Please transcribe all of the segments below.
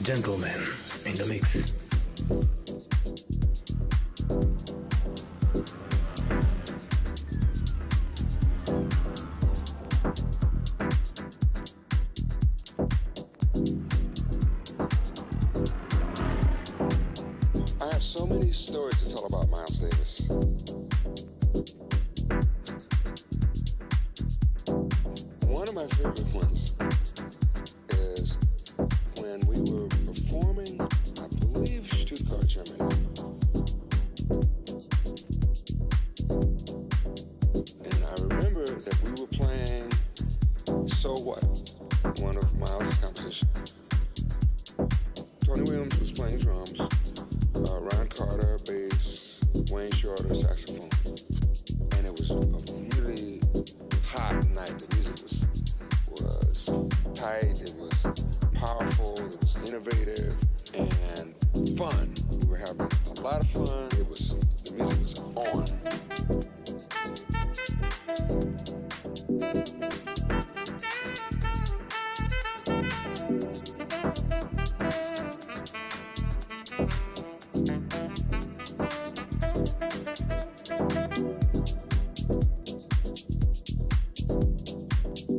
Gentlemen in the mix. I have so many stories to tell about Miles Davis. One of my favorite ones is when we were performing, I believe, Stuttgart, Germany. And I remember that we were playing So What, one of Miles' compositions. Tony Williams was playing drums, Ron Carter, bass, Wayne Shorter, saxophone. And it was a really hot night. The music was tight, it was powerful, it was innovative, and fun. We were having a lot of fun. The music was on.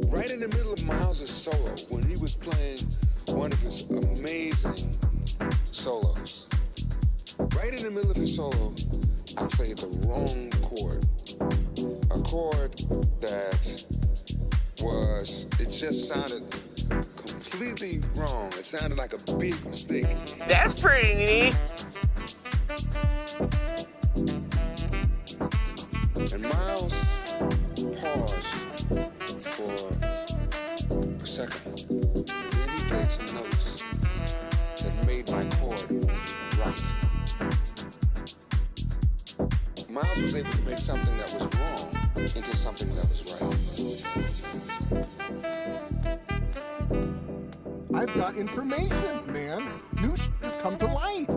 Right in the middle of Miles' solo, when he was playing one of his amazing solos, right in the middle of his solo, I played the wrong chord. A chord that it just sounded completely wrong. It sounded like a big mistake. That's pretty neat. And Miles paused for a second. Then he played some notes that made my chord right. Miles was able to make something that was wrong into something that was right. I've got information, man. New shit has come to light.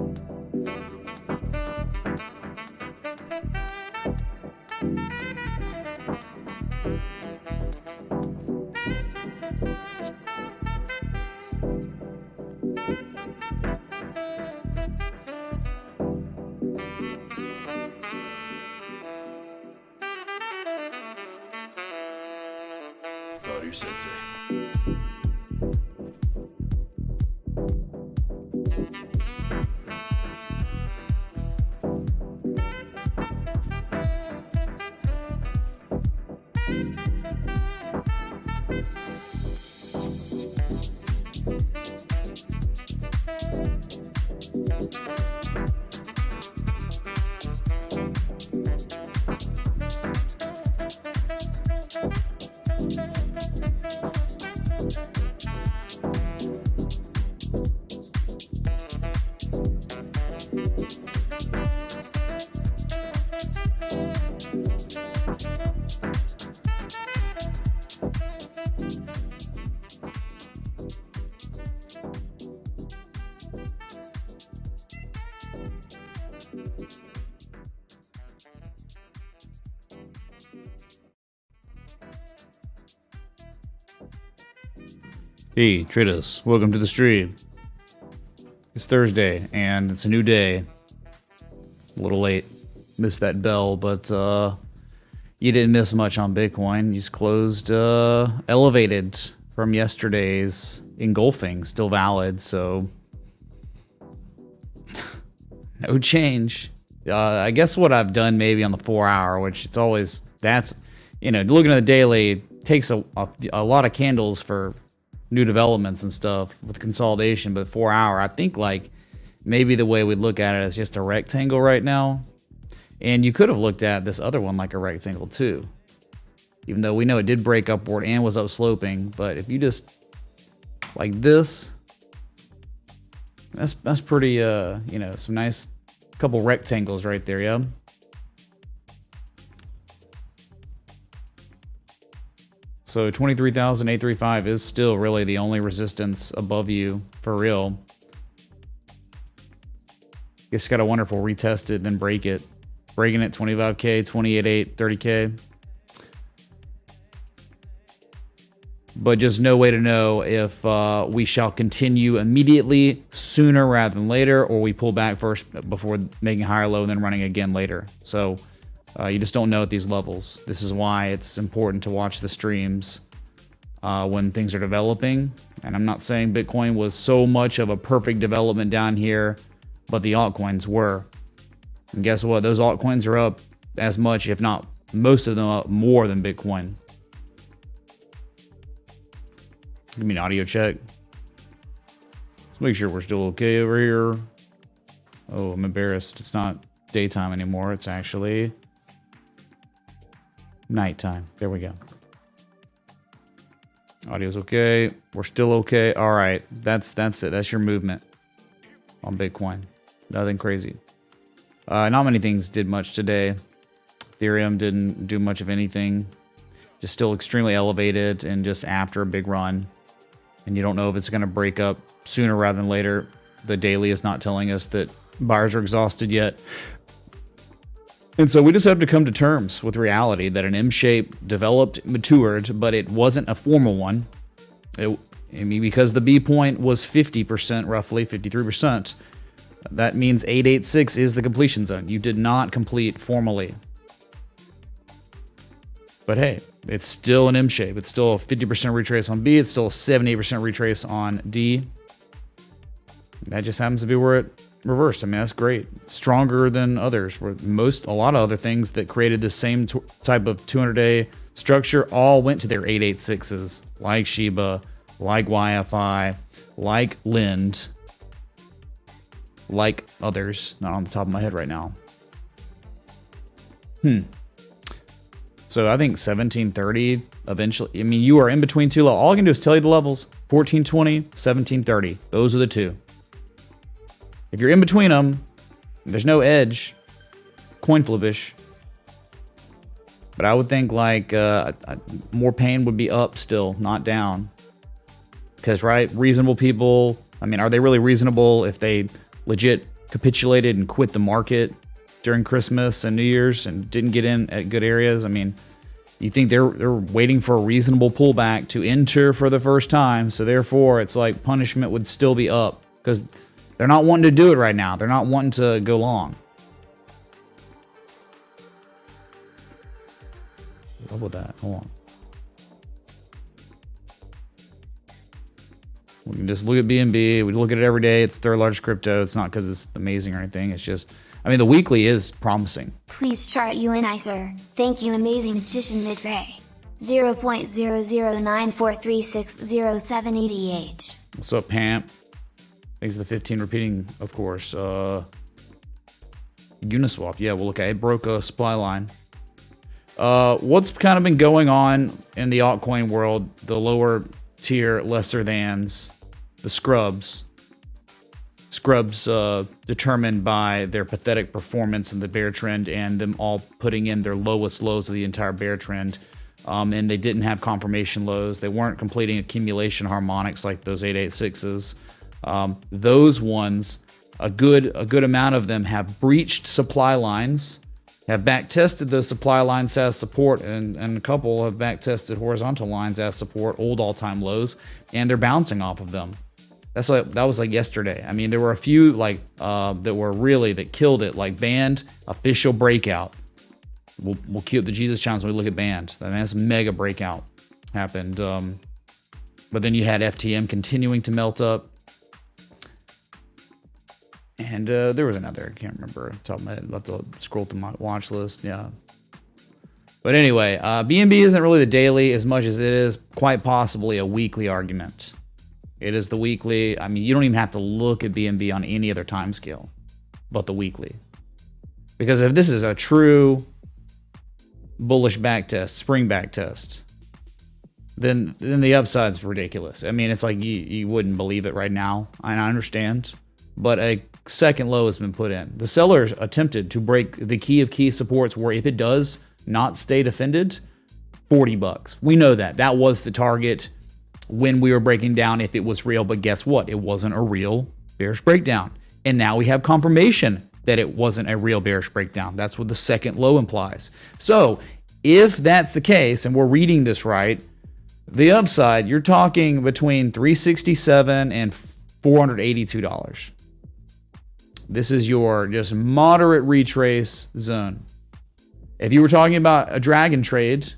Hey, traders, welcome to the stream. It's Thursday, and it's a new day. A little late. Missed that bell, but you didn't miss much on Bitcoin. You just closed elevated from yesterday's engulfing, still valid, so no change. I guess what I've done maybe on the 4 hour, which it's always, that's, you know, looking at the daily takes a lot of candles for new developments and stuff with consolidation, but 4 hour, I think like maybe the way we'd look at it is just a rectangle right now. And you could have looked at this other one like a rectangle too, even though we know it did break upward and was up sloping. But if you just like this, that's pretty, you know, some nice couple rectangles right there. Yeah. So 23,835 is still really the only resistance above you for real. Guess gotta wonder if we'll retest it, then break it. Breaking it 25K, 28.8, 30K. But just no way to know if we shall continue immediately sooner rather than later, or we pull back first before making higher low and then running again later. So you just don't know at these levels. This is why it's important to watch the streams when things are developing. And I'm not saying Bitcoin was so much of a perfect development down here, but the altcoins were. And guess what? Those altcoins are up as much, if not most of them up more than Bitcoin. Give me an audio check. Let's make sure we're still okay over here. Oh, I'm embarrassed. It's not daytime anymore. It's actually nighttime. There we go. Audio's okay. We're still okay. All right. That's it. That's your movement on Bitcoin. Nothing crazy. Not many things did much today. Ethereum didn't do much of anything. Just still extremely elevated and just after a big run. And you don't know if it's going to break up sooner rather than later. The daily is not telling us that buyers are exhausted yet. And so we just have to come to terms with reality that an M shape developed, matured, but it wasn't a formal one. Because the B point was 50%, roughly 53%. That means 886 is the completion zone. You did not complete formally. But hey, it's still an M shape. It's still a 50% retrace on B. It's still a 78% retrace on D. That just happens to be where it reversed. I mean, that's great. Stronger than others. Where a lot of other things that created the same type of 200-day structure all went to their 886s, like Shiba, like YFI, like Lind, like others. Not on the top of my head right now. So I think 1730 eventually. I mean, you are in between two levels. All I can do is tell you the levels. 1420, 1730. Those are the two. If you're in between them, there's no edge. Coin flipish. But I would think like more pain would be up still, not down. Because, right, reasonable people, I mean, are they really reasonable if they legit capitulated and quit the market during Christmas and New Year's and didn't get in at good areas? I mean, you think they're waiting for a reasonable pullback to enter for the first time, so therefore it's like punishment would still be up because they're not wanting to do it right now. They're not wanting to go long. What about that? Hold on. We can just look at BNB. We look at it every day. It's third largest crypto. It's not because it's amazing or anything. It's just, I mean, the weekly is promising. Please chart Unicer. Thank you, amazing magician Ms. Ray. 0.00943607 ETH. What's up, Pamp? Thanks for the 15 repeating, of course. Uniswap. Yeah, we'll look at it. It broke a supply line. What's kind of been going on in the altcoin world, the lower tier lesser thans, the scrubs determined by their pathetic performance in the bear trend and them all putting in their lowest lows of the entire bear trend, and they didn't have confirmation lows. They weren't completing accumulation harmonics like those 886s. Those ones, a good amount of them have breached supply lines have back tested those supply lines as support, and a couple have back tested horizontal lines as support, old all-time lows, and they're bouncing off of them. That was like yesterday. I mean, there were a few like that killed it, like Band, official breakout. We'll cue up the Jesus challenge when we look at Band. I mean, that's a mega breakout happened. But then you had FTM continuing to melt up. And there was another, I can't remember off the top of my head. I'll have to scroll through my watch list. Yeah. But anyway, BNB isn't really the daily as much as it is quite possibly a weekly argument. It is the weekly. I mean, you don't even have to look at BNB on any other time scale but the weekly. Because if this is a true bullish back test, spring back test, then the upside's ridiculous. I mean, it's like you wouldn't believe it right now. And I understand. But a second low has been put in. The sellers attempted to break the key of key supports where if it does not stay defended, $40. We know that. That was the target when we were breaking down if it was real. But guess what? It wasn't a real bearish breakdown. And now we have confirmation that it wasn't a real bearish breakdown. That's what the second low implies. So if that's the case, and we're reading this right, the upside, you're talking between $367 and $482. This is your just moderate retrace zone. If you were talking about a dragon trade,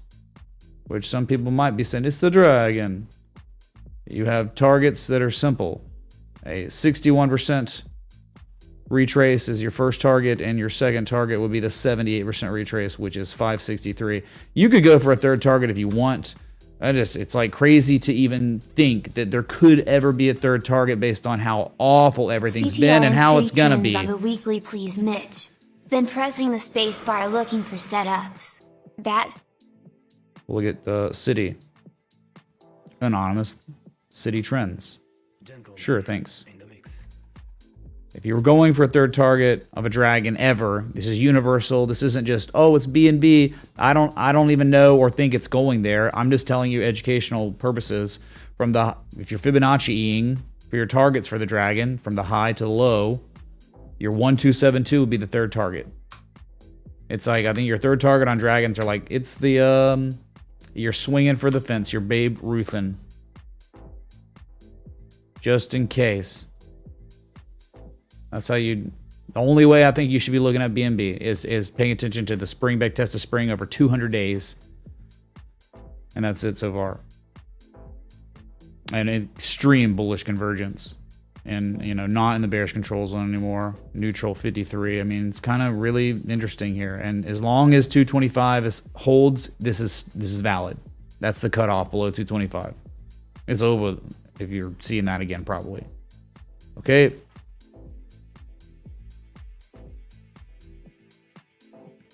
which some people might be saying, it's the dragon. You have targets that are simple. A 61% retrace is your first target, and your second target would be the 78% retrace, which is 563. You could go for a third target if you want. It's like crazy to even think that there could ever be a third target based on how awful everything's been and how it's gonna be. On the weekly, please, Mitch. Been pressing the space bar looking for setups. That. Look at City. Anonymous. City trends. Sure, thanks. If you were going for a third target of a dragon ever, this is universal. This isn't just, oh, it's BNB. I don't even know or think it's going there. I'm just telling you educational purposes. If you're Fibonacciing for your targets for the dragon, from the high to the low, your 1272 would be the third target. It's like, I think your third target on dragons are like, it's the, you're swinging for the fence. You're Babe Ruthin. Just in case. That's how the only way I think you should be looking at BNB is paying attention to the spring back test of spring over 200 days. And that's it so far. An extreme bullish convergence. And, not in the bearish control zone anymore. Neutral 53. I mean, it's kind of really interesting here. And as long as 225 holds, this is valid. That's the cutoff below 225. It's over if you're seeing that again, probably. Okay.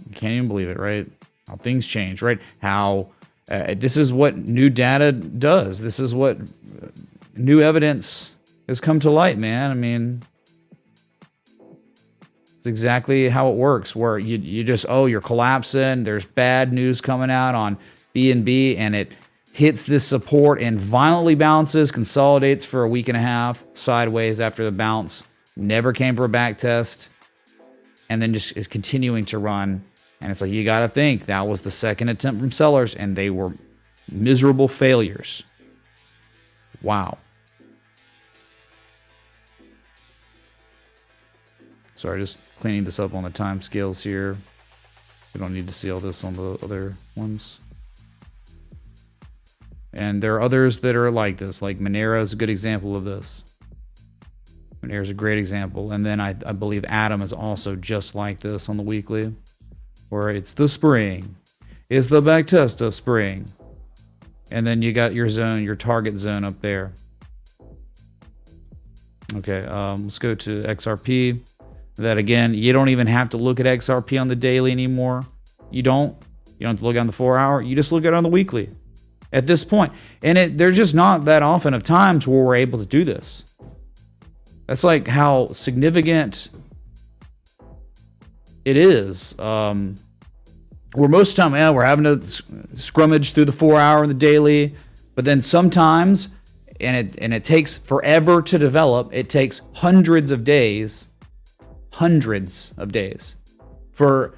You can't even believe it, right? How things change, right? How this is what new data does. This is what new evidence has come to light, man. I mean, it's exactly how it works, where you just, you're collapsing. There's bad news coming out on BNB, and it hits this support and violently bounces, consolidates for a week and a half, sideways after the bounce, never came for a back test, and then just is continuing to run. And it's like, you got to think that was the second attempt from sellers, and they were miserable failures. Wow. Sorry, just cleaning this up on the time scales here. We don't need to see all this on the other ones. And there are others that are like this, like Monero is a good example of this. Monero is a great example. And then I believe Atom is also just like this on the weekly, where it's the spring. It's the back test of spring. And then you got your zone, your target zone up there. Okay, let's go to XRP. That again, you don't even have to look at XRP on the daily anymore. You don't have to look on the 4 hour. You just look at it on the weekly at this point. And there's just not that often of times where we're able to do this. That's like how significant it is. Where most of the time, we're having to scrummage through the 4 hour and the daily. But then sometimes, and it takes forever to develop, it takes hundreds of days for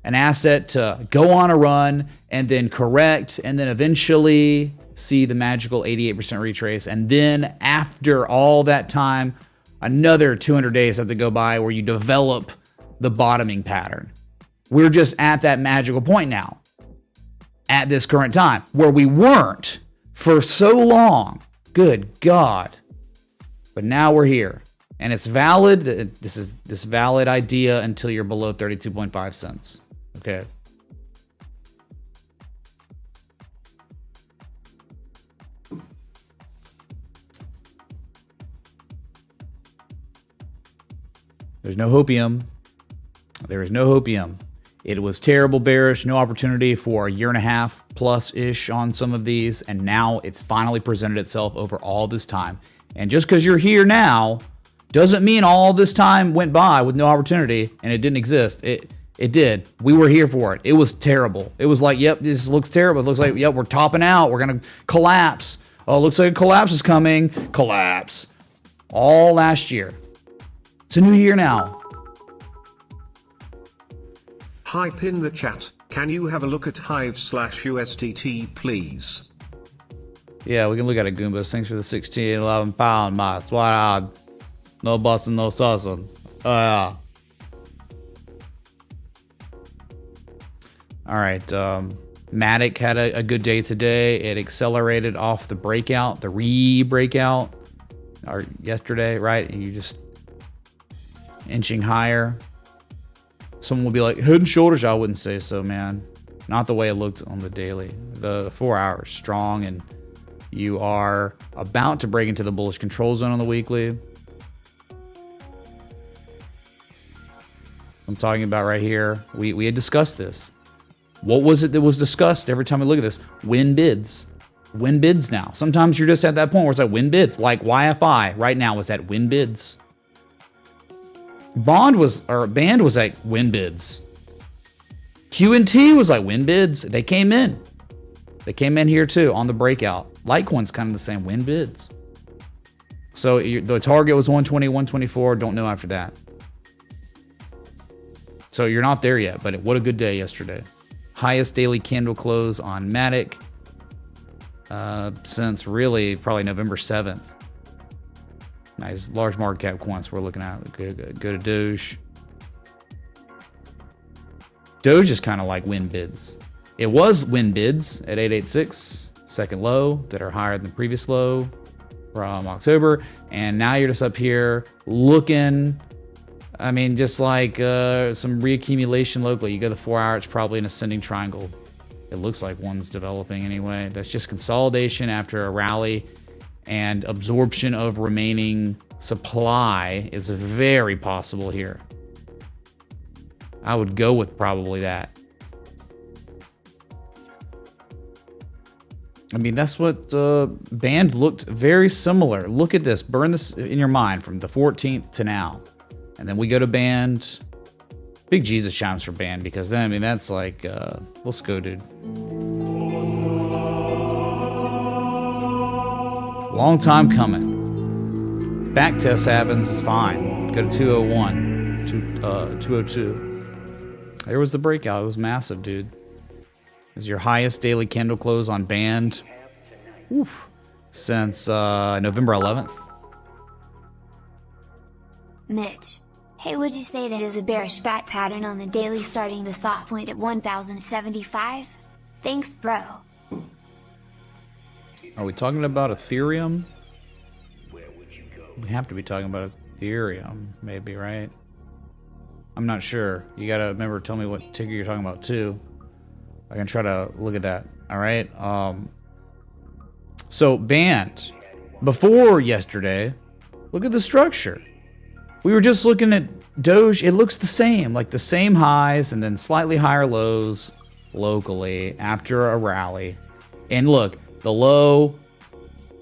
an asset to go on a run and then correct and then eventually see the magical 88% retrace. And then after all that time, another 200 days have to go by where you develop the bottoming pattern. We're just at that magical point now at this current time where we weren't for so long. Good God. But now we're here. And it's valid. This is this valid idea until you're below 32.5 cents. Okay. There's no hopium. There is no hopium. It was terrible bearish, no opportunity for a year and a half plus-ish on some of these, and now it's finally presented itself over all this time. And just because you're here now doesn't mean all this time went by with no opportunity and it didn't exist. It did. We were here for it. It was terrible. It was like, yep, this looks terrible. It looks like, yep, we're topping out. We're going to collapse. Oh, it looks like a collapse is coming. Collapse. All last year. It's a new year now. Hype in the chat. Can you have a look at Hive/USDT, please? Yeah, we can look at it, Goombas. Thanks for the 1611 pound mods. What no bussin', no sussin'. All right. Matic had a good day today. It accelerated off the breakout, the re-breakout, or yesterday, right? And you just inching higher. Someone will be like, head and shoulders. I wouldn't say so, man. Not the way it looked on the daily. The 4 hours strong, and you are about to break into the bullish control zone on the weekly. I'm talking about right here. We had discussed this. What was it that was discussed every time we look at this? Win bids. Win bids now. Sometimes you're just at that point where it's like win bids. Like YFI right now is at win bids. Band was like win bids. QNT was like win bids. They came in. They came in here too on the breakout. Litecoin's kind of the same, win bids. So the target was 120, 124. Don't know after that. So you're not there yet, but what a good day yesterday. Highest daily candle close on Matic since really probably November 7th. Nice large market cap coins we're looking at. Go to Doge. Doge is kind of like win bids. It was win bids at 886, second low that are higher than the previous low from October. And now you're just up here looking, I mean, just like some reaccumulation locally. You go to the 4 hour, it's probably an ascending triangle. It looks like one's developing anyway. That's just consolidation after a rally, and absorption of remaining supply is very possible here. I would go with probably that. I mean, that's what Band looked very similar. Look at this. Burn this in your mind from the 14th to now. And then we go to Band. Big Jesus chimes for Band, because then, I mean, that's like, let's go, dude. Long time coming. Back test happens, it's fine. Go to 201, 202. There was the breakout. It was massive, dude. Is your highest daily candle close on Band since November 11th. Mitch. Hey, would you say that is a bearish back pattern on the daily starting the soft point at 1075? Thanks, bro. Are we talking about Ethereum? We have to be talking about Ethereum, maybe, right? I'm not sure. You gotta remember, tell me what ticker you're talking about too. I can try to look at that. All right. So Band, before yesterday, look at the structure. We were just looking at Doge. It looks the same, like the same highs and then slightly higher lows locally after a rally. And look, the low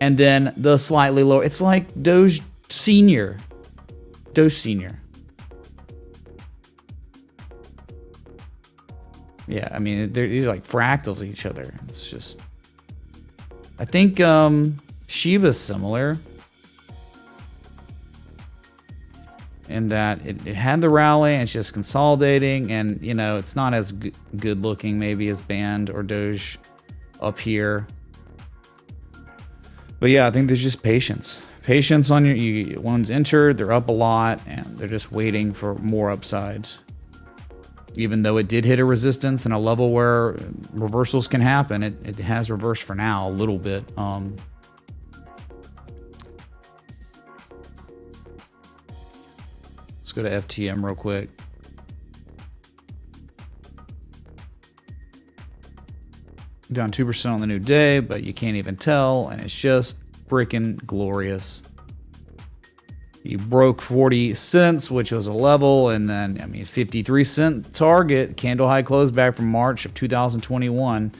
and then the slightly lower. It's like Doge Senior. Doge Senior. Yeah, I mean, they're like fractals to each other. It's just, I think Shiba's similar. in that it had the rally and it's just consolidating, and you know, it's not as good looking maybe as Band or Doge up here. But yeah, I think there's just patience on your one's entered, they're up a lot, and they're just waiting for more upsides. Even though it did hit a resistance and a level where reversals can happen, it has reversed for now a little bit. Let's go to FTM real quick. Down 2% on the new day, but you can't even tell, and it's just freaking glorious. You broke 40 cents, which was a level, and then, I mean, 53-cent target, candle high close back from March of 2021.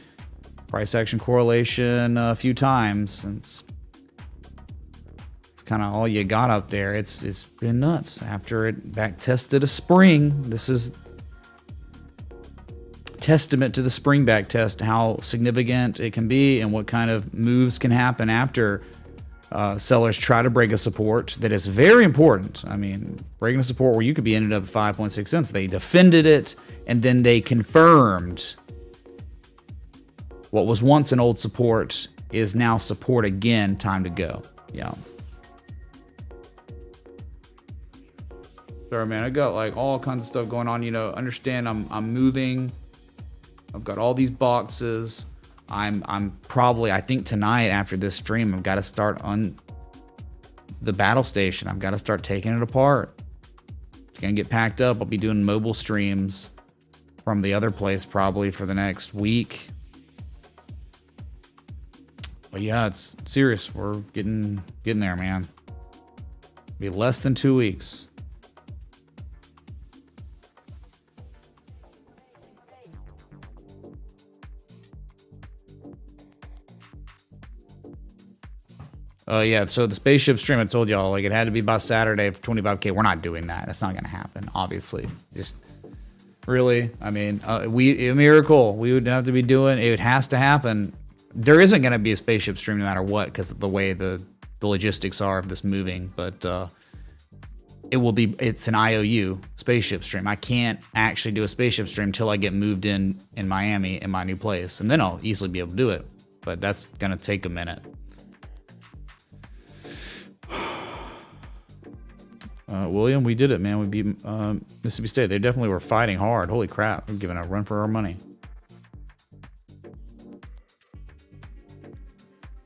Price action correlation a few times. It's kind of all you got up there. It's been nuts. After it back tested a spring, this is testament to the spring back test, how significant it can be and what kind of moves can happen after sellers try to break a support that is very important. I mean, breaking a support where you could be ended up at 5.6 cents. They defended it, and then they confirmed what was once an old support is now support again. Time to go. Yeah. Sorry, man. I got like all kinds of stuff going on. You know, understand I'm moving. I've got all these boxes. I'm probably, I think tonight after this stream, I've got to start on the battle station. I've got to start taking it apart. It's going to get packed up. I'll be doing mobile streams from the other place probably for the next week. But yeah, it's serious. We're getting there, man. Be less than 2 weeks. Yeah, so the spaceship stream, I told y'all, like, it had to be by Saturday for 25K. We're not doing that. That's not going to happen, obviously. Just really, I mean, a miracle. We would have to be doing, it has to happen. There isn't going to be a spaceship stream no matter what, because of the way the logistics are of this moving. But it's an IOU spaceship stream. I can't actually do a spaceship stream until I get moved in Miami in my new place. And then I'll easily be able to do it. But that's going to take a minute. William, we did it, man. We beat Mississippi State. They definitely were fighting hard. Holy crap. We're giving a run for our money.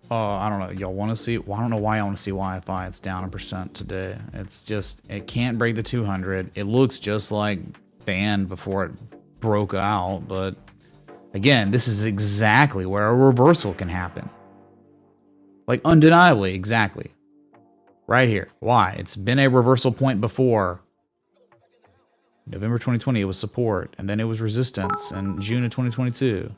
I don't know. Y'all want to see? Well, I don't know why I want to see YFI. It's down 1% today. It's just, it can't break the 200. It looks just like Band before it broke out. But again, this is exactly where a reversal can happen. Like, undeniably, exactly. Right here. Why? It's been a reversal point before. November 2020, it was support, and then it was resistance in June of 2022.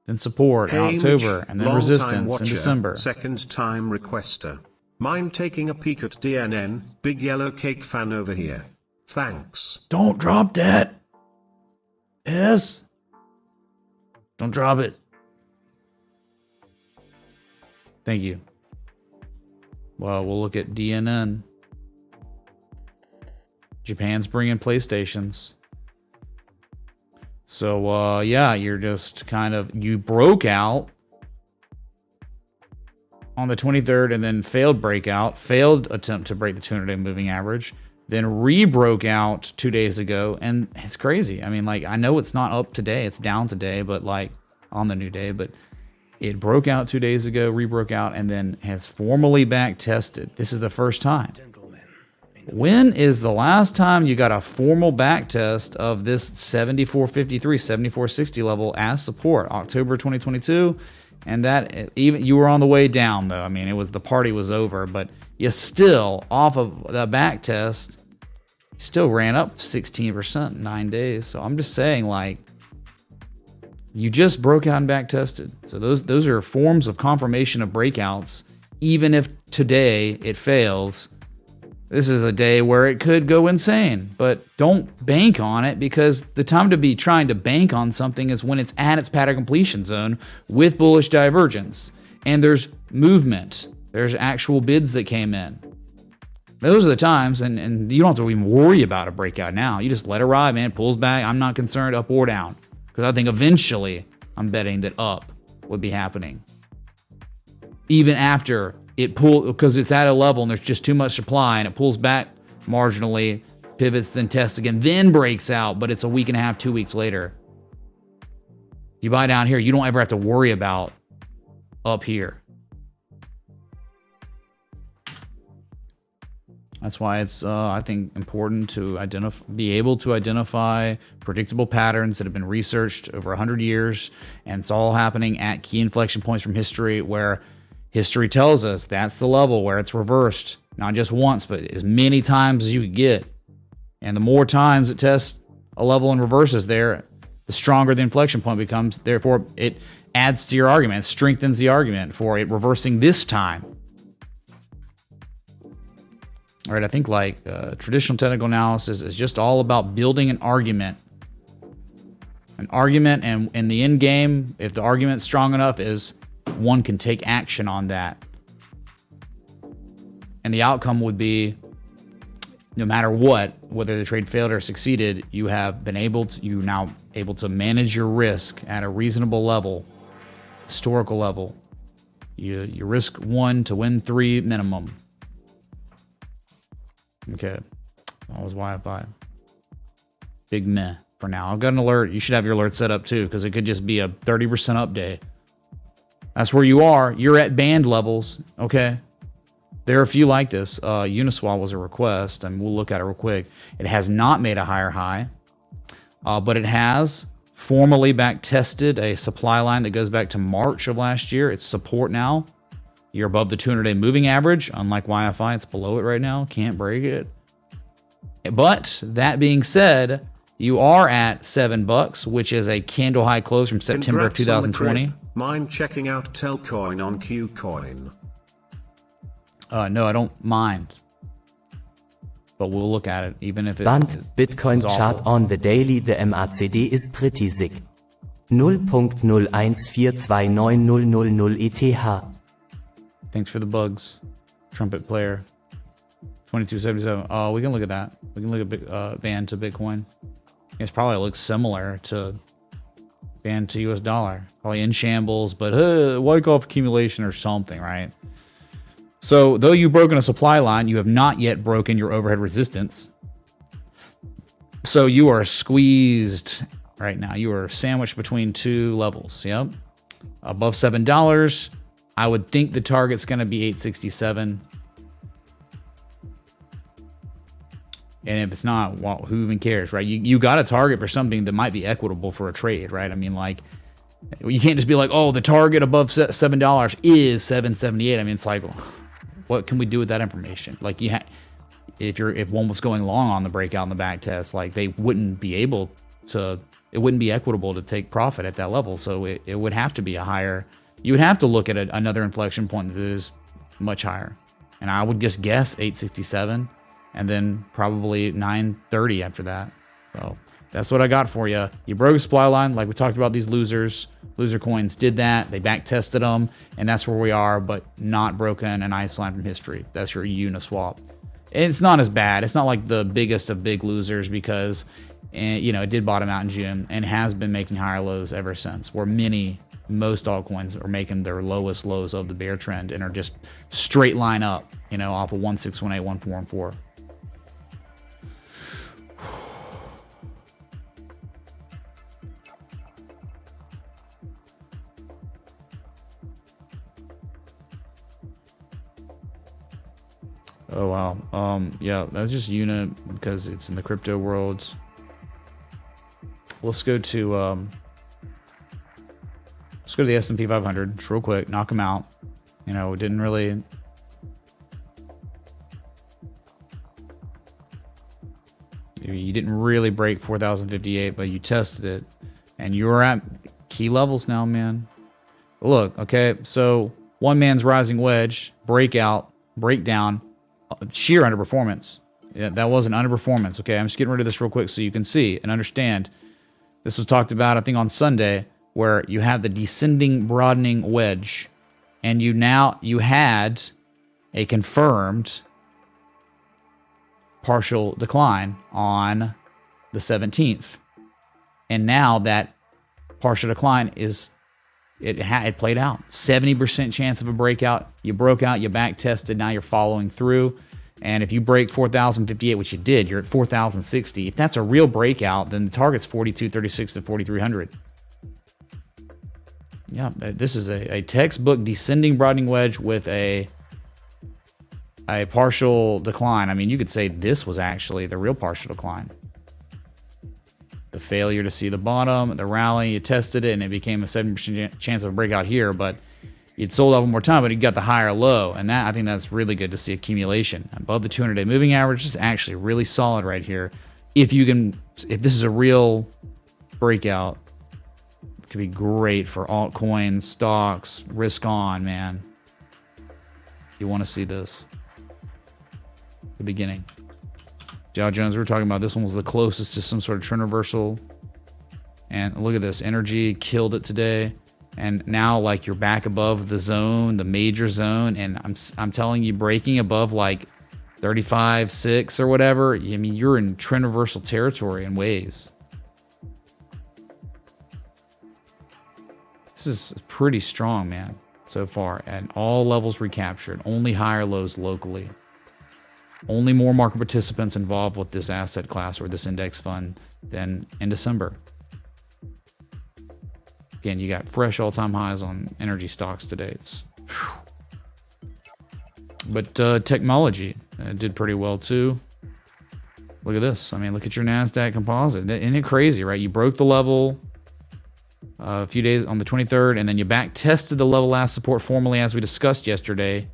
Then support in October, and then resistance in December. Second time requester. Mind taking a peek at DNN, big yellow cake fan over here. Thanks. Don't drop that. Yes. Don't drop it. Thank you. Well, we'll look at DNN. Japan's bringing PlayStations. So, yeah, you're just kind of, you broke out on the 23rd and then failed breakout, failed attempt to break the 200-day moving average, then re-broke out 2 days ago, and it's crazy. I mean, like, I know it's not up today, it's down today, but like on the new day, but it broke out 2 days ago, re-broke out, and then has formally back tested. This is the first time. When is the last time you got a formal back test of this 7453, 7460 level as support? October 2022, and that even you were on the way down though. I mean, it was, the party was over, but you still off of the back test, still ran up 16% in 9 days. So I'm just saying, like, you just broke out and back tested. So those are forms of confirmation of breakouts. Even if today it fails, this is a day where it could go insane. But don't bank on it, because the time to be trying to bank on something is when it's at its pattern completion zone with bullish divergence. And there's movement. There's actual bids that came in. Those are the times, and you don't have to even worry about a breakout now. You just let it ride, man. It pulls back. I'm not concerned up or down because I think eventually I'm betting that up would be happening. Even after it pulls, because it's at a level and there's just too much supply and it pulls back marginally, pivots, then tests again, then breaks out, but it's a week and a half, 2 weeks later. You buy down here, you don't ever have to worry about up here. That's why it's, I think, important to be able to identify predictable patterns that have been researched over 100 years, and it's all happening at key inflection points from history where history tells us that's the level where it's reversed, not just once, but as many times as you could get. And the more times it tests a level and reverses there, the stronger the inflection point becomes. Therefore, it adds to your argument, strengthens the argument for it reversing this time. All right, I think like traditional technical analysis is just all about building an argument. An argument, and in the end game, if the argument's strong enough, is one can take action on that. And the outcome would be, no matter what, whether the trade failed or succeeded, you have been able to, you now able to manage your risk at a reasonable level, historical level. You risk 1 to win 3 minimum. Okay, that was YFI. Big meh for now. I've got an alert. You should have your alert set up too, because it could just be a 30% up day. That's where you are. You're at band levels. Okay. There are a few like this. Uniswap was a request, and we'll look at it real quick. It has not made a higher high, but it has formally back tested a supply line that goes back to March of last year. It's support now. You're above the 200-day moving average. Unlike YFI, it's below it right now. Can't break it. But that being said, you are at $7, which is a candle high close from September of 2020. Mind checking out Telcoin on Qcoin? No, I don't mind. But we'll look at it, even if it Band is Bitcoin chart awful. on the daily. The MACD is pretty sick. 0.014290000 ETH. Thanks for the bugs, trumpet player. 2277. Oh, we can look at that. We can look at Van to Bitcoin. It probably looks similar to Van to US dollar. Probably in shambles, but wipe off accumulation or something, right? So, though you've broken a supply line, you have not yet broken your overhead resistance. So, you are squeezed right now. You are sandwiched between two levels. Yep. Above $7. I would think the target's going to be 867. And if it's not, well, who even cares, right? You got a target for something that might be equitable for a trade, right? I mean, like, you can't just be like, oh, the target above $7 is 778. I mean, it's like, what can we do with that information? Like, if one was going long on the breakout and the back test, like, they wouldn't be able to, it wouldn't be equitable to take profit at that level. So it would have to be a higher, you would have to look at another inflection point that is much higher. And I would just guess 867 and then probably 930 after that. So that's what I got for you. You broke a supply line, like we talked about. These loser coins did that. They back tested them, and that's where we are, but not broken an ice line from history. That's your Uniswap. It's not as bad. It's not like the biggest of big losers because, it did bottom out in June and has been making higher lows ever since, where most altcoins are making their lowest lows of the bear trend and are just straight line up, off of 1618, 1414. Oh wow. Yeah, that's just Una because it's in the crypto world. Let's go to the S&P 500 just real quick, knock them out. It didn't really. You didn't really break 4,058, but you tested it, and you're at key levels now, man. Look, okay, so one man's rising wedge, breakdown. Sheer underperformance. Yeah, that was an underperformance. Okay, I'm just getting rid of this real quick so you can see and understand. This was talked about, I think, on Sunday, where you had the descending broadening wedge, and you had a confirmed partial decline on the 17th. And now that partial decline is, it played out. 70% chance of a breakout. You broke out, you back tested, now you're following through. And if you break 4,058, which you did, you're at 4,060. If that's a real breakout, then the target's 4,236 to 4,300. Yeah, this is a textbook descending broadening wedge with a partial decline. I mean, you could say this was actually the real partial decline. The failure to see the bottom, the rally, you tested it, and it became a 7% chance of a breakout here, but you'd sold out one more time, but you got the higher low, and that I think that's really good to see accumulation. Above the 200-day moving average is actually really solid right here. If this is a real breakout, it could be great for altcoins, stocks, risk on, man. You want to see this. The beginning. Dow Jones, we were talking about, this one was the closest to some sort of trend reversal. And look at this, energy killed it today. And now, like, you're back above the zone, the major zone, and I'm telling you, breaking above like 35.6 or whatever. I mean, you're in trend reversal territory in ways. This is pretty strong, man, so far, and all levels recaptured. Only higher lows locally. Only more market participants involved with this asset class or this index fund than in December. Again, you got fresh all-time highs on energy stocks today. But technology did pretty well too. Look at this. I mean, look at your NASDAQ composite. Isn't it crazy, right? You broke the level a few days on the 23rd, and then you back tested the level last support formally as we discussed yesterday,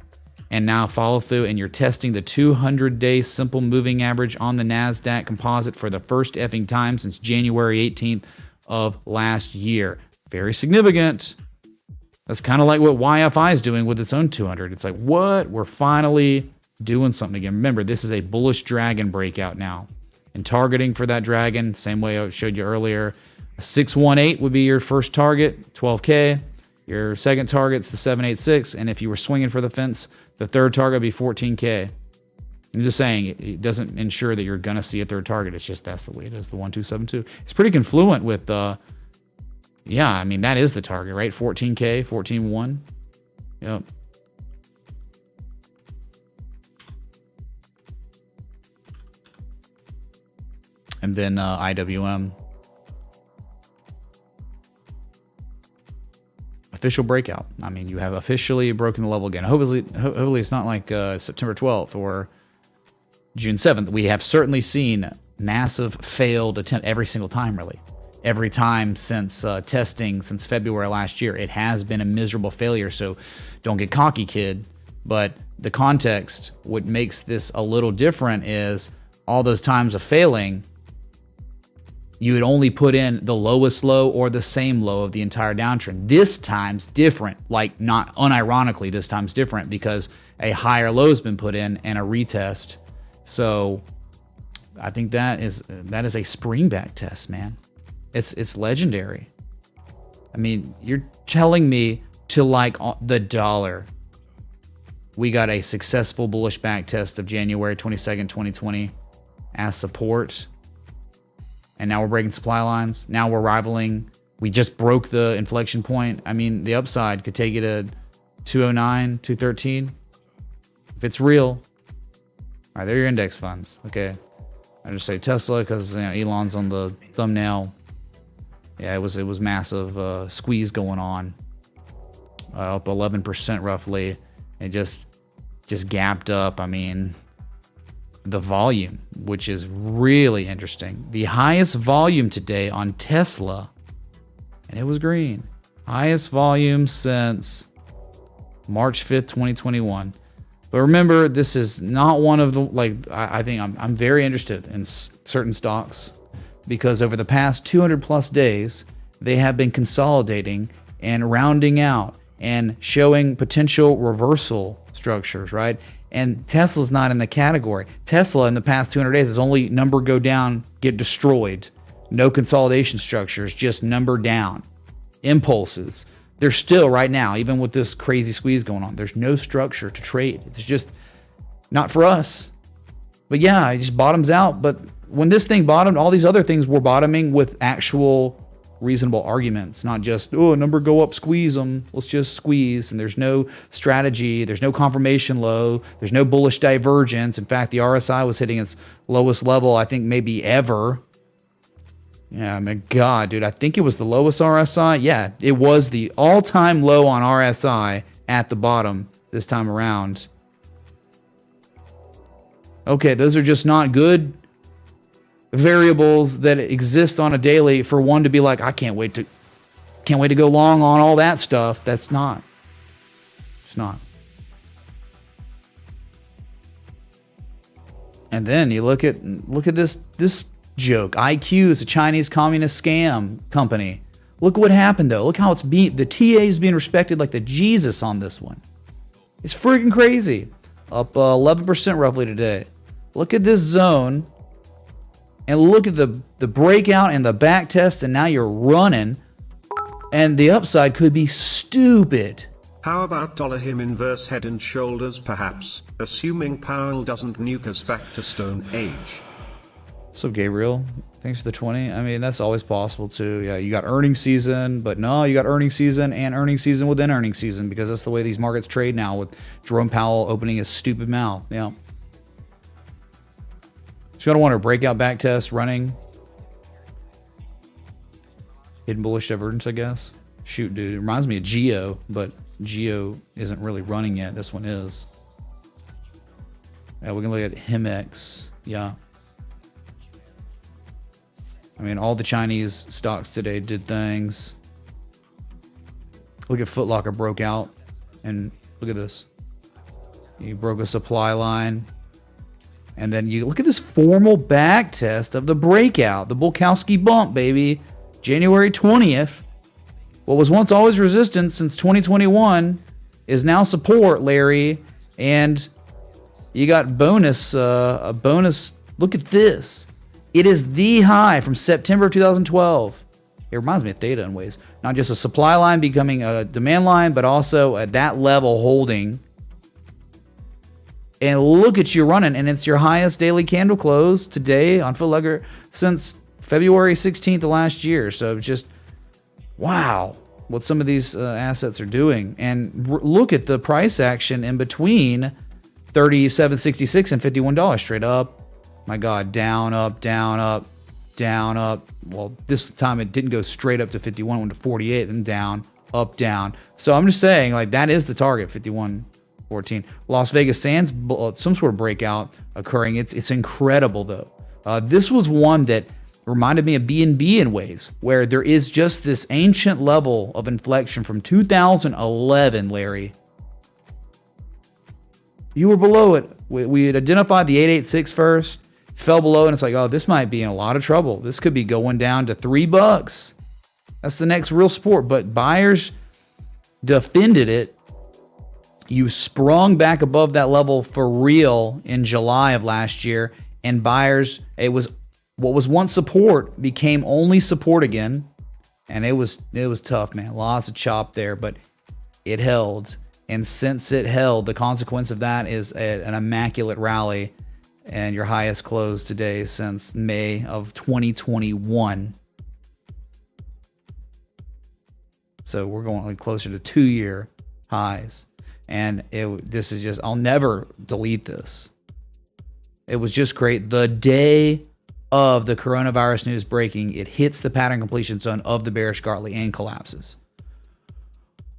and now follow through, and you're testing the 200-day simple moving average on the NASDAQ composite for the first effing time since January 18th of last year. Very significant. That's kind of like what YFI is doing with its own 200. It's like, what? We're finally doing something again. Remember, this is a bullish dragon breakout now. And targeting for that dragon, same way I showed you earlier, a 618 would be your first target, 12K. Your second target's the 786. And if you were swinging for the fence, the third target would be 14K. I'm just saying, it doesn't ensure that you're going to see a third target. It's just that's the way it is, the 1272. It's pretty confluent with yeah, I mean, that is the target, right? 14K, 14.1. Yep. And then IWM. Official breakout. I mean, you have officially broken the level again. Hopefully it's not like September 12th or June 7th. We have certainly seen massive failed attempt every single time, really. Every time since testing since February last year, it has been a miserable failure. So don't get cocky, kid. But the context, what makes this a little different is all those times of failing, you would only put in the lowest low or the same low of the entire downtrend. This time's different, like not unironically, this time's different because a higher low has been put in and a retest. So I think that is a spring back test, man. It's legendary. I mean, you're telling me to like the dollar, we got a successful bullish back test of January 22nd, 2020 as support. And now we're breaking supply lines. Now we're rivaling. We just broke the inflection point. I mean, the upside could take you to 209, 213. If it's real. All right, they're your index funds. Okay. I just say Tesla because Elon's on the thumbnail. Yeah, it was massive squeeze going on. Up 11% roughly. It just gapped up. I mean, the volume, which is really interesting. The highest volume today on Tesla, and it was green. Highest volume since March 5th, 2021. But remember, this is not one of the, I think I'm very interested in certain stocks because over the past 200 plus days, they have been consolidating and rounding out and showing potential reversal structures, right? And Tesla's not in the category. Tesla in the past 200 days has only number go down, get destroyed. No consolidation structures, just number down. Impulses. They're still right now, even with this crazy squeeze going on, there's no structure to trade. It's just not for us. But yeah, it just bottoms out. But when this thing bottomed, all these other things were bottoming with actual reasonable arguments, not just, oh, a number go up, squeeze them. Let's just squeeze. And there's no strategy. There's no confirmation low. There's no bullish divergence. In fact, the RSI was hitting its lowest level, I think, maybe ever. Yeah, I mean, God, dude, I think it was the lowest RSI. Yeah, it was the all-time low on RSI at the bottom this time around. Okay, those are just not good variables that exist on a daily for one to be like, I can't wait to go long on all that stuff. That's not. It's not. And then you look at this joke. IQ is a Chinese communist scam company. Look what happened though. Look how it's being, the TA is being respected like the Jesus on this one. It's freaking crazy. Up 11% roughly today. Look at this zone. And look at the breakout and the back test, and now you're running. And the upside could be stupid. How about $him inverse head and shoulders perhaps, assuming Powell doesn't nuke us back to Stone Age? What's up, Gabriel? Thanks for the 20. I mean, that's always possible too. Yeah, you got earnings season, but no, you got earnings season and earnings season within earnings season, because that's the way these markets trade now, with Jerome Powell opening his stupid mouth. Yeah. So you gotta want a breakout back test running. Hidden bullish divergence, I guess. Shoot, dude. It reminds me of Geo, but Geo isn't really running yet. This one is. Yeah, we can look at HIMX. Yeah. I mean, all the Chinese stocks today did things. Look at Foot Locker broke out. And look at this. You broke a supply line. And then you look at this formal back test of the breakout. The Bulkowski bump, baby. January 20th. What was once always resistance since 2021 is now support, Larry. And you got bonus, a bonus. Look at this. It is the high from September of 2012. It reminds me of Theta in ways. Not just a supply line becoming a demand line, but also at that level holding. And look at you running, and it's your highest daily candle close today on Foot Locker since February 16th of last year. So just, wow, what some of these assets are doing. And look at the price action in between $37.66 and $51 straight up. My God, down, up, down, up, down, up. Well, this time it didn't go straight up to 51, went to 48, then down, up, down. So I'm just saying, like, that is the target, 51.14. Las Vegas Sands, some sort of breakout occurring. It's incredible, though. This was one that reminded me of BNB in ways, where there is just this ancient level of inflection from 2011, Larry. You were below it. We had identified the 886 first. Fell below, and it's like, oh, this might be in a lot of trouble. This could be going down to $3. That's the next real support. But buyers defended it. You sprung back above that level for real in July of last year, and buyers, it was what was once support became only support again, and it was tough, man. Lots of chop there, but it held. And since it held, the consequence of that is an immaculate rally. And your highest close today since May of 2021. So we're going like closer to 2-year highs. And this is just, I'll never delete this. It was just great. The day of the coronavirus news breaking, it hits the pattern completion zone of the bearish Gartley and collapses.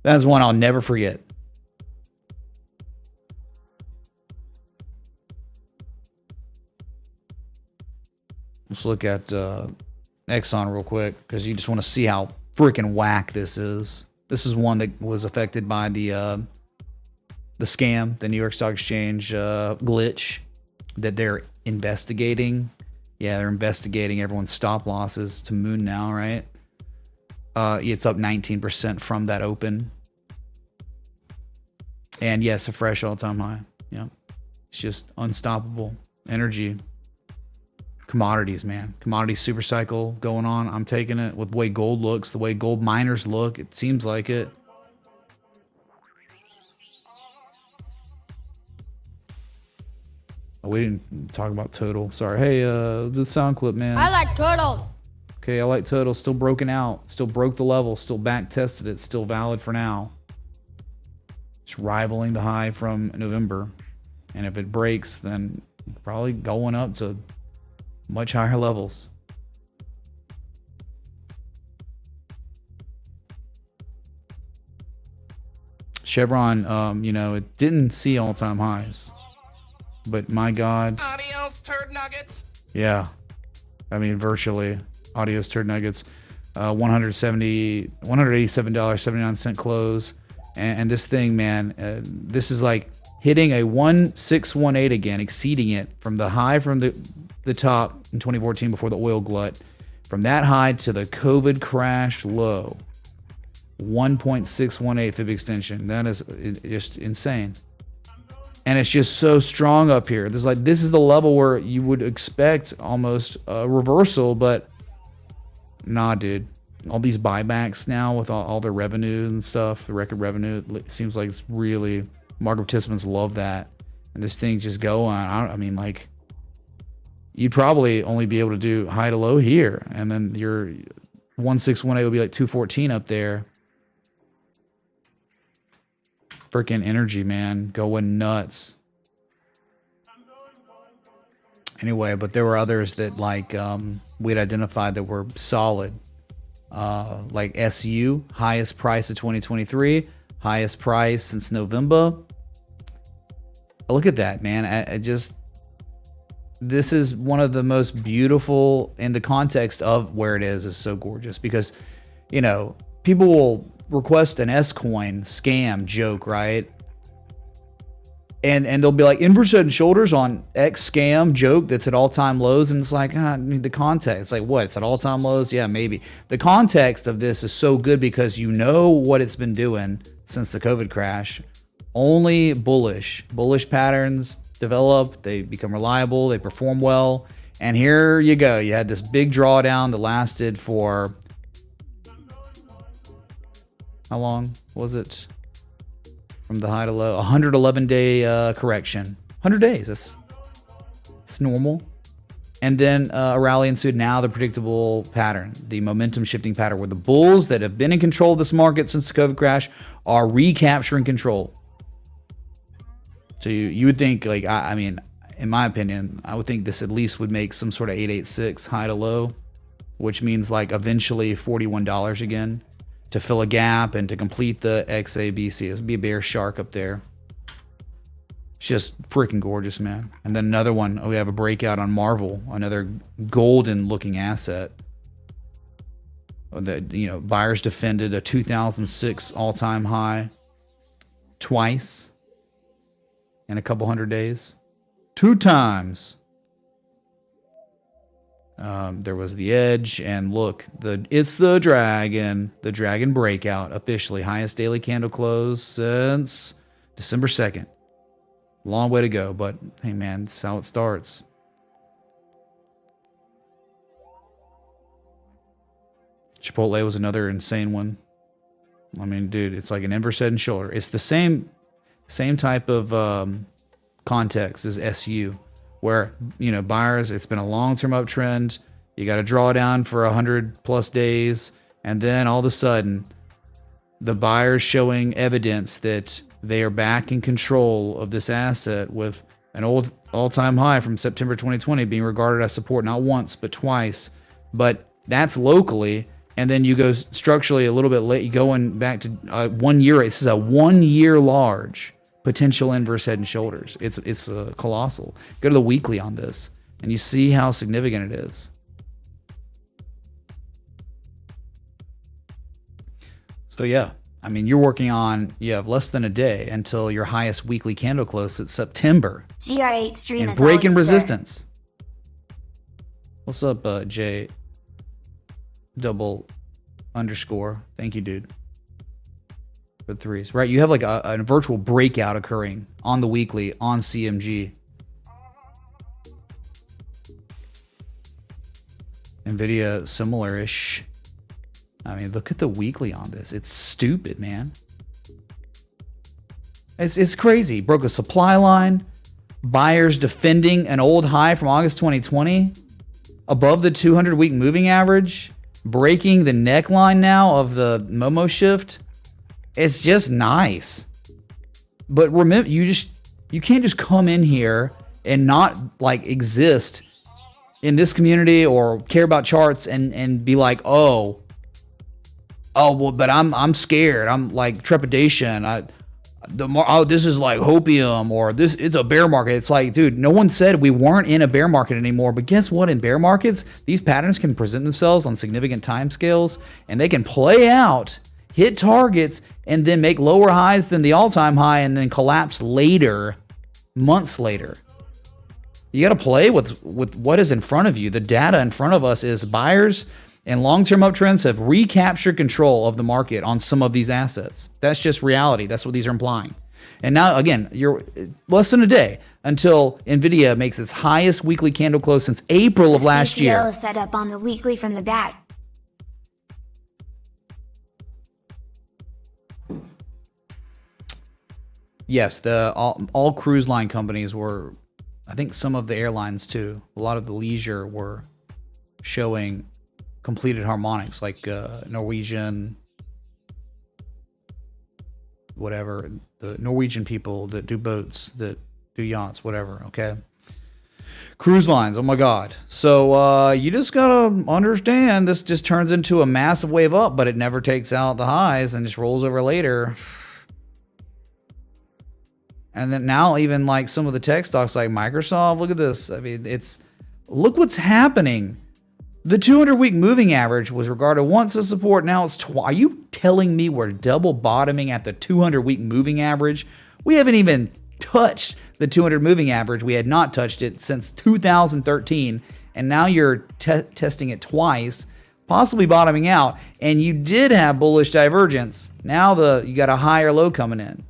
That's one I'll never forget. Let's look at Exxon real quick, because you just want to see how freaking whack this is. This is one that was affected by the scam, the New York Stock Exchange glitch that they're investigating. Yeah, they're investigating everyone's stop losses to moon now, right? It's up 19% from that open. And yes, a fresh all-time high. Yeah, it's just unstoppable energy. Commodities, man. Commodities super cycle going on. I'm taking it with the way gold looks, the way gold miners look. It seems like it. Oh, we didn't talk about total. Sorry. Hey, the sound clip, man. I like turtles. Okay, I like total. Still broken out. Still broke the level. Still back tested it. Still valid for now. It's rivaling the high from November. And if it breaks, then probably going up to much higher levels. Chevron, you know, it didn't see all-time highs. But my God. Adios, turd nuggets. Yeah. I mean, virtually. Adios turd nuggets. $187.79 close. And this thing, man, this is like hitting a 1618 again, exceeding it from the high from the top in 2014 before the oil glut. From that high to the COVID crash low. 1.618 fib extension. That is just insane. And it's just so strong up here. This is the level where you would expect almost a reversal, but nah, dude. All these buybacks now with all the revenue and stuff, the record revenue, it seems like it's really, market participants love that. And this thing just go on. I mean, like, you'd probably only be able to do high to low here. And then your 1618 would be like 214 up there. Freaking energy, man, going nuts. Anyway, but there were others that like we'd identified that were solid. Like SU, highest price of 2023, highest price since November. Look at that, man. I just, this is one of the most beautiful in the context of where it is so gorgeous because, you know, people will request an S-coin scam joke, right? And they'll be like, inverse head and shoulders on X scam joke that's at all-time lows. And it's like, I mean, the context, it's like, what? It's at all-time lows? Yeah, maybe. The context of this is so good because you know what it's been doing since the COVID crash. Only bullish. Bullish patterns develop. They become reliable. They perform well. And here you go. You had this big drawdown that lasted for... How long was it? From the high to low, 111-day correction. 100 days. That's normal. And then a rally ensued. Now the predictable pattern, the momentum shifting pattern, where the bulls that have been in control of this market since the COVID crash are recapturing control. So you would think, like, I mean, in my opinion, I would think this at least would make some sort of 886 high to low, which means like eventually $41 again. To fill a gap and to complete the XABC. It would be a bear shark up there. It's just freaking gorgeous, man. And then another one, we have a breakout on Marvel, another golden looking asset. That, you know, buyers defended a 2006 all-time high twice in a couple hundred days. 2 times. There was the edge, and look, it's the dragon breakout, officially highest daily candle close since December 2nd. Long way to go, but hey, man, that's how it starts. Chipotle was another insane one. I mean, dude, it's like an inverse head and shoulder. It's the same type of context as SU. Where, you know, buyers, it's been a long-term uptrend. You got to draw down for 100+ days. And then all of a sudden, the buyers showing evidence that they are back in control of this asset with an old all-time high from September 2020 being regarded as support not once, but twice. But that's locally. And then you go structurally a little bit late. You going back to 1 year. This is a 1 year large potential inverse head and shoulders. It's colossal. Go to the weekly on this and you see how significant it is. So yeah, I mean, you have less than a day until your highest weekly candle close at September. GR8 stream and is breaking always, resistance. What's up, J double underscore? Thank you, dude. For threes, right? You have like a virtual breakout occurring on the weekly on CMG. Nvidia similar-ish. I mean, look at the weekly on this. It's stupid, man. It's crazy. Broke a supply line, buyers defending an old high from August 2020 above the 200-week moving average, breaking the neckline now of the Momo shift. It's just nice. But remember, you can't just come in here and not like exist in this community or care about charts and be like, oh well, but I'm scared. I'm like trepidation. This is like hopium, or it's a bear market. It's like, dude, no one said we weren't in a bear market anymore. But guess what? In bear markets, these patterns can present themselves on significant time scales, and they can play out, hit targets, and then make lower highs than the all-time high, and then collapse later, months later. You got to play with what is in front of you. The data in front of us is buyers and long-term uptrends have recaptured control of the market on some of these assets. That's just reality. That's what these are implying. And now, again, you're less than a day until NVIDIA makes its highest weekly candle close since April of last year. CCL is set up on the weekly from the bat. Yes, all cruise line companies were, I think some of the airlines too, a lot of the leisure were showing completed harmonics, like Norwegian, whatever, the Norwegian people that do boats, that do yachts, whatever, okay? Cruise lines, oh my God. So you just gotta understand, this just turns into a massive wave up, but it never takes out the highs and just rolls over later. And then now even like some of the tech stocks like Microsoft, look at this. I mean, look what's happening. The 200-week moving average was regarded once as support. Now it's are you telling me we're double bottoming at the 200-week moving average? We haven't even touched the 200 moving average. We had not touched it since 2013. And now you're testing it twice, possibly bottoming out. And you did have bullish divergence. Now you got a higher low coming in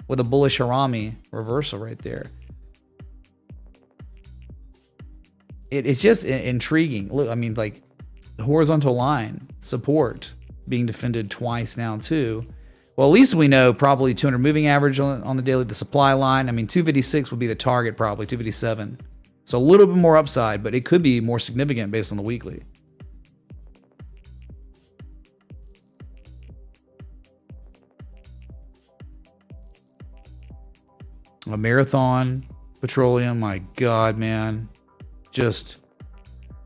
with a bullish Harami reversal right there. It's just intriguing. Look, I mean, like the horizontal line support being defended twice now too. Well, at least we know probably 200 moving average on the daily, the supply line. I mean, 256 would be the target, probably 257. So a little bit more upside, but it could be more significant based on the weekly. A Marathon Petroleum, my God, man. Just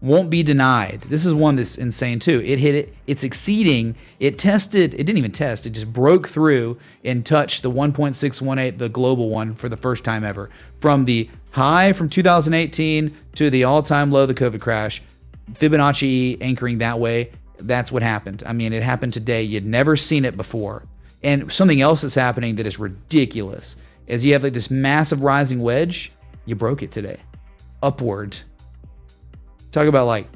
won't be denied. This is one that's insane too. It hit it. It's exceeding. It tested. It didn't even test. It just broke through and touched the 1.618, the global one, for the first time ever. From the high from 2018 to the all-time low, the COVID crash. Fibonacci anchoring that way. That's what happened. I mean, it happened today. You'd never seen it before. And something else that's happening that is ridiculous is you have like this massive rising wedge. You broke it today. Upward. Talk about like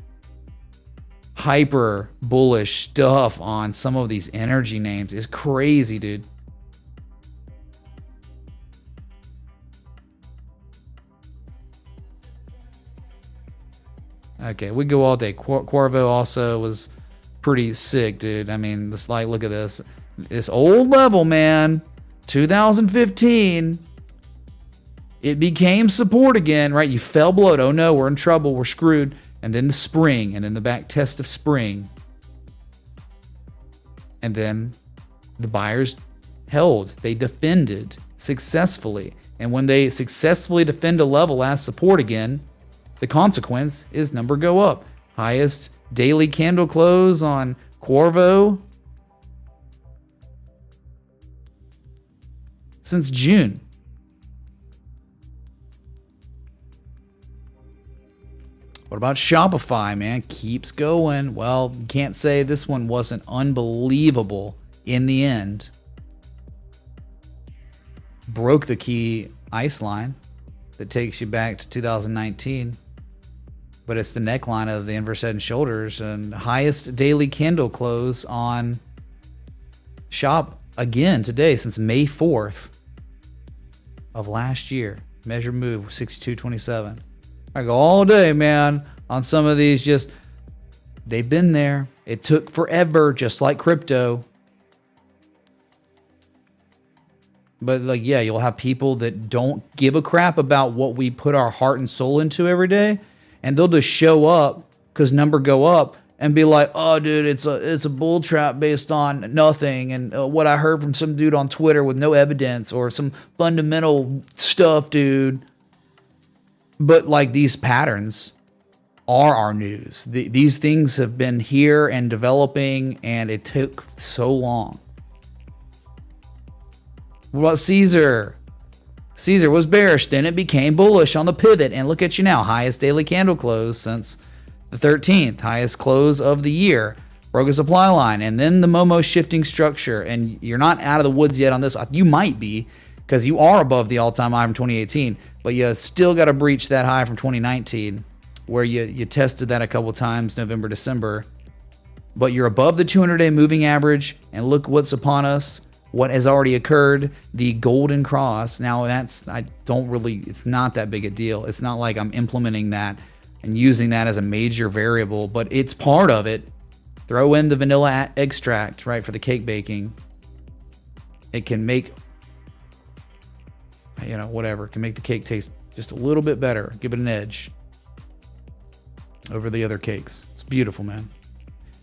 hyper bullish stuff on some of these energy names. It's crazy, dude. Okay, we go all day. Corvo also was pretty sick, dude. I mean, this, like, look at this. This old level, man. 2015. It became support again, right? You fell below it. Oh no, we're in trouble. We're screwed. And then the spring, and then the back test of spring. And then the buyers held. They defended successfully. And when they successfully defend a level as support again, the consequence is number go up. Highest daily candle close on Corvo since June. What about Shopify, man? Keeps going. Well, you can't say this one wasn't unbelievable in the end. Broke the key ice line that takes you back to 2019. But it's the neckline of the inverse head and shoulders, and highest daily candle close on Shop again today since May 4th of last year. Measure move 62.27. I go all day, man, on some of these. Just, they've been there. It took forever, just like crypto. But like, yeah, you'll have people that don't give a crap about what we put our heart and soul into every day, and they'll just show up because number go up and be like, "Oh, dude, it's a bull trap based on nothing," and what I heard from some dude on Twitter with no evidence or some fundamental stuff, dude. But like, these patterns are our news. These things have been here and developing, and it took so long. What about Caesar? Caesar was bearish, then it became bullish on the pivot, and look at you now. Highest daily candle close since the 13th. Highest close of the year. Broke a supply line, and then the Momo shifting structure. And you're not out of the woods yet on this. You might be, because you are above the all-time high from 2018, but you still got to breach that high from 2019, where you tested that a couple times, November, December. But you're above the 200-day moving average, and look what's upon us. What has already occurred, the golden cross. Now it's not that big a deal. It's not like I'm implementing that and using that as a major variable, but it's part of it. Throw in the vanilla extract, right, for the cake baking. It can make, whatever. It can make the cake taste just a little bit better. Give it an edge over the other cakes. It's beautiful, man.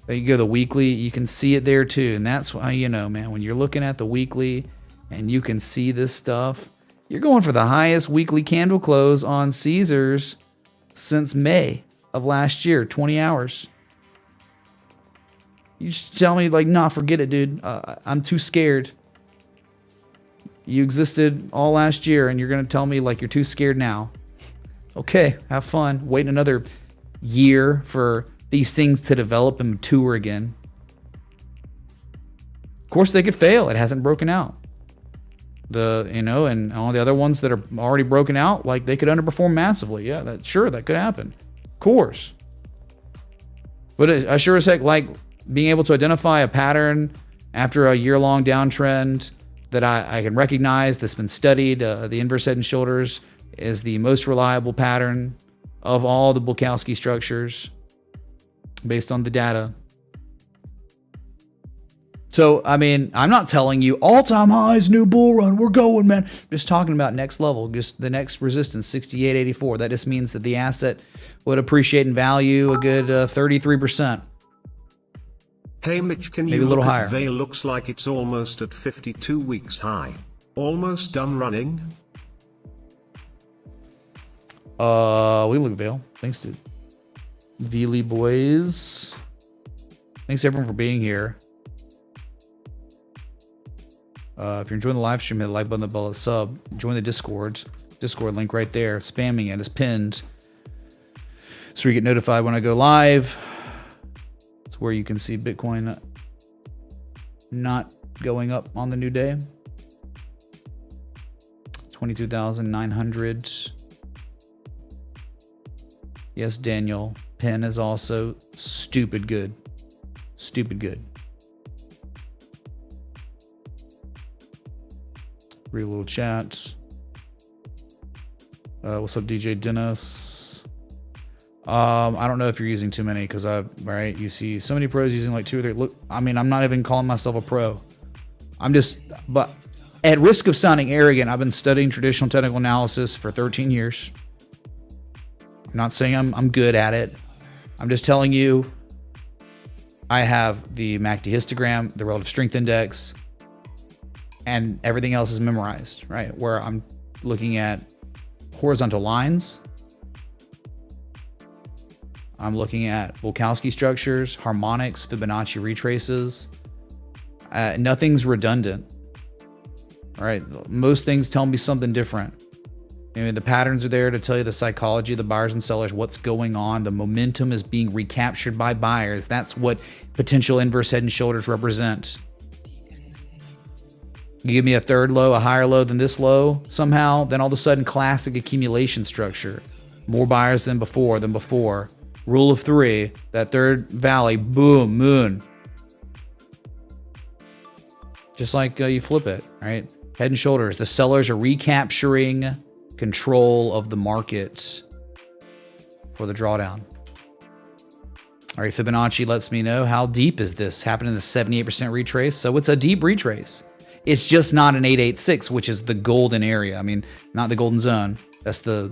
There you go, the weekly, you can see it there too. And that's why, man, when you're looking at the weekly and you can see this stuff, you're going for the highest weekly candle close on Caesars since May of last year, 20 hours. You just tell me, like, nah, forget it, dude. I'm too scared. You existed all last year and you're going to tell me, like, you're too scared now. Okay, have fun. Wait another year for these things to develop and mature again. Of course, they could fail. It hasn't broken out. And all the other ones that are already broken out, like, they could underperform massively. Yeah, that could happen. Of course. But I sure as heck like being able to identify a pattern after a year-long downtrend that I can recognize that's been studied. The inverse head and shoulders is the most reliable pattern of all the Bukowski structures, based on the data. So, I mean, I'm not telling you all-time highs, new bull run, we're going, man. Just talking about next level, just the next resistance, 68.84. That just means that the asset would appreciate in value a good 33%. Hey Mitch, can Maybe you a little look higher. at Veil? Looks like it's almost at 52 weeks high. Almost done running. We look at Veil. Thanks, dude. Veely boys. Thanks everyone for being here. If you're enjoying the live stream, hit the like button, the bell, sub. Join the Discord. Discord link right there. Spamming it is pinned, so you get notified when I go live. It's where you can see Bitcoin not going up on the new day. 22,900. Yes, Daniel. Pin is also stupid good. Stupid good. Read a little chat. What's up, DJ Dennis? I don't know if you're using too many, because right, you see so many pros using like 2 or 3. Look, I mean, I'm not even calling myself a pro. But at risk of sounding arrogant, I've been studying traditional technical analysis for 13 years. I'm not saying I'm good at it. I'm just telling you, I have the MACD histogram, the relative strength index, and everything else is memorized, right? Where I'm looking at horizontal lines. I'm looking at Bukowski structures, harmonics, Fibonacci retraces. Nothing's redundant, right? Most things tell me something different. I mean, the patterns are there to tell you the psychology of the buyers and sellers, what's going on. The momentum is being recaptured by buyers. That's what potential inverse head and shoulders represent. You give me a third low, a higher low than this low somehow, then all of a sudden classic accumulation structure. More buyers than before. Rule of 3, that third valley, boom, moon. Just like you flip it, right? Head and shoulders. The sellers are recapturing control of the market for the drawdown. All right, Fibonacci lets me know how deep is this. Happened in the 78% retrace. So it's a deep retrace. It's just not an 886, which is the golden area. I mean, not the golden zone. That's the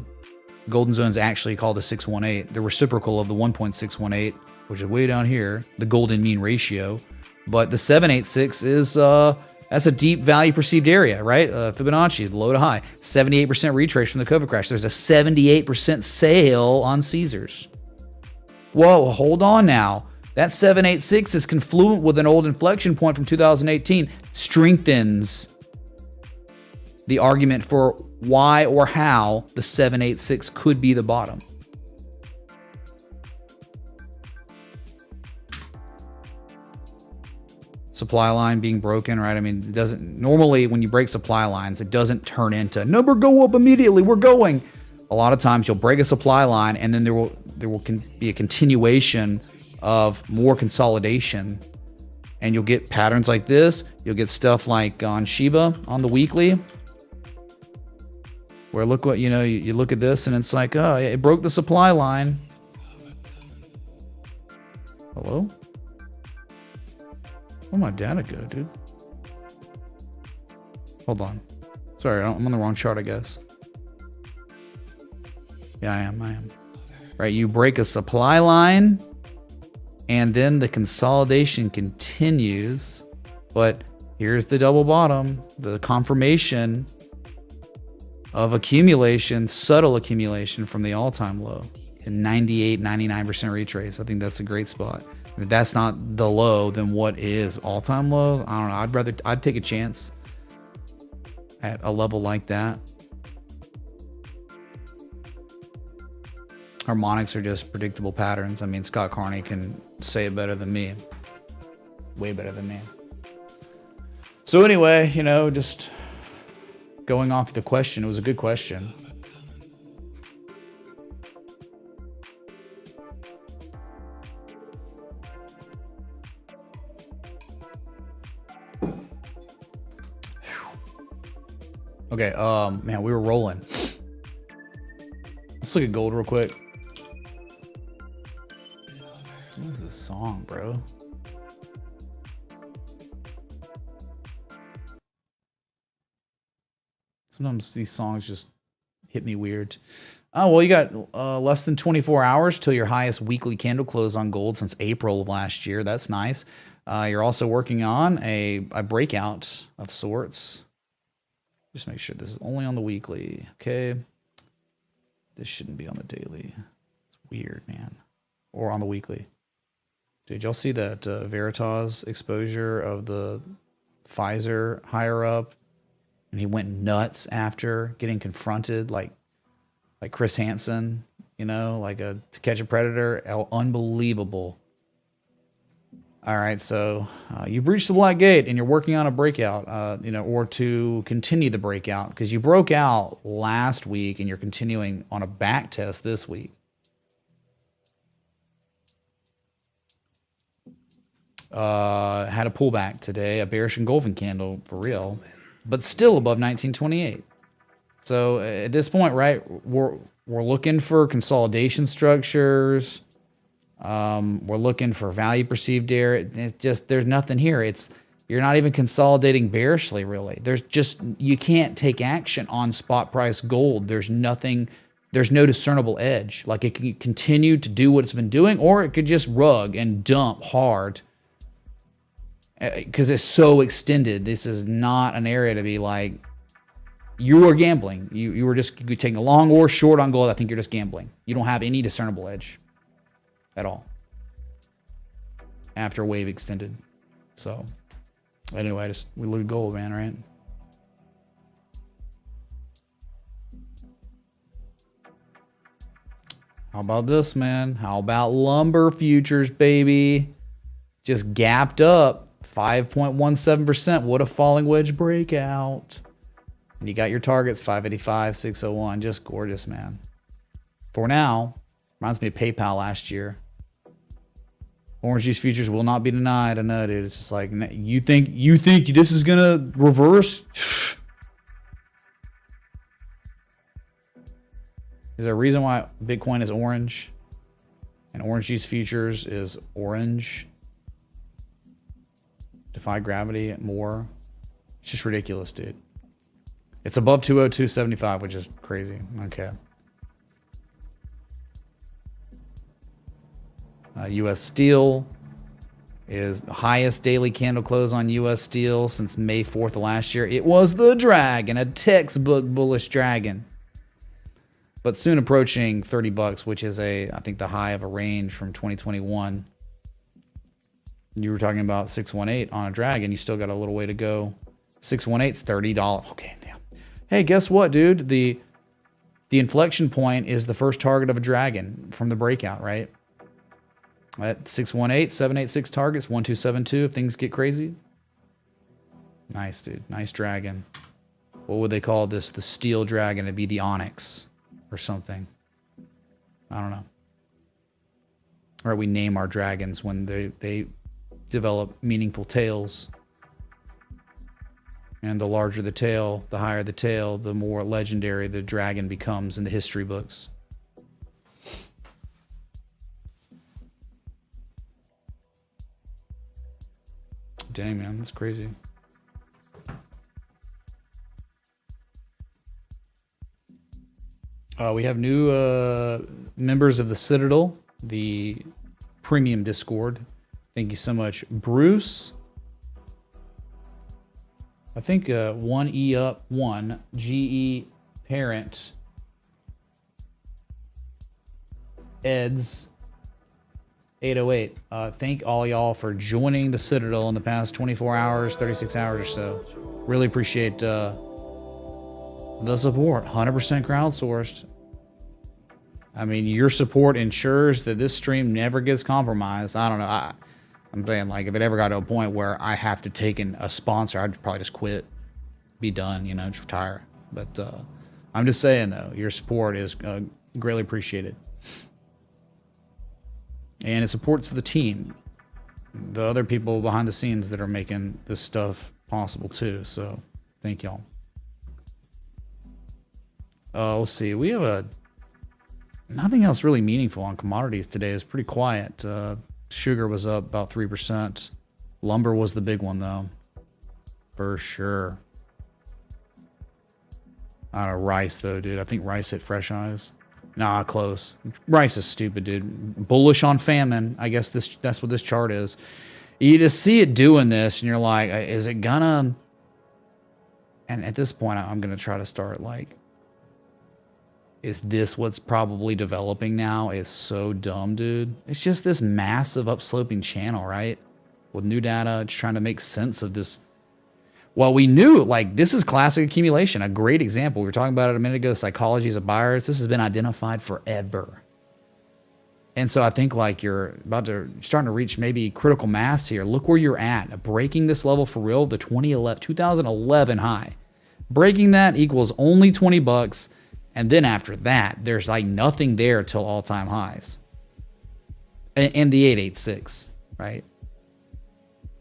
golden zone is actually called the 618, the reciprocal of the 1.618, which is way down here, the golden mean ratio. But the 786 is that's a deep value perceived area, right? Fibonacci, low to high, 78% retrace from the COVID crash. There's a 78% sale on Caesars. Whoa, hold on now. That 786 is confluent with an old inflection point from 2018. Strengthens the argument for why or how the 786 could be the bottom. Supply line being broken, right? I mean, it doesn't normally when you break supply lines, it doesn't turn into number go up immediately. We're going. A lot of times you'll break a supply line and then there will be a continuation of more consolidation, and you'll get patterns like this. You'll get stuff like on Shiba on the weekly, where look what you look at this and it's like, oh, it broke the supply line. Hello? Where'd my data go, dude? Hold on. Sorry, I'm on the wrong chart, I guess. Yeah, I am. Right, you break a supply line, and then the consolidation continues. But here's the double bottom, the confirmation of accumulation, subtle accumulation from the all-time low, and 98, 99% retrace. I think that's a great spot. If that's not the low, then what is all-time low? I don't know. I'd take a chance at a level like that. Harmonics are just predictable patterns. I mean, Scott Carney can say it better than me. Way better than me. So anyway, just going off the question, it was a good question. Okay, man, we were rolling. Let's look at gold real quick. What is this song, bro? Sometimes these songs just hit me weird. Oh, well, you got less than 24 hours till your highest weekly candle close on gold since April of last year. That's nice. You're also working on a breakout of sorts. Just make sure this is only on the weekly. Okay. This shouldn't be on the daily. It's weird, man. Or on the weekly. Did y'all see that Veritas exposure of the Pfizer higher up? And he went nuts after getting confronted like Chris Hansen, like To Catch a Predator. Unbelievable. All right, so you've reached the black gate and you're working on a breakout, or to continue the breakout, because you broke out last week and you're continuing on a back test this week. Had a pullback today, a bearish engulfing candle for real, but still above 1928. So at this point, right, we're looking for consolidation structures. We're looking for value perceived area. It's just, there's nothing here. You're not even consolidating bearishly, really. You can't take action on spot price gold. There's no discernible edge. Like, it can continue to do what it's been doing, or it could just rug and dump hard because it's so extended. This is not an area to be like, you are gambling. You were just taking a long or short on gold. I think you're just gambling. You don't have any discernible edge at all after wave extended. So anyway, we look at gold, man, right? How about this, man? How about lumber futures, baby? Just gapped up 5.17%. What a falling wedge breakout. And you got your targets, 585, 601. Just gorgeous, man. For now, reminds me of PayPal last year. Orange juice futures will not be denied. I know, dude. It's just like, you think this is gonna reverse? Is there a reason why Bitcoin is orange and orange juice futures is orange? Defy gravity more. It's just ridiculous, dude. It's above 202.75, which is crazy. Okay. U.S. Steel is the highest daily candle close on U.S. Steel since May 4th of last year. It was the dragon, a textbook bullish dragon. But soon approaching $30, which is I think the high of a range from 2021. You were talking about 618 on a dragon. You still got a little way to go. 618's $30. Okay, damn. Hey, guess what, dude? The inflection point is the first target of a dragon from the breakout, right? At 618, 786 targets, 1272 if things get crazy. Nice, dude. Nice dragon. What would they call this? The steel dragon. It'd be the onyx or something. I don't know. Or we name our dragons when they develop meaningful tails. And the larger the tail, the higher the tail, the more legendary the dragon becomes in the history books. Dang, man, that's crazy. We have new members of the Citadel, the premium Discord. Thank you so much, Bruce. I think 1E up 1 GE parent Eds 808. Thank all y'all for joining the Citadel in the past 24 hours, 36 hours or so. Really appreciate the support. 100% crowdsourced. I mean, your support ensures that this stream never gets compromised. I don't know. I'm saying, like, if it ever got to a point where I have to take in a sponsor, I'd probably just quit, be done, you know, just retire. But I'm just saying, though, your support is greatly appreciated. And it supports the team, the other people behind the scenes that are making this stuff possible, too. So thank y'all. Let's see. We have nothing else really meaningful on commodities today. It's pretty quiet. Sugar was up about 3%. Lumber was the big one, though. For sure. I don't know, rice, though, dude. I think rice hit fresh highs. Nah, close. Rice is stupid, dude. Bullish on famine. I guess that's what this chart is. You just see it doing this, and you're like, is it gonna... And at this point, I'm going to try to start, like... Is this what's probably developing now? It's so dumb, dude. It's just this massive upsloping channel, right? With new data, just trying to make sense of this. Well, we knew, like, this is classic accumulation. A great example. We were talking about it a minute ago, psychologies of buyers. This has been identified forever. And so I think, like, you're starting to reach maybe critical mass here. Look where you're at. Breaking this level for real, the 2011 high. Breaking that equals only $20. And then after that, there's like nothing there till all-time highs. And the 886, right?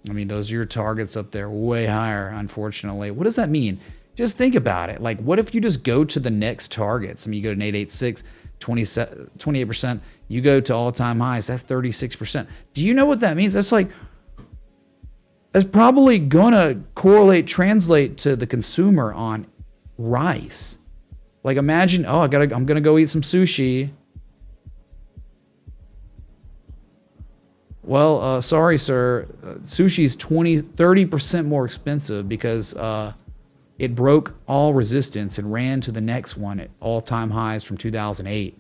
I mean, those are your targets up there, way higher, unfortunately. What does that mean? Just think about it. Like, what if you just go to the next targets? I mean, you go to an 886, 28%. You go to all-time highs, that's 36%. Do you know what that means? That's probably gonna translate to the consumer on rice. Like, imagine, I'm gonna go eat some sushi. Well, sorry, sir. Sushi's 30% more expensive because it broke all resistance and ran to the next one at all-time highs from 2008.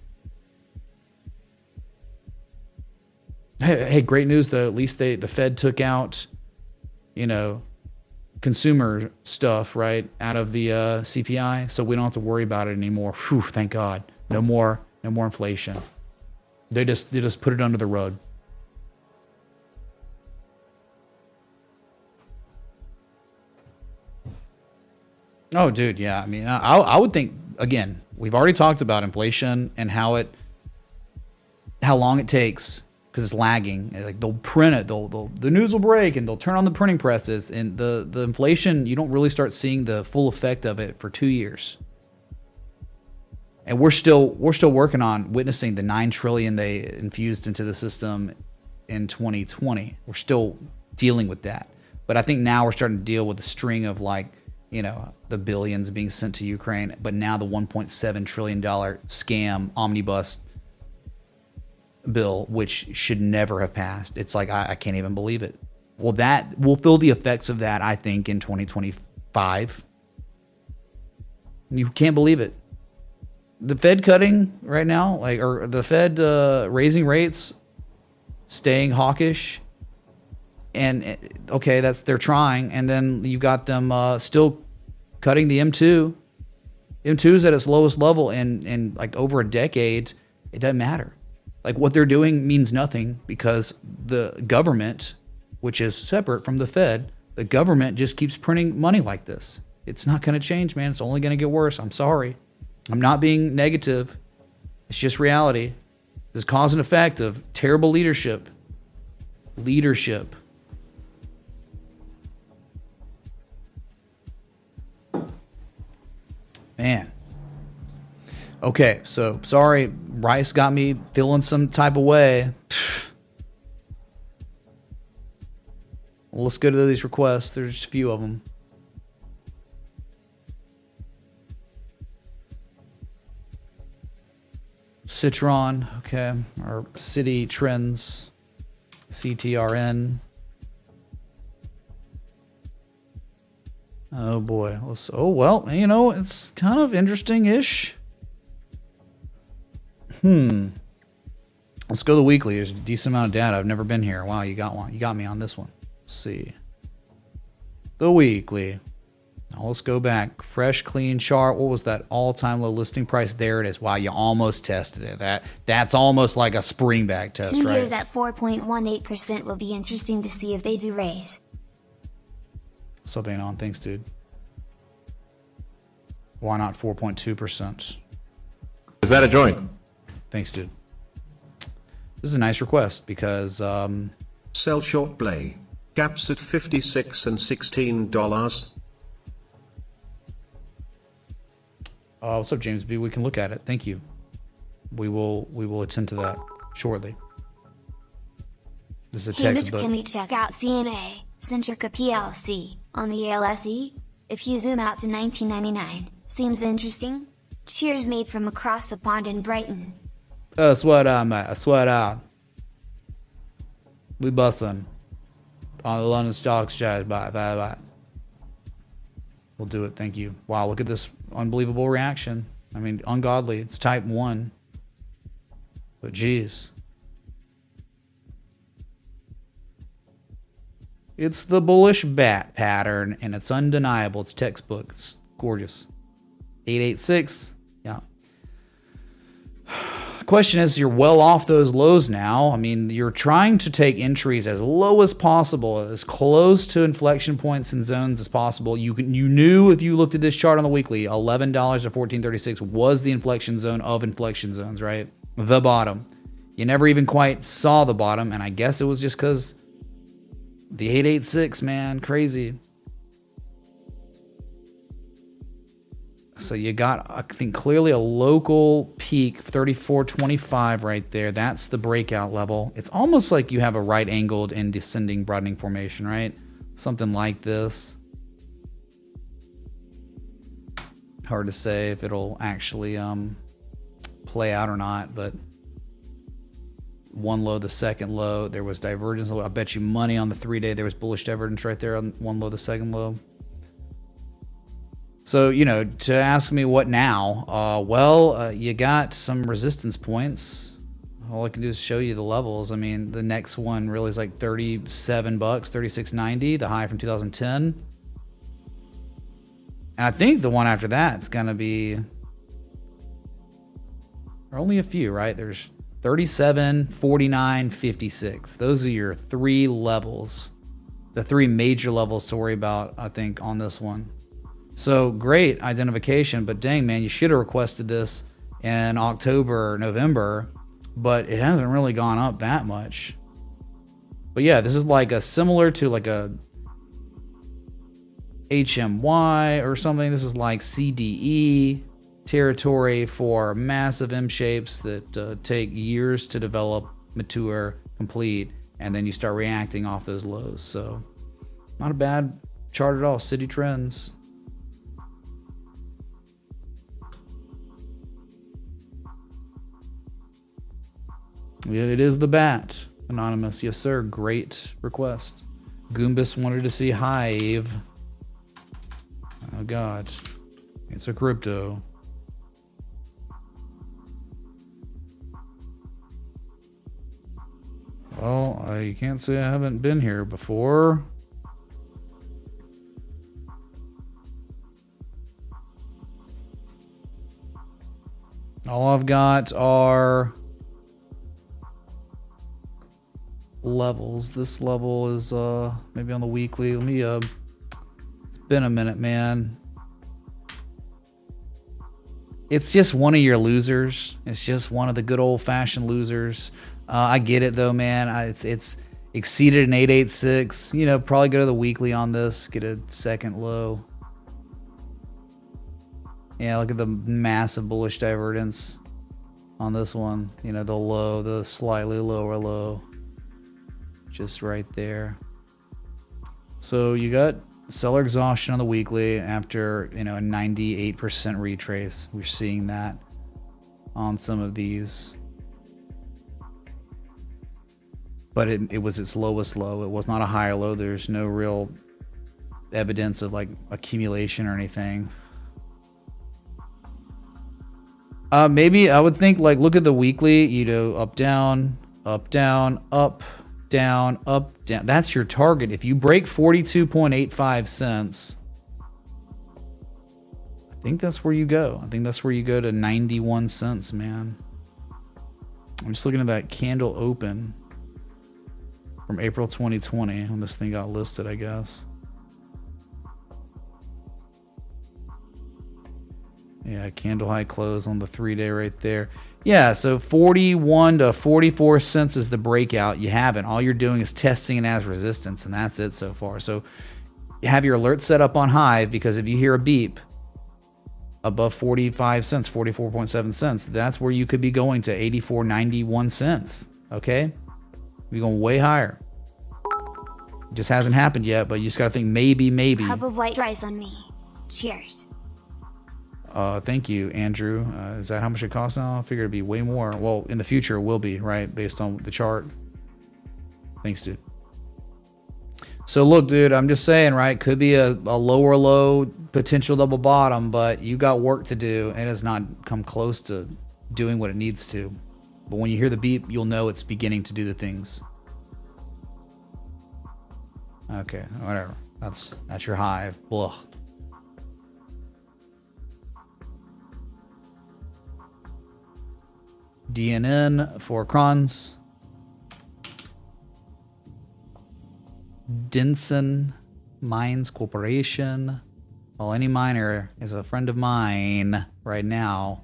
Hey, great news though. At least the Fed took out, consumer stuff, right, out of the CPI, so we don't have to worry about it anymore. Whew, thank God. No more inflation. They just put it under the rug. Oh, dude, yeah. I mean, I would think, again, we've already talked about inflation and how long it takes. Because it's lagging. Like, they'll print it, the news will break, and they'll turn on the printing presses. And the inflation, you don't really start seeing the full effect of it for 2 years. And we're still working on witnessing the $9 trillion they infused into the system in 2020. We're still dealing with that. But I think now we're starting to deal with a string of like, you know, the billions being sent to Ukraine, but now the $1.7 trillion scam omnibus bill, which should never have passed. It's like, I can't even believe it. Well, that we'll feel the effects of that, I think, in 2025. You can't believe it. The Fed cutting right now, like, or the Fed raising rates, staying hawkish, and okay, they're trying, and then you got them still cutting the M2. M2 is at its lowest level in like over a decade. It doesn't matter. Like, what they're doing means nothing because the government, which is separate from the Fed, the government just keeps printing money like this. It's not going to change, man. It's only going to get worse. I'm sorry. I'm not being negative. It's just reality. This is cause and effect of terrible leadership. Leadership. Man. Okay, so sorry, Rice got me feeling some type of way. Well, let's go to these requests. There's just a few of them. Citron, okay, or City Trends, CTRN. Oh boy, oh well, you know, it's kind of interesting-ish. Let's go to the weekly. There's a decent amount of data. I've never been here. Wow, you got one. You got me on this one. Let's see. The weekly. Now let's go back. Fresh, clean chart. What was that all-time low listing price? There it is. Wow, you almost tested it. That's almost like a springback test, 2 right? years at 4.18% will be interesting to see if they do raise. What's up, Anon? Thanks, dude. Why not 4.2%? Is that a joint? Thanks, dude. This is a nice request because Sell short play. Gaps at $56 and $16. What's up, James B? We can look at it. Thank you. We will attend to that shortly. This is a Hey Mitch, textbook. can we check out CNA, Centrica PLC, on the LSE? If you zoom out to 1999, seems interesting? Cheers made from across the pond in Brighton. Sweat out, mate. Sweat out. We bustin' on the London Stock Exchange. Bye. We'll do it. Thank you. Wow, look at this unbelievable reaction. I mean, ungodly. It's type 1. But geez. It's the bullish bat pattern, and it's undeniable. It's textbook. It's gorgeous. 886. Yeah. Question is, you're well off those lows now. I mean, you're trying to take entries as low as possible, as close to inflection points and zones as possible. You knew if you looked at this chart on the weekly, $11 to $14.36 was the inflection zone of inflection zones, right? The bottom. You never even quite saw the bottom, and I guess it was just because the 886, man, crazy. So you got, I think, clearly a local peak, 34.25 right there. That's the breakout level. It's almost like you have a right-angled and descending broadening formation, right? Something like this. Hard to say if it'll actually play out or not, but one low, the second low, there was divergence. I bet you money on the 3-day there was bullish divergence right there on one low, the second low. So, you know, to ask me what now, you got some resistance points. All I can do is show you the levels. I mean, the next one really is like $37, $36.90, the high from 2010. And I think the one after that is going to be, there are only a few, right? There's 37, 49, 56. Those are your three levels, the three major levels to worry about, I think, on this one. So great identification, but dang, man, you should have requested this in October or November, but it hasn't really gone up that much. But yeah, this is like a similar to like a HMY or something. This is like CDE territory for massive M shapes that take years to develop, mature, complete, and then you start reacting off those lows. So Not a bad chart at all. City trends. Yeah, it is the bat. Anonymous. Yes, sir. Great request. Goombus wanted to see Hive. Oh, God. It's a crypto. Well, I can't say I haven't been here before. All I've got are levels. This level is maybe on the weekly. Let me it's been a minute, man. It's just one of your losers. It's just one of the good old-fashioned losers. I get it though, man. It's exceeded an 886. You know, probably go to the weekly on this, get a second low. Yeah, look at the massive bullish divergence on this one. You know, the low, the slightly lower low. Just right there. So you got seller exhaustion on the weekly after, you know, a 98% retrace. We're seeing that on some of these. But it was its lowest low. It was not a higher low. There's no real evidence of like accumulation or anything. Maybe I would think like look at the weekly, you know, up, down, up, down, up, down, up, down. That's your target. If you break 42.85 cents, I think that's where you go. I think that's where you go to 91 cents, man. I'm just looking at that candle open from April 2020 when this thing got listed, I guess. Yeah, candle high close on the 3-day right there. Yeah, so 41 to 44 cents is the breakout. You haven't. All you're doing is testing it as resistance, and that's it so far. So you have your alert set up on Hive because if you hear a beep above 45 cents, 44.7 cents, that's where you could be going to 84.91 cents. Okay? You're going way higher. It just hasn't happened yet, but you just got to think maybe. Cup of white rice on me. Cheers. Thank you, Andrew. Is that how much it costs now? I figured it'd be way more. Well, in the future it will be, right? Based on the chart. Thanks, dude. So look, dude, I'm just saying, right? Could be a lower low, potential double bottom, but you got work to do. It has not come close to doing what it needs to. But when you hear the beep, you'll know it's beginning to do the things. Okay, whatever. That's your Hive. Blah. DNN for crons. Denson Mines Corporation. Well, any miner is a friend of mine right now.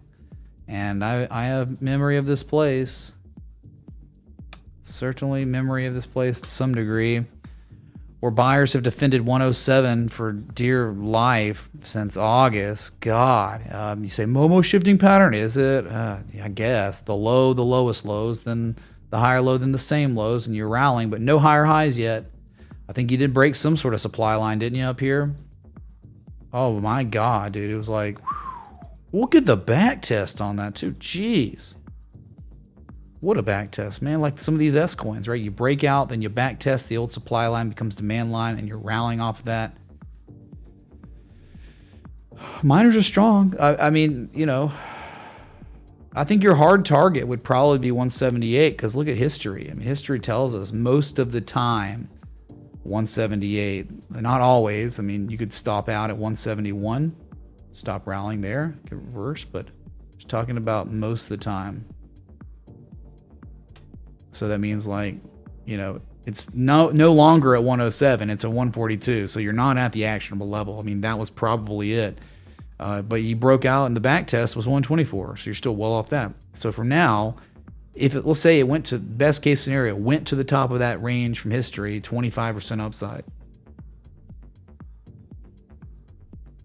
And I have memory of this place. Certainly memory of this place to some degree. Where buyers have defended 107 for dear life since August. God, you say Momo shifting pattern, is it? Yeah, I guess the lowest lows, then the higher low, then the same lows, and you're rallying, but no higher highs yet. I think you did break some sort of supply line, didn't you, up here? Oh my God, dude, it was like, whew. Look at the back test on that too. Jeez. What a back test, man. Like some of these S coins, right? You break out, then you back test, the old supply line becomes demand line, and you're rallying off of that. Miners are strong. I mean, you know, I think your hard target would probably be 178 because look at history. I mean, history tells us most of the time 178. Not always. I mean, you could stop out at 171, stop rallying there, get reverse, but just talking about most of the time. So that means like, you know, it's no longer at 107, it's a 142. So you're not at the actionable level. I mean, that was probably it. But you broke out and the back test was 124. So you're still well off that. So from now, if it, let's say it went to best case scenario, went to the top of that range from history, 25% upside.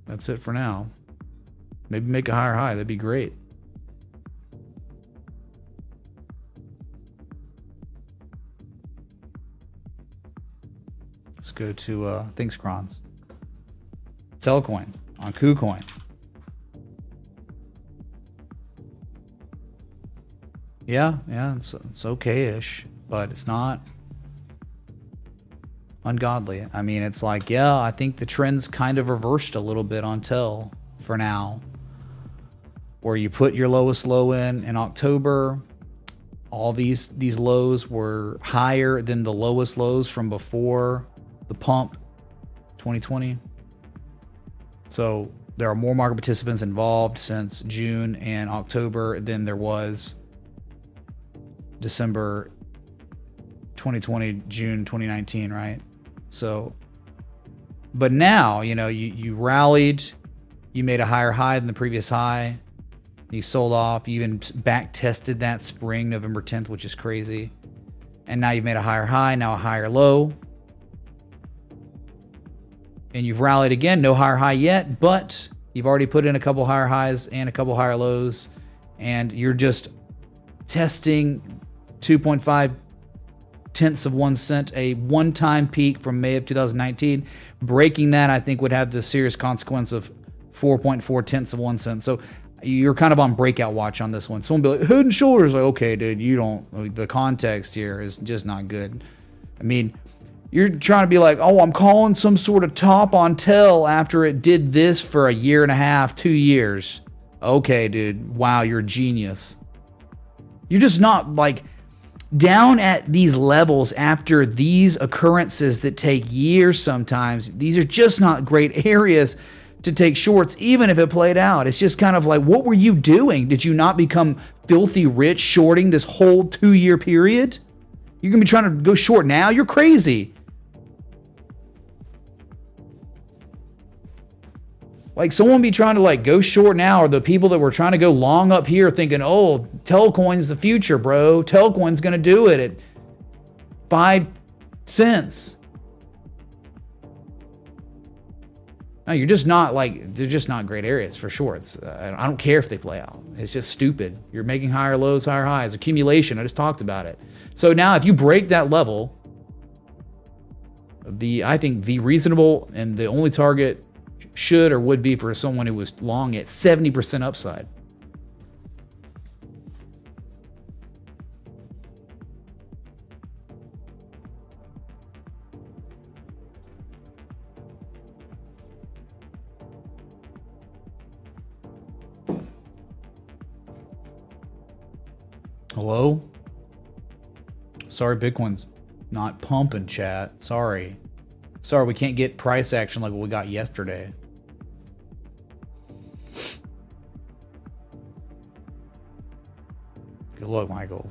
That's it for now. Maybe make a higher high. That'd be great. Let's go to ThinkScrons. Altcoin on KuCoin. Yeah, it's okay-ish, but it's not ungodly. I mean, it's like, yeah, I think the trend's kind of reversed a little bit on Tel for now, where you put your lowest low in October. All these lows were higher than the lowest lows from before the pump 2020. So there are more market participants involved since June and October than there was December 2020, June 2019, right? So, but now, you know, you rallied, you made a higher high than the previous high. You sold off. You even back tested that spring, November 10th, which is crazy. And now you've made a higher high, now a higher low. And you've rallied again, no higher high yet, but you've already put in a couple higher highs and a couple higher lows. And you're just testing 2.5 tenths of 1 cent, a one-time peak from May of 2019. Breaking that, I think, would have the serious consequence of 4.4 tenths of 1 cent. So you're kind of on breakout watch on this one. Someone be like, head and shoulders. Like, okay, dude, you don't, the context here is just not good. I mean, you're trying to be like, oh, I'm calling some sort of top on Tel after it did this for a year and a half, 2 years. Okay, dude. Wow, you're a genius. You're just not like down at these levels after these occurrences that take years sometimes. These are just not great areas to take shorts, even if it played out. It's just kind of like, what were you doing? Did you not become filthy rich shorting this whole 2-year period? You're going to be trying to go short now? You're crazy. Like, someone be trying to like go short now, or the people that were trying to go long up here thinking, oh, Telcoin's the future, bro. Telcoin's going to do it at 5 cents. No, you're just not like, they're just not great areas for shorts. I don't care if they play out. It's just stupid. You're making higher lows, higher highs, accumulation. I just talked about it. So now if you break that level, I think the reasonable and the only target should or would be for someone who was long at 70% upside. Hello? Sorry, Bitcoin's not pumping, chat. Sorry, we can't get price action like what we got yesterday. Good luck, Michael.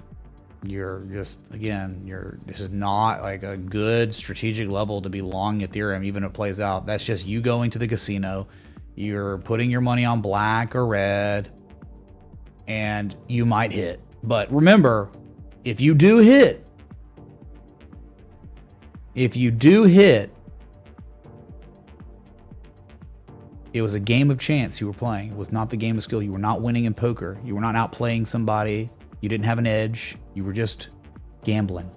You're just, again, this is not like a good strategic level to be long Ethereum, even if it plays out. That's just you going to the casino. You're putting your money on black or red, and you might hit. But remember, if you do hit, it was a game of chance you were playing. It was not the game of skill. You were not winning in poker. You were not outplaying somebody. You didn't have an edge. You were just gambling.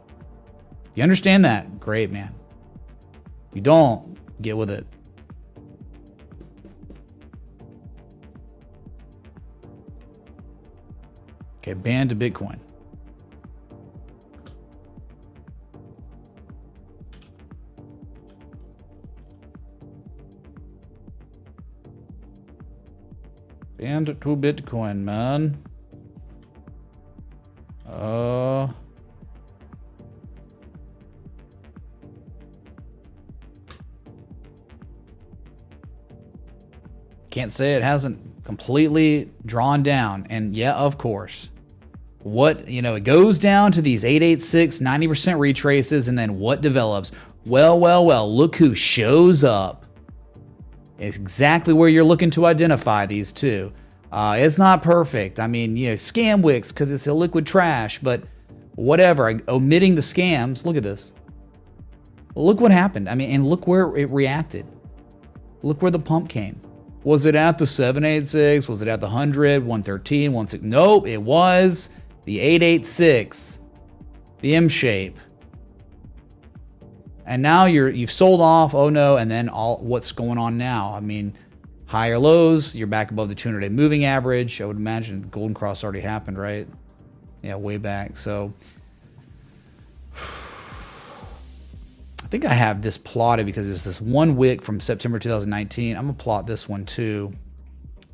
You understand that? Great, man. If you don't, get with it. Okay, ban to Bitcoin. Ban to Bitcoin, man. Can't say it hasn't completely drawn down. And yeah, of course. What, it goes down to these 886, 90% retraces, and then what develops? Well, look who shows up. It's exactly where you're looking to identify these two. It's not perfect. I mean, scam wicks because it's illiquid trash, but whatever. Omitting the scams, look at this. Look what happened. I mean, and look where it reacted. Look where the pump came. Was it at the 786? Was it at the 100, 113, 116? Nope, it was the 886, the M shape. And now you've sold off. Oh no. And then what's going on now? I mean, higher lows, you're back above the 200-day moving average. I would imagine the golden cross already happened, right? Yeah, way back. So I think I have this plotted because it's this one wick from September 2019. I'm gonna plot this one too.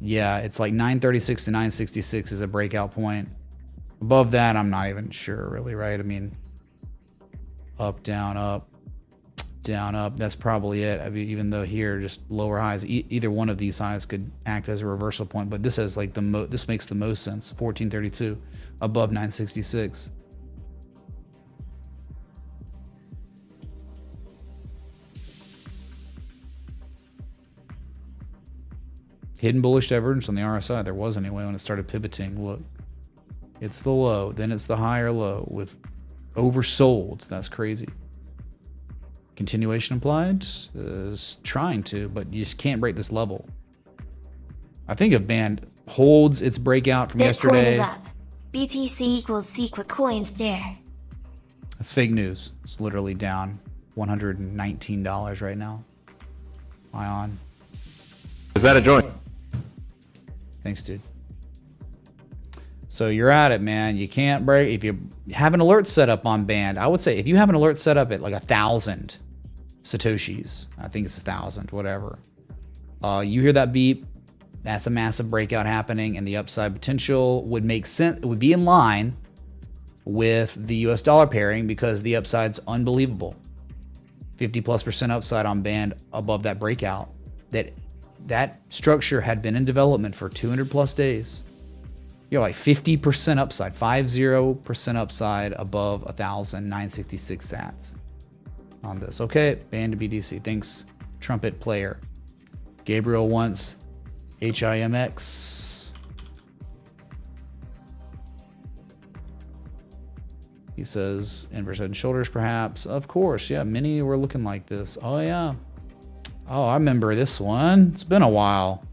Yeah, it's like 936 to 966 is a breakout point. Above that, I'm not even sure really, right? I mean, up, down, up, down, up. That's probably it. I mean, even though here, just lower highs, either one of these highs could act as a reversal point. But this has like this makes the most sense. 1432 above 966. Hidden bullish divergence on the RSI. There was anyway when it started pivoting. Look, it's the low, then it's the higher low with oversold. That's crazy. Continuation implied is trying to, but you just can't break this level. I think if band holds its breakout from yesterday. Bitcoin is up. BTC equals secret coin stare. That's fake news. It's literally down $119 right now. Ion. Is that a joint? Thanks, dude. So you're at it, man. You can't break. If you have an alert set up on band, I would say if you have an alert set up at like 1,000 Satoshis, I think it's 1,000, whatever. You hear that beep, that's a massive breakout happening, and the upside potential would make sense. It would be in line with the US dollar pairing because the upside's unbelievable. 50+% upside on band above that breakout. That structure had been in development for 200+ days. You're like 50% upside, 50% upside above 1,966 sats on this. Okay, band to BDC. Thanks, trumpet player. Gabriel wants HIMX. He says inverse head and shoulders, perhaps. Of course, yeah. Many were looking like this. Oh yeah. Oh, I remember this one. It's been a while.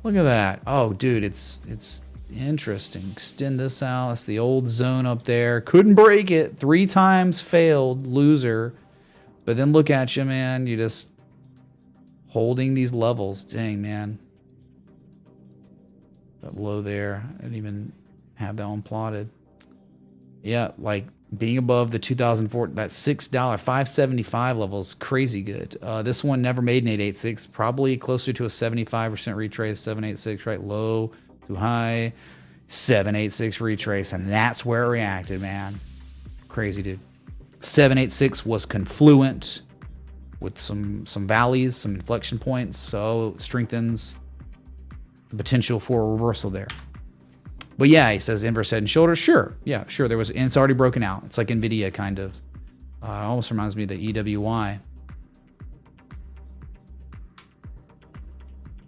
Look at that. Oh, dude, it's interesting. Extend this out. It's the old zone up there. Couldn't break it. 3 times failed. Loser. But then look at you, man. You just holding these levels. Dang, man. That low there. I didn't even have that one plotted. Yeah, like being above the 2004, that $6, 575 level is crazy good. This one never made an 886, probably closer to a 75% retrace, 786, right? Low to high, 786 retrace, and that's where it reacted, man. Crazy, dude. 786 was confluent with some valleys, some inflection points, so it strengthens the potential for a reversal there. But yeah, he says inverse head and shoulders. Sure. Yeah, sure. There was, and it's already broken out. It's like NVIDIA kind of. Almost reminds me of the EWY.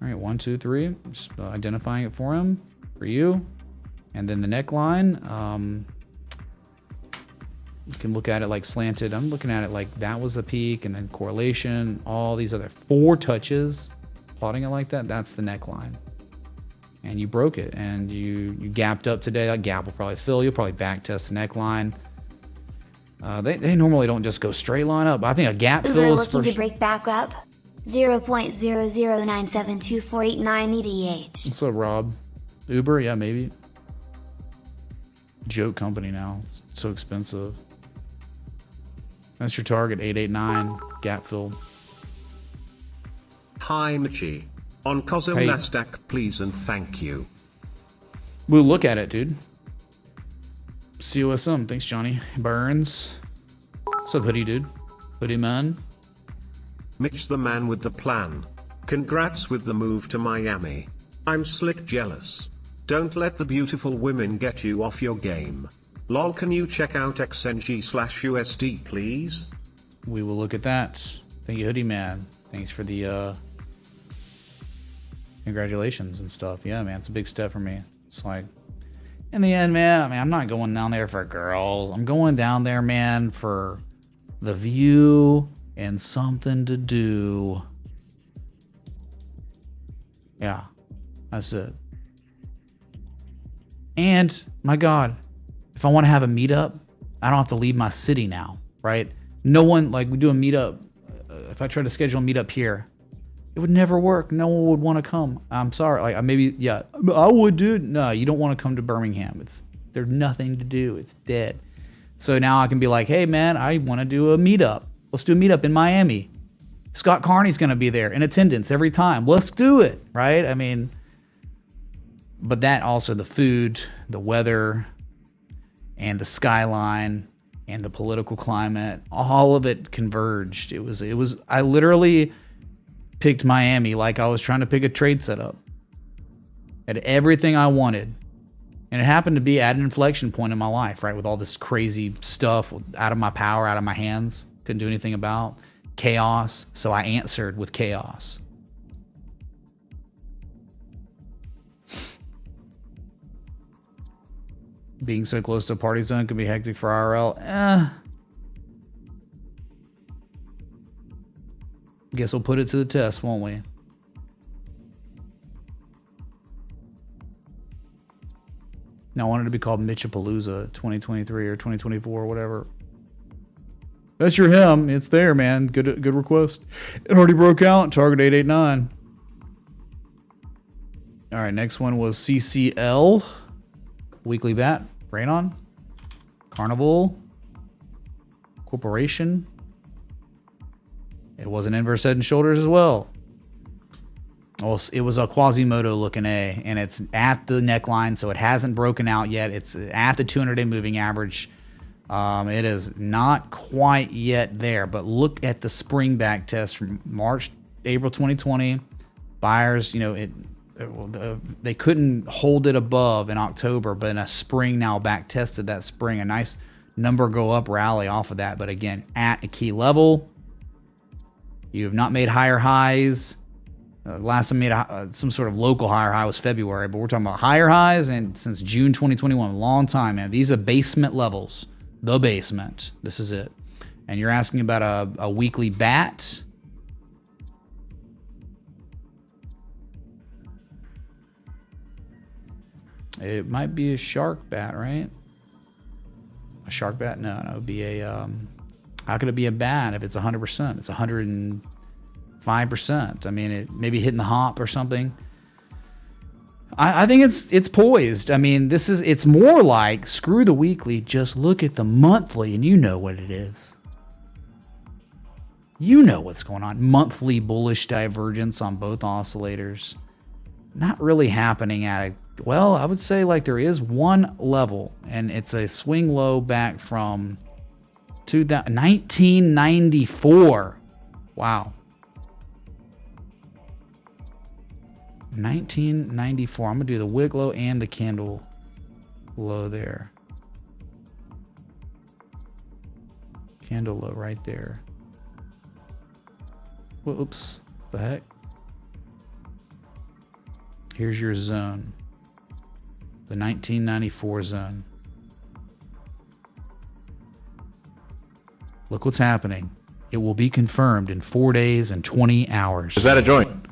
All right, 1, 2, 3. Just identifying it for him, for you. And then the neckline. You can look at it like slanted. I'm looking at it like that was a peak and then correlation. All these other 4 touches. Plotting it like that. That's the neckline. And you broke it, and you gapped up today. That gap will probably fill. You'll probably back test the neckline. They normally don't just go straight line up. I think a gap Uber fill is looking to break back up. 0.009724890 ETH. What's up, Rob? Uber, yeah, maybe. Joke company now. It's so expensive. That's your target, 889 gap filled. Hi, Michi. On Cosmo Hey. Nasdaq, please and thank you. We'll look at it, dude. COSM. Thanks, Johnny. Burns. What's up, hoodie, dude? Hoodie man. Mitch the man with the plan. Congrats with the move to Miami. I'm slick jealous. Don't let the beautiful women get you off your game. Lol, can you check out XNG/USD, please? We will look at that. Thank you, hoodie man. Thanks for the congratulations and stuff. Yeah, man, it's a big step for me. It's like, in the end, man, I mean, I'm not going down there for girls. I'm going down there, man, for the view and something to do. Yeah, that's it. And, my God, if I want to have a meetup, I don't have to leave my city now, right? No one, like, we do a meetup. If I try to schedule a meetup here, it would never work. No one would want to come. I'm sorry. Like, maybe, yeah, I would, dude. No, you don't want to come to Birmingham. There's nothing to do. It's dead. So now I can be like, hey, man, I want to do a meetup. Let's do a meetup in Miami. Scott Carney's going to be there in attendance every time. Let's do it, right? I mean, but that also, the food, the weather, and the skyline, and the political climate, all of it converged. It was. I literally picked Miami like I was trying to pick a trade setup. Had everything I wanted. And it happened to be at an inflection point in my life, right? With all this crazy stuff out of my power, out of my hands. Couldn't do anything about. Chaos. So I answered with chaos. Being so close to a party zone can be hectic for IRL. Guess we'll put it to the test, won't we? No, I wanted it to be called Mitchapalooza 2023 or 2024 or whatever. That's your hymn. It's there, man. Good request. It already broke out. Target 889. All right, next one was CCL. Weekly bat. Raynon. Carnival. Corporation. It was an inverse head and shoulders as well. Well, it was a Quasimodo looking A, and it's at the neckline, so it hasn't broken out yet. It's at the 200-day moving average. It is not quite yet there, but look at the spring back test from April 2020. Buyers, you know, they couldn't hold it above in October, but in a spring now back tested that spring. A nice number go up rally off of that, but again, at a key level. You have not made higher highs. Last time made some sort of local higher high was February, but we're talking about higher highs and since June 2021, a long time, man. These are basement levels. The basement. This is it. And you're asking about a weekly bat. It might be a shark bat, right? A shark bat? No, it would be a... how could it be a bat if it's 100%? It's 105%. I mean, it maybe hitting the hop or something. I think it's poised. I mean, it's more like screw the weekly, just look at the monthly and you know what it is. You know what's going on. Monthly bullish divergence on both oscillators. Not really happening at well, I would say like there is one level, and it's a swing low back from 1994. Wow. 1994. I'm going to do the wick low and the candle low there. Candle low right there. Whoops. The heck? Here's your zone. The 1994 zone. Look what's happening. It will be confirmed in 4 days and 20 hours. Is that a joint?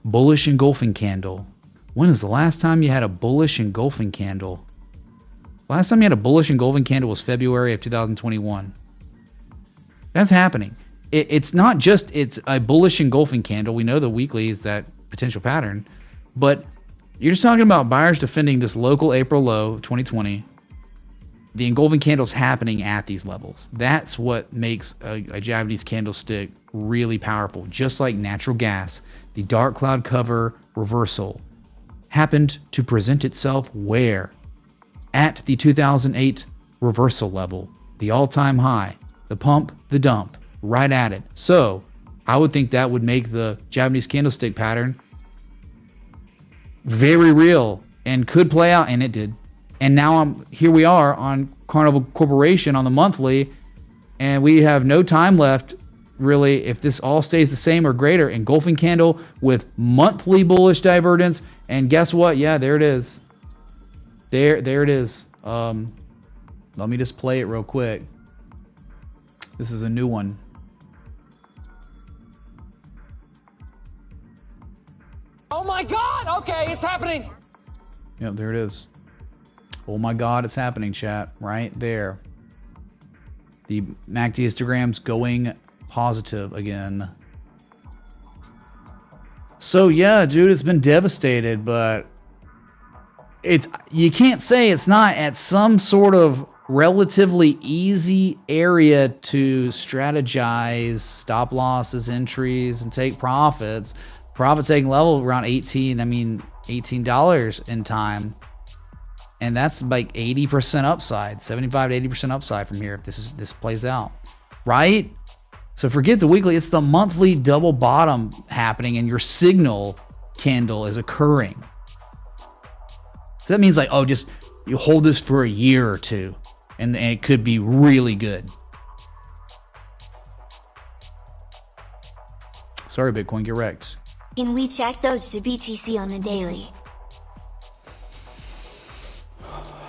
Bullish engulfing candle. When is the last time you had a bullish engulfing candle? Last time you had a bullish engulfing candle was February of 2021. That's happening. It's not just it's a bullish engulfing candle. We know the weekly is that potential pattern, but you're just talking about buyers defending this local April low 2020. The engulfing candle's happening at these levels. That's what makes a Japanese candlestick really powerful. Just like natural gas, the dark cloud cover reversal happened to present itself where? At the 2008 reversal level, the all-time high, the pump, the dump, right at it. So I would think that would make the Japanese candlestick pattern very real and could play out, and it did. And now here we are on Carnival Corporation on the monthly, and we have no time left, really, if this all stays the same or greater. Engulfing candle with monthly bullish divergence, and guess what? Yeah, there it is. There it is. Let me just play it real quick. This is a new one. Oh my God! Okay, it's happening. Yep, there it is. Oh my God, it's happening, chat. Right there. The MACD histogram's going positive again. So yeah, dude, it's been devastated, but you can't say it's not at some sort of relatively easy area to strategize stop losses, entries, and take profits. Profit taking level around $18 in time. And that's like 80% upside, 75 to 80% upside from here if this plays out. Right? So forget the weekly, it's the monthly double bottom happening and your signal candle is occurring. So that means like, oh, just you hold this for a year or two and it could be really good. Sorry, Bitcoin, get wrecked. Can we check Doge to BTC on the daily?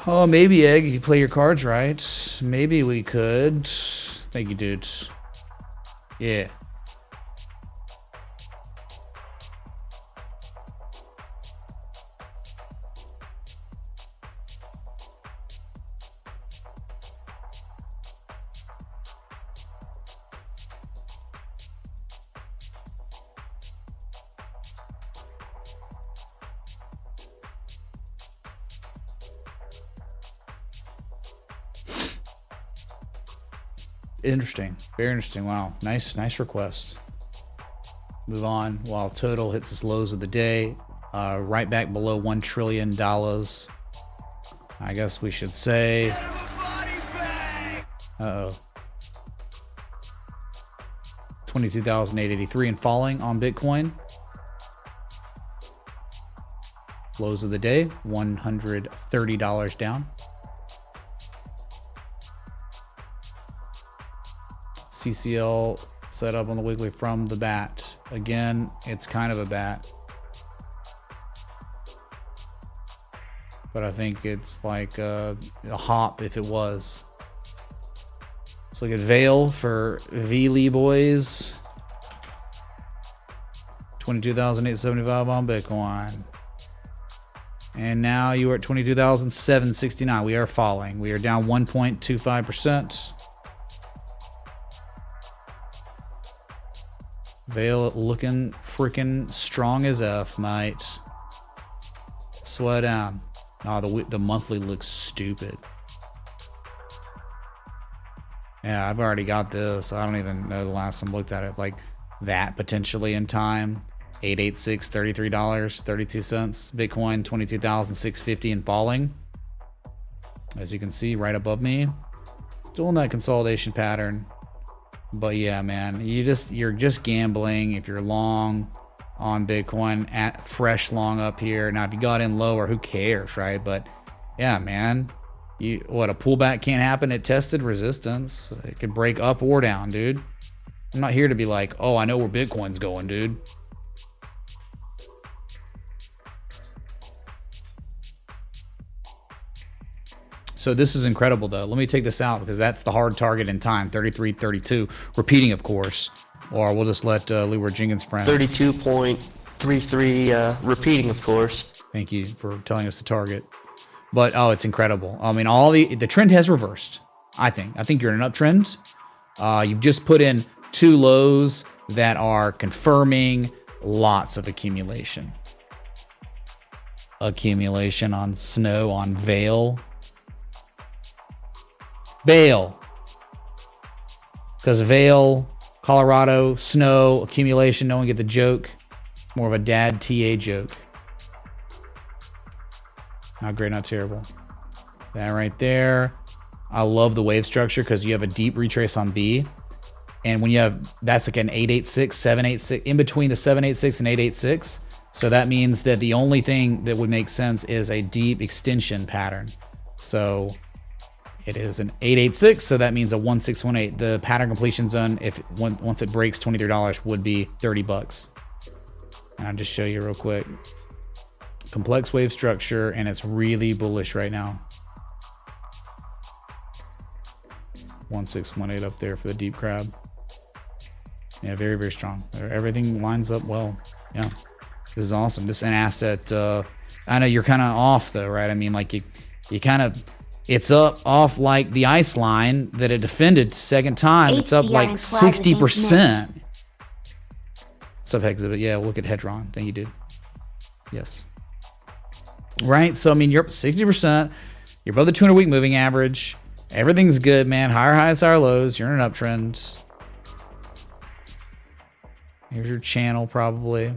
Oh, maybe, Egg, if you play your cards right. Maybe we could. Thank you, dude. Yeah. Interesting. Very interesting. Wow. Nice request. Move on while total hits its lows of the day. Right back below $1 trillion. I guess we should say. Uh-oh. 22,883 and falling on Bitcoin. Lows of the day, $130 down. CCL set up on the weekly from the bat. Again, it's kind of a bat. But I think it's like a hop if it was. Let's look at Veil for VLE boys. 22,875 on Bitcoin. And now you are at 22,769. We are falling. We are down 1.25%. Veil looking freaking strong as F, mate. Slow down. Oh, the monthly looks stupid. Yeah, I've already got this. I don't even know the last time I looked at it. Like that potentially in time. 886, $33.32. Bitcoin 22,650 and falling. As you can see right above me. Still in that consolidation pattern. But yeah, man, you're just gambling if you're long on Bitcoin at fresh long up here. Now, if you got in lower, who cares, right? But yeah, man, a pullback can't happen at tested resistance. It could break up or down, dude. I'm not here to be like, oh, I know where Bitcoin's going, dude. So this is incredible, though. Let me take this out because that's the hard target in time, 33.32. Repeating, of course, or we'll just let Leeward Jenkins friend. 32.33 repeating, of course. Thank you for telling us the target. But, oh, it's incredible. I mean, the trend has reversed, I think. I think you're in an uptrend. You've just put in two lows that are confirming lots of accumulation. Accumulation on snow, on Veil. Veil. Because Veil, Colorado, snow, accumulation, no one get the joke. It's more of a dad TA joke. Not great, not terrible. That right there. I love the wave structure because you have a deep retrace on B. And when you have, that's like an 886, 786, in between the 786 and 886. So that means that the only thing that would make sense is a deep extension pattern. So it is an 886, so that means a 1618. The pattern completion zone, once it breaks $23, would be $30. And I'll just show you real quick. Complex wave structure, and it's really bullish right now. 1618 up there for the deep crab. Yeah, very, very strong. Everything lines up well. Yeah, this is awesome. This is an asset. I know you're kind of off though, right? I mean, like you kind of It's up off like the ice line that it defended second time. It's up like 60%. What's up, Exhibit? Yeah, look at Hedron. Thank you, dude. Yes. Right? So, I mean, you're up 60%. You're above the 200-week moving average. Everything's good, man. Higher highs, higher lows. You're in an uptrend. Here's your channel, probably.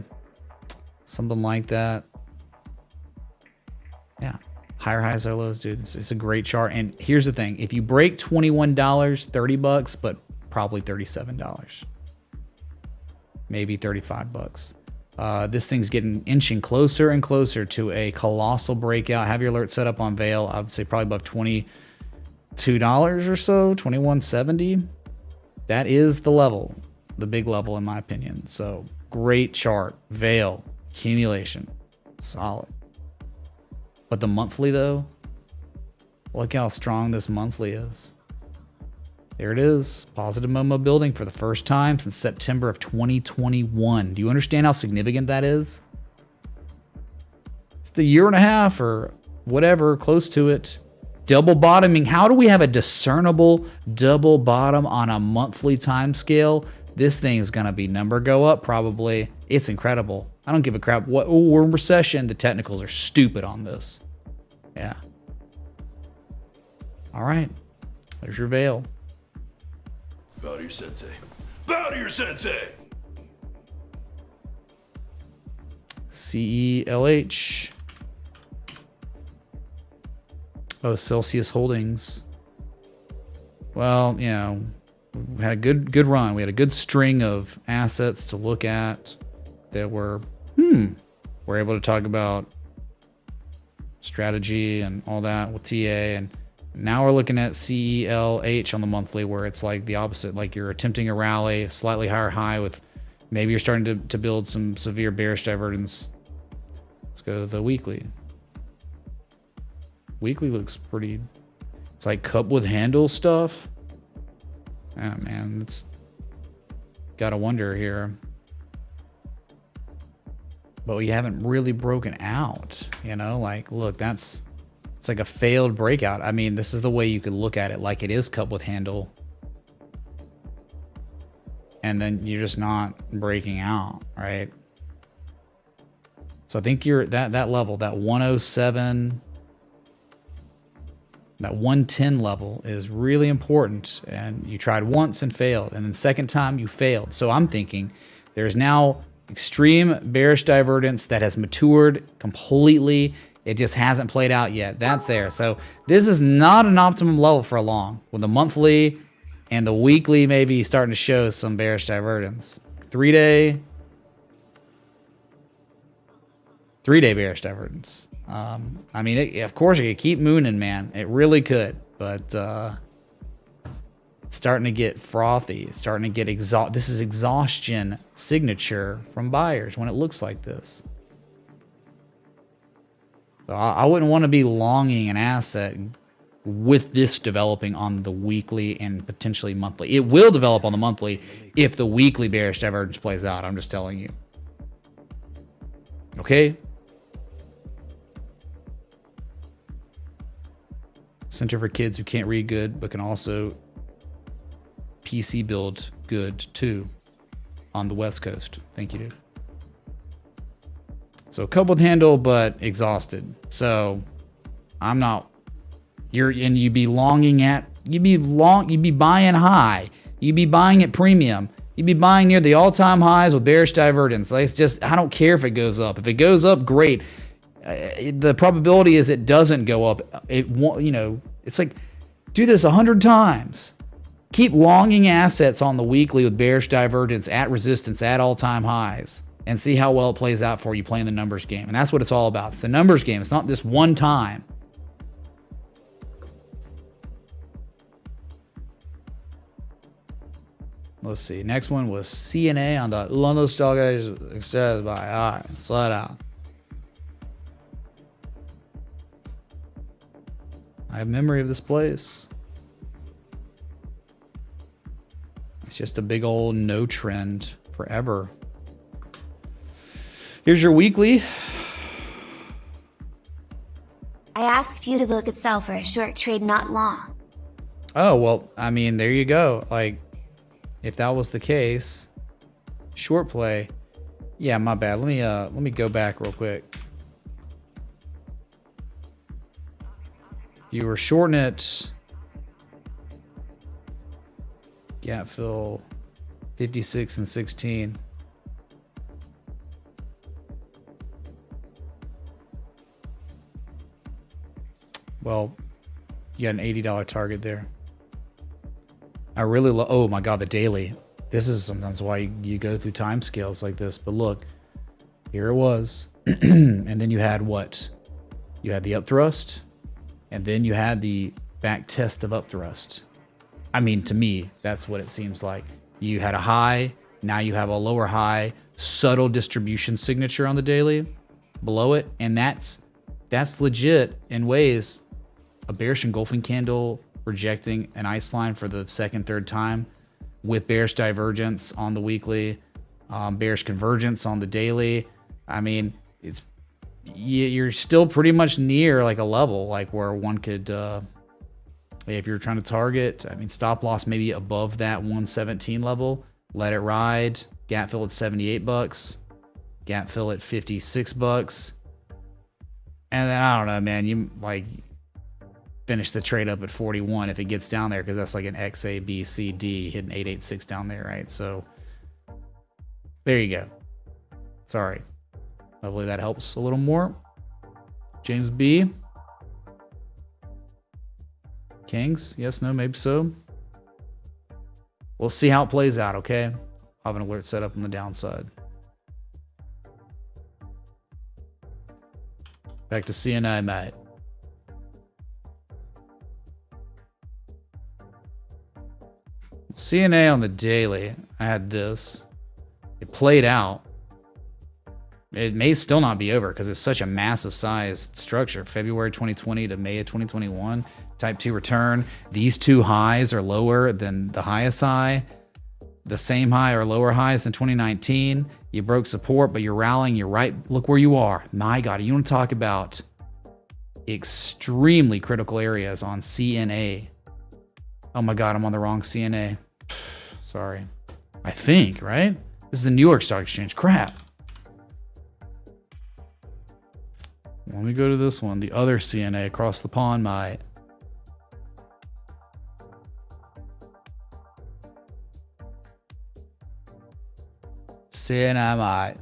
Something like that. Yeah. Higher highs, higher lows, dude. It's a great chart. And here's the thing. If you break $21, $30, but probably $37. Maybe $35. This thing's getting inching closer and closer to a colossal breakout. Have your alert set up on Veil. I would say probably above $22 or so, $21.70. That is the level, the big level in my opinion. So great chart. Veil, accumulation, solid. But the monthly though, look how strong this monthly is. There it is. Positive Momo building for the first time since September of 2021. Do you understand how significant that is? It's a year and a half or whatever, close to it. Double bottoming. How do we have a discernible double bottom on a monthly time scale? This thing is going to be number go up probably. It's incredible. I don't give a crap. What? Oh, we're in recession. The technicals are stupid on this. Yeah. All right. There's your Veil. Bow to your sensei. Bow to your sensei! CELH. Oh, Celsius Holdings. Well, you know, we had a good run. We had a good string of assets to look at that were, we're able to talk about strategy and all that with TA, and now we're looking at CELH on the monthly, where it's like the opposite. Like you're attempting a rally, a slightly higher high with maybe you're starting to build some severe bearish divergence. Let's go to the weekly. Weekly looks pretty, it's like cup with handle stuff. Oh man, it's gotta wonder here. But we haven't really broken out, you know, like look, it's like a failed breakout. I mean, this is the way you could look at it, like it is cup with handle. And then you're just not breaking out, right? So I think you're that level, that 107, that 110 level is really important. And you tried once and failed, and then second time you failed. So I'm thinking there's now extreme bearish divergence that has matured completely. It just hasn't played out yet. That's there. So this is not an optimum level for long, with the monthly and the weekly maybe starting to show some bearish divergence. 3-day bearish divergence. I mean, of course, it could keep mooning, man. It really could, but it's starting to get frothy. It's starting to get This is exhaustion signature from buyers when it looks like this. So I wouldn't want to be longing an asset with this developing on the weekly and potentially monthly. It will develop on the monthly if the weekly bearish divergence plays out. I'm just telling you. Okay? Center for kids who can't read good, but can also PC build good too on the West Coast. Thank you, dude. So coupled with handle, but exhausted. So I'm not, you'd be longing at, you'd be buying high. You'd be buying at premium. You'd be buying near the all-time highs with bearish divergence. Like, it's just, I don't care if it goes up. If it goes up, great. The probability is it doesn't go up. It won't, you know, it's like, do this 100 times. Keep longing assets on the weekly with bearish divergence at resistance at all-time highs, and see how well it plays out for you playing the numbers game. And that's what it's all about. It's the numbers game. It's not this one time. Let's see. Next one was CNA on the London Stock Exchange. All right, slow it out. I have memory of this place. It's just a big old no trend forever. Here's your weekly. I asked you to look at sell for a short trade, not long. Oh, well, I mean, there you go. Like, if that was the case, short play. Yeah, my bad. Let me go back real quick. You were shorting it. Gap fill 56 and 16. Well, you got an $80 target there. I really love, oh my God, the daily. This is sometimes why you go through time scales like this. But look, here it was. And then you had what? You had the up thrust, and then you had the back test of up thrust. I mean, to me, that's what it seems like. You had a high, now you have a lower high, subtle distribution signature on the daily below it, and that's legit in ways. A bearish engulfing candle rejecting an ice line for the second, third time with bearish divergence on the weekly, bearish convergence on the daily. I mean, you're still pretty much near like a level like where one could, if you're trying to target, I mean, stop loss maybe above that 117 level, let it ride, gap fill at $78, gap fill at $56. And then I don't know, man, you like finish the trade up at 41 if it gets down there, because that's like an X, A, B, C, D hitting 886 down there, right? So there you go. Sorry. Hopefully that helps a little more. James B. Kings? Yes, no, maybe so. We'll see how it plays out, okay? I'll have an alert set up on the downside. Back to CNI, mate. CNA on the daily, I had this. It played out. It may still not be over because it's such a massive sized structure. February 2020 to May of 2021. Type 2 return. These two highs are lower than the highest high. The same high or lower highs in 2019. You broke support, but you're rallying. You're right. Look where you are. My God, you want to talk about extremely critical areas on CNA. Oh my God, I'm on the wrong CNA. Sorry. I think, right? This is the New York Stock Exchange. Crap. Let me go to this one. The other CNA across the pond, mate. CNI, mate.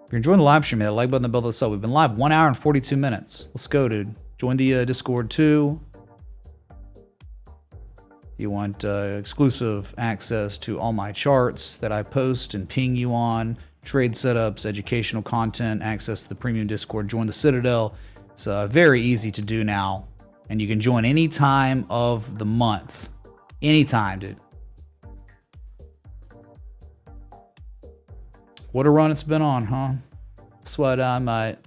If you're enjoying the live stream, hit the like button and build this up. We've been live 1 hour and 42 minutes. Let's go, dude. Join the Discord too. You want exclusive access to all my charts that I post and ping you on, trade setups, educational content, access to the premium Discord, join the Citadel. It's very easy to do now, and you can join any time of the month. Anytime, dude. What a run it's been on, huh? Sweat I might.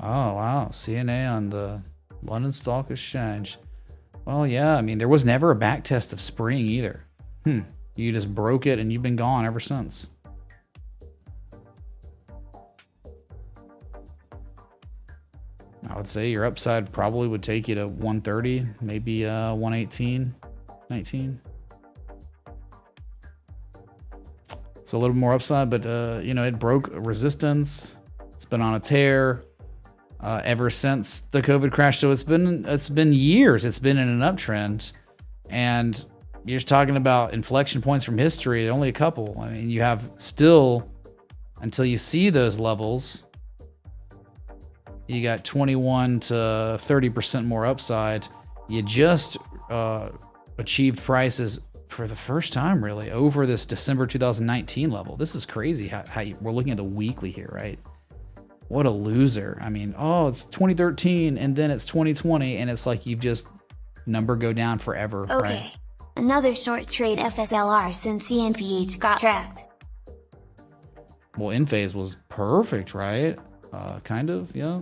Oh, wow. CNA on the London Stock Exchange. Well, yeah, I mean, there was never a back test of spring either. You just broke it and you've been gone ever since. I would say your upside probably would take you to 130, maybe 118, 19. It's a little more upside, but, you know, it broke resistance. It's been on a tear. Ever since the COVID crash. So it's been years. It's been in an uptrend, and you're just talking about inflection points from history. Only a couple. I mean, you have still, until you see those levels, you got 21 to 30% more upside. You just achieved prices for the first time, really, over this December 2019 level. This is crazy how we're looking at the weekly here, right? What a loser. I mean, oh, it's 2013 and then it's 2020 and it's like you've just number go down forever. Okay, right? Another short trade FSLR since CNPH got tracked. Well, in phase was perfect, right? Kind of, yeah.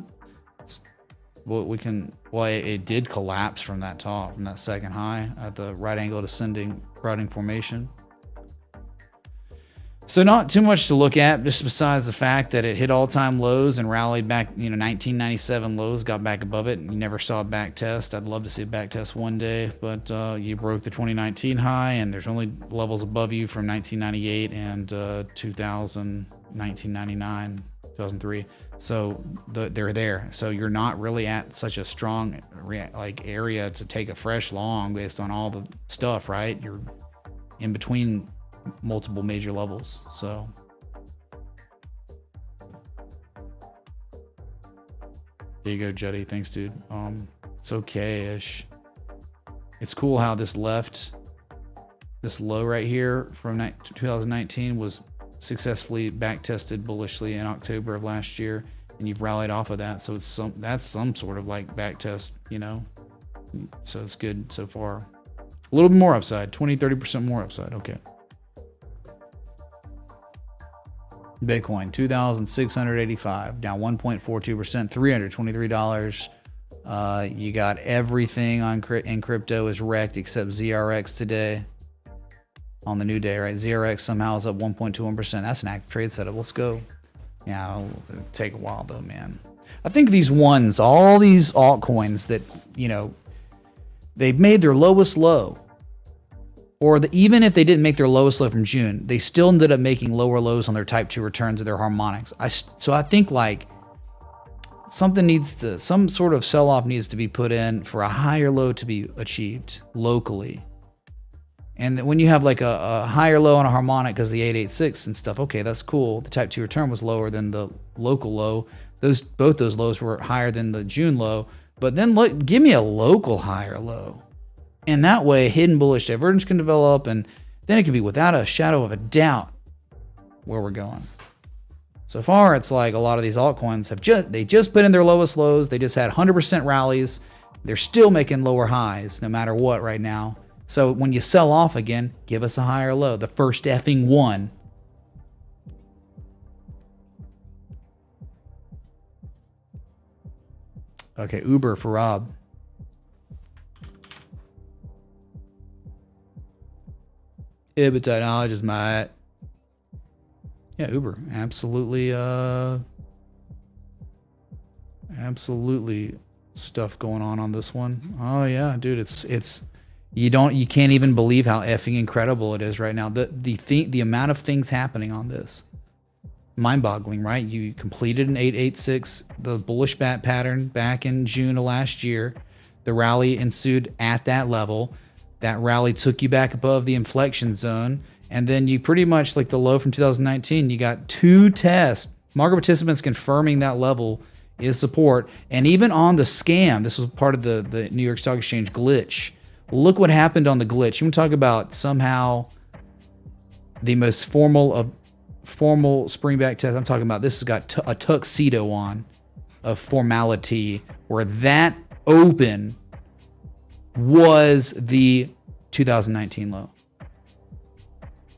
Well, it did collapse from that top, from that second high at the right angle descending routing formation. So not too much to look at, just besides the fact that it hit all-time lows and rallied back, 1997 lows, got back above it, and you never saw a back test. I'd love to see a back test one day, but you broke the 2019 high, and there's only levels above you from 1998 and 2000, 1999, 2003. So they're there. So you're not really at such a strong area to take a fresh long based on all the stuff, right? You're in between multiple major levels. So there you go, Jetty. Thanks, dude. It's okay-ish. It's cool how this low right here from 2019 was successfully back tested bullishly in October of last year, and you've rallied off of that. So that's some sort of like back test, so it's good so far. A little bit more upside, 20-30% more upside. Okay. Bitcoin 2,685, down 1.42%, $323. You got everything in crypto is wrecked except ZRX today. On the new day, right? ZRX somehow is up 1.21%. That's an active trade setup. Let's go. Yeah, it'll take a while though, man. I think these ones, all these altcoins that they've made their lowest low. Or even if they didn't make their lowest low from June, they still ended up making lower lows on their type 2 returns of their harmonics. So I think like some sort of sell-off needs to be put in for a higher low to be achieved locally. And when you have like a higher low on a harmonic because the 886 and stuff, okay, that's cool. The type 2 return was lower than the local low. Both those lows were higher than the June low. But then give me a local higher low. And that way, hidden bullish divergence can develop, and then it can be without a shadow of a doubt where we're going. So far, it's like a lot of these altcoins have just put in their lowest lows. They just had 100% rallies. They're still making lower highs no matter what right now. So when you sell off again, give us a higher low. The first effing one. Okay, Uber for Rob. EBITDA knowledge is my... Yeah, Uber. Absolutely, absolutely stuff going on this one. Oh yeah, dude, it's you can't even believe how effing incredible it is right now. The amount of things happening on this. Mind-boggling, right? You completed an 886, the bullish bat pattern back in June of last year. The rally ensued at that level. That rally took you back above the inflection zone. And then you pretty much, like the low from 2019, you got 2 tests. Market participants confirming that level is support. And even on the scam, this was part of the New York Stock Exchange glitch. Look what happened on the glitch. You want to talk about somehow the most formal springback test. I'm talking about this has got a tuxedo on of formality where that open was the 2019 low.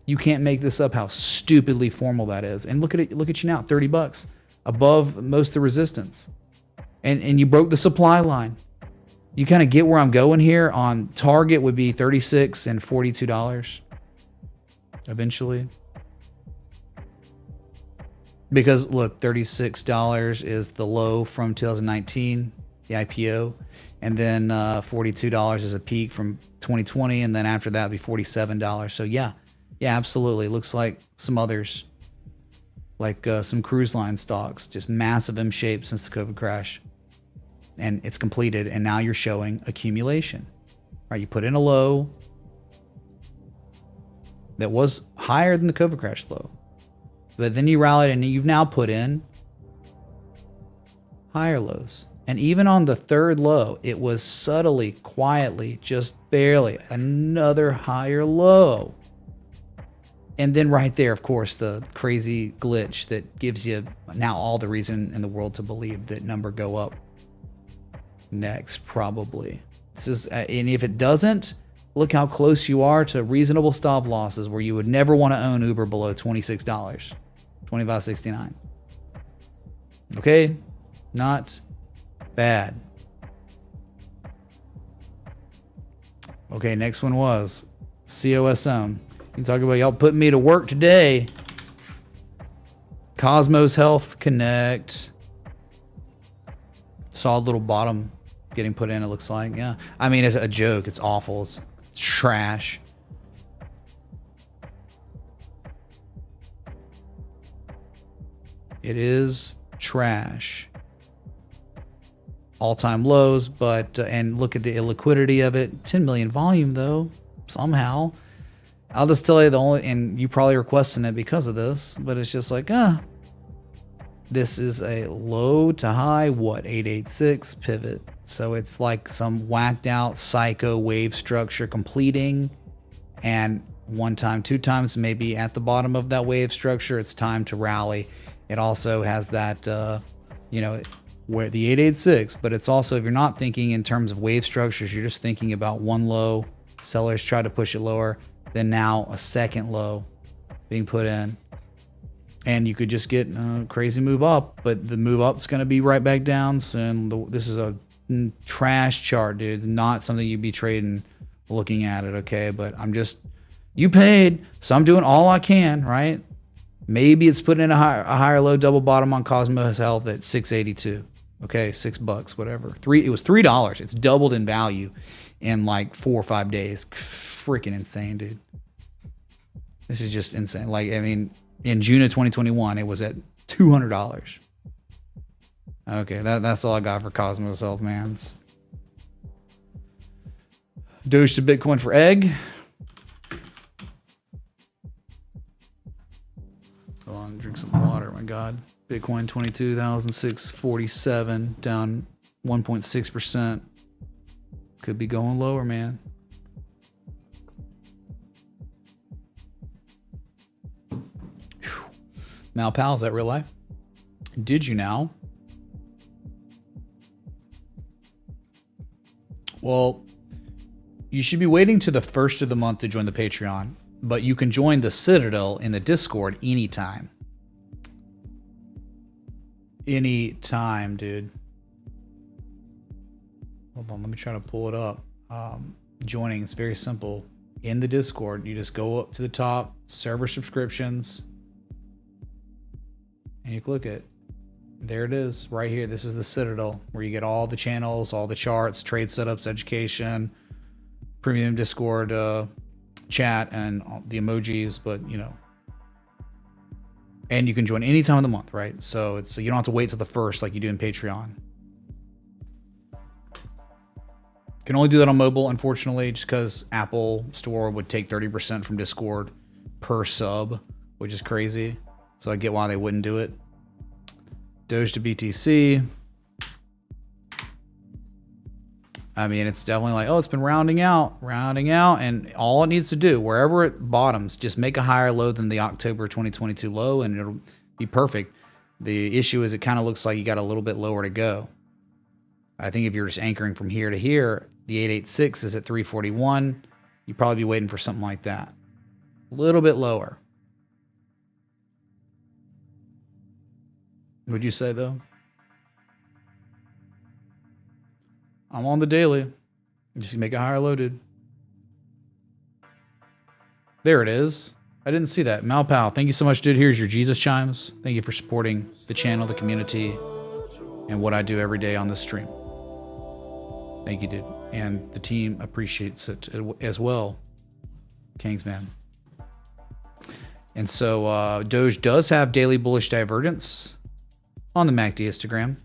You can't make this up how stupidly formal that is. And look at you now, $30 above most of the resistance. And you broke the supply line. You kind of get where I'm going here. On target would be $36 and $42 eventually. Because look, $36 is the low from 2019, the IPO. And then $42 is a peak from 2020. And then after that, it'd be $47. So yeah, absolutely. It looks like some others, like some cruise line stocks, just massive M shape since the COVID crash. And it's completed. And now you're showing accumulation. Right? You put in a low that was higher than the COVID crash low. But then you rallied and you've now put in higher lows. And even on the third low, it was subtly, quietly, just barely another higher low. And then right there, of course, the crazy glitch that gives you now all the reason in the world to believe that number go up next, probably. This is, and if it doesn't, look how close you are to reasonable stop losses where you would never want to own Uber below $26, $25.69. Okay, not bad. Okay, next one was COSM. You talk about y'all putting me to work today. Cosmos Health Connect. Solid little bottom getting put in, it looks like. Yeah. I mean, it's a joke. It's awful. It's trash. It is trash. All-time lows, but and look at the illiquidity of it. 10 million volume though. Somehow, I'll just tell you the only, and you probably requesting it because of this, but it's just like, this is a low to high, what, 886 pivot. So it's like some whacked out psycho wave structure completing, and one time, two times, maybe at the bottom of that wave structure, it's time to rally. It also has that, where the 886, but it's also, if you're not thinking in terms of wave structures, you're just thinking about one low, sellers try to push it lower, then now a second low being put in, and you could just get a crazy move up, but the move up's going to be right back down soon. This is a trash chart, dude. It's not something you'd be trading looking at it, okay? But you paid, so I'm doing all I can, right? Maybe it's putting in a higher low double bottom on Cosmos Health at 682. Okay, $6, whatever. It was $3. It's doubled in value in like 4 or 5 days. Freaking insane, dude. This is just insane. Like, I mean, in June of 2021, it was at $200. Okay, that's all I got for Cosmos Health, man. Doge to Bitcoin for egg. Hold on, drink some water, my God. Bitcoin 22,647, down 1.6%. Could be going lower, man. Malpal, is that real life? Did you now? Well, you should be waiting to the first of the month to join the Patreon, but you can join the Citadel in the Discord anytime. Anytime, dude. Hold on, let me try to pull it up. Joining is very simple. In the Discord, you just go up to the top, server subscriptions, and you click it. There it is, right here. This is the Citadel, where you get all the channels, all the charts, trade setups, education, premium Discord chat, and the emojis, but and you can join any time of the month, right? So you don't have to wait till the first like you do in Patreon. Can only do that on mobile, unfortunately, just because Apple Store would take 30% from Discord per sub, which is crazy. So I get why they wouldn't do it. Doge to BTC. I mean, it's definitely like, it's been rounding out, and all it needs to do, wherever it bottoms, just make a higher low than the October 2022 low, and it'll be perfect. The issue is it kind of looks like you got a little bit lower to go. I think if you're just anchoring from here to here, the 886 is at 341. You'd probably be waiting for something like that. A little bit lower. Would you say, though? I'm on the daily. Just make it higher loaded. There it is. I didn't see that. Malpal, thank you so much, dude. Here's your Jesus chimes. Thank you for supporting the channel, the community, and what I do every day on this stream. Thank you, dude. And the team appreciates it as well. Kingsman. And so Doge does have daily bullish divergence on the MACD histogram.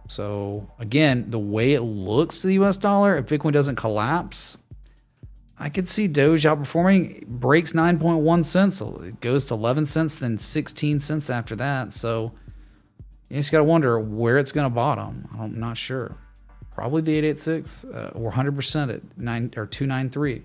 So again, the way it looks to the US dollar, if Bitcoin doesn't collapse, I could see Doge outperforming. Breaks 9.1 cents. So it goes to 11 cents, then 16 cents after that. So you just got to wonder where it's going to bottom. I'm not sure. Probably the 886 or 100% at 293.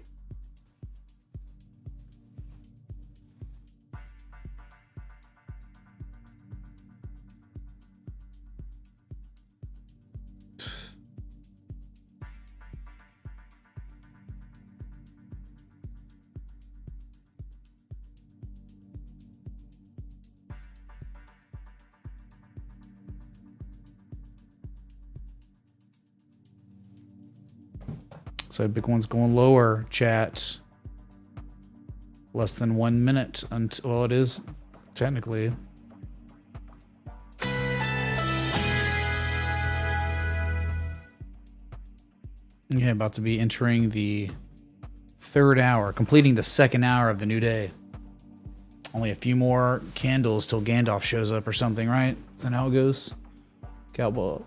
So Bitcoin's going lower, chat. Less than 1 minute until, well, it is technically. Yeah, about to be entering the 3rd hour, completing the 2nd hour of the new day. Only a few more candles till Gandalf shows up or something, right? Is that how it goes? Cowboy.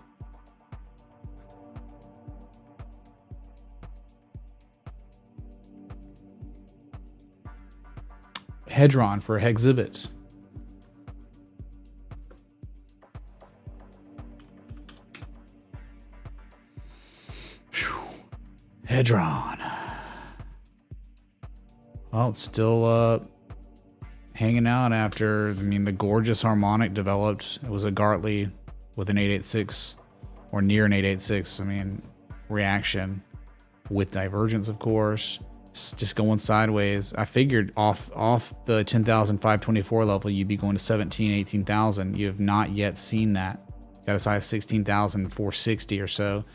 Hedron for Hexhibit. Hedron. Well, it's still hanging out after, I mean, the gorgeous harmonic developed. It was a Gartley with an 886 or near an 886. I mean, reaction with divergence, of course. It's just going sideways. I figured off the 10,524 level, you'd be going to 17, 18,000. You have not yet seen that. Got as high as 16,460 or so.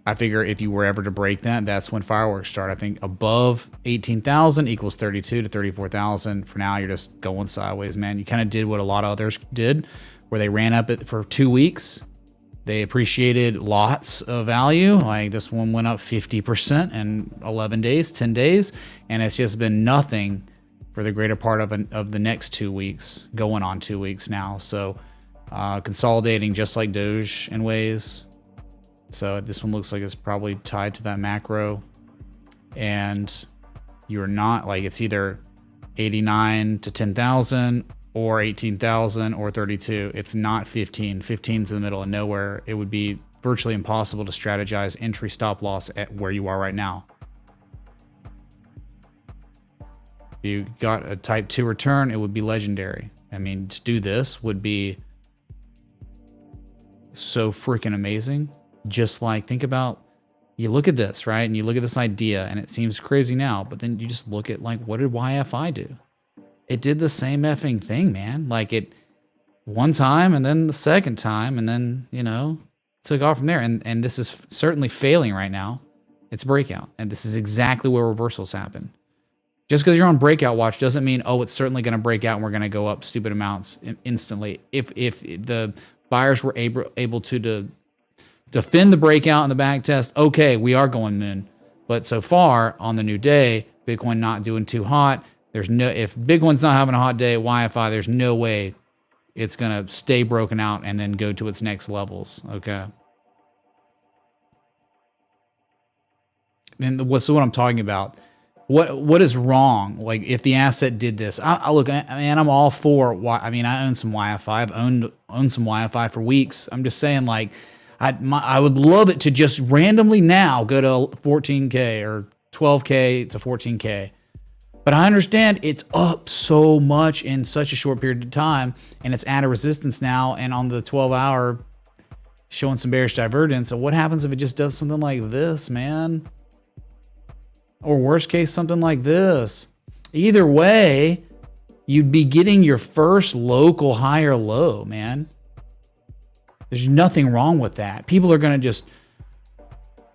I figure if you were ever to break that, that's when fireworks start. I think above 18,000 equals 32 to 34,000. For now, you're just going sideways, man. You kind of did what a lot of others did, where they ran up it for 2 weeks. They appreciated lots of value. Like this one went up 50% in 11 days, 10 days, and it's just been nothing for the greater part of the next 2 weeks, going on 2 weeks now. So consolidating just like Doge in ways. So this one looks like it's probably tied to that macro, and you're not, like, it's either 89 to 10,000 or 18,000 or 32. It's not 15. 15's in the middle of nowhere. It would be virtually impossible to strategize entry stop loss at where you are right now. If you got a type 2 return, it would be legendary. I mean, to do this would be so freaking amazing. Just like, think about, you look at this, right? And you look at this idea and it seems crazy now, but then you just look at, like, what did YFI do? It did the same effing thing, man. Like, it one time and then the second time, and then, you know, took off from there. And this is certainly failing right now. It's breakout. And this is exactly where reversals happen. Just because you're on breakout watch doesn't mean, oh, it's certainly going to break out and we're going to go up stupid amounts instantly. If the buyers were able to defend the breakout and the back test, okay, we are going moon. But so far on the new day, Bitcoin not doing too hot. There's no, if Bitcoin's not having a hot day at YFI, there's no way it's gonna stay broken out and then go to its next levels. Okay. And what I'm talking about. What is wrong? Like, if the asset did this, I look, man, I'm all for. I mean, I own some YFI. I've owned some YFI for weeks. I'm just saying, like, I would love it to just randomly now go to 14K or 12K to 14K. But I understand it's up so much in such a short period of time, and it's at a resistance now, and on the 12-hour showing some bearish divergence. So what happens if it just does something like this, man? Or worst case, something like this? Either way, you'd be getting your first local higher low, man. There's nothing wrong with that. People are going to just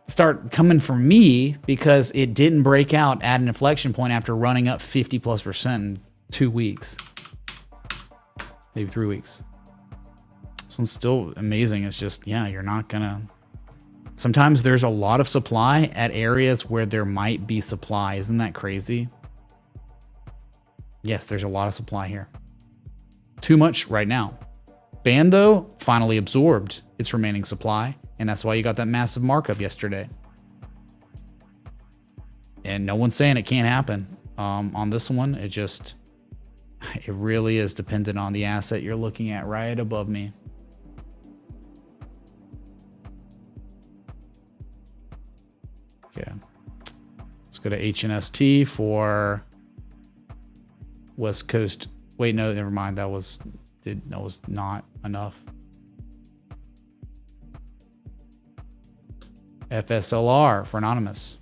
start coming for me because it didn't break out at an inflection point after running up 50+% in 2 weeks. Maybe 3 weeks. This one's still amazing. It's just, yeah, you're not going to... Sometimes there's a lot of supply at areas where there might be supply. Isn't that crazy? Yes, there's a lot of supply here. Too much right now. Band, though, finally absorbed its remaining supply, and that's why you got that massive markup yesterday. And no one's saying it can't happen. On this one, it really is dependent on the asset you're looking at right above me. Okay. Let's go to HNST for West Coast. Wait, no, never mind. That was not enough. FSLR for Anonymous.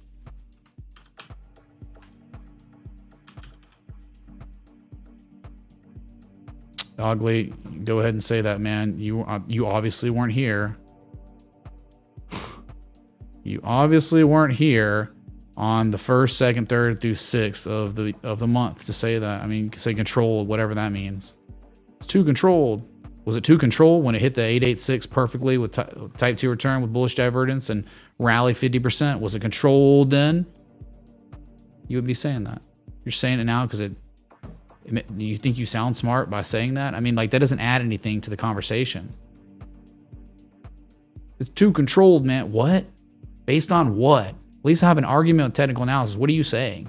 Ugly, go ahead and say that, man. You obviously weren't here. You obviously weren't here on the 1st, 2nd, 3rd through 6th of the month to say that. I mean, say controlled, whatever that means. It's too controlled. Was it too controlled when it hit the 886 perfectly with type 2 return with bullish divergence and rally 50%? Was it controlled then? You would be saying that. You're saying it now because you think you sound smart by saying that? I mean, like, that doesn't add anything to the conversation. It's too controlled, man. What? Based on what? At least have an argument with technical analysis. What are you saying?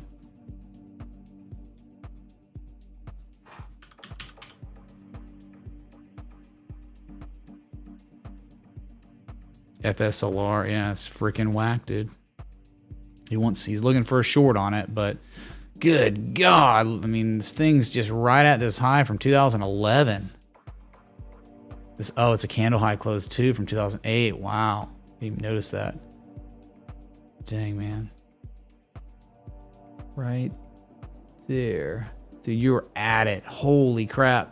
FSLR, yeah, it's freaking whack, dude. He's looking for a short on it, but good God. I mean, this thing's just right at this high from 2011. It's a candle high close too from 2008. Wow. Didn't even notice that. Dang, man. Right there. Dude, you were at it. Holy crap.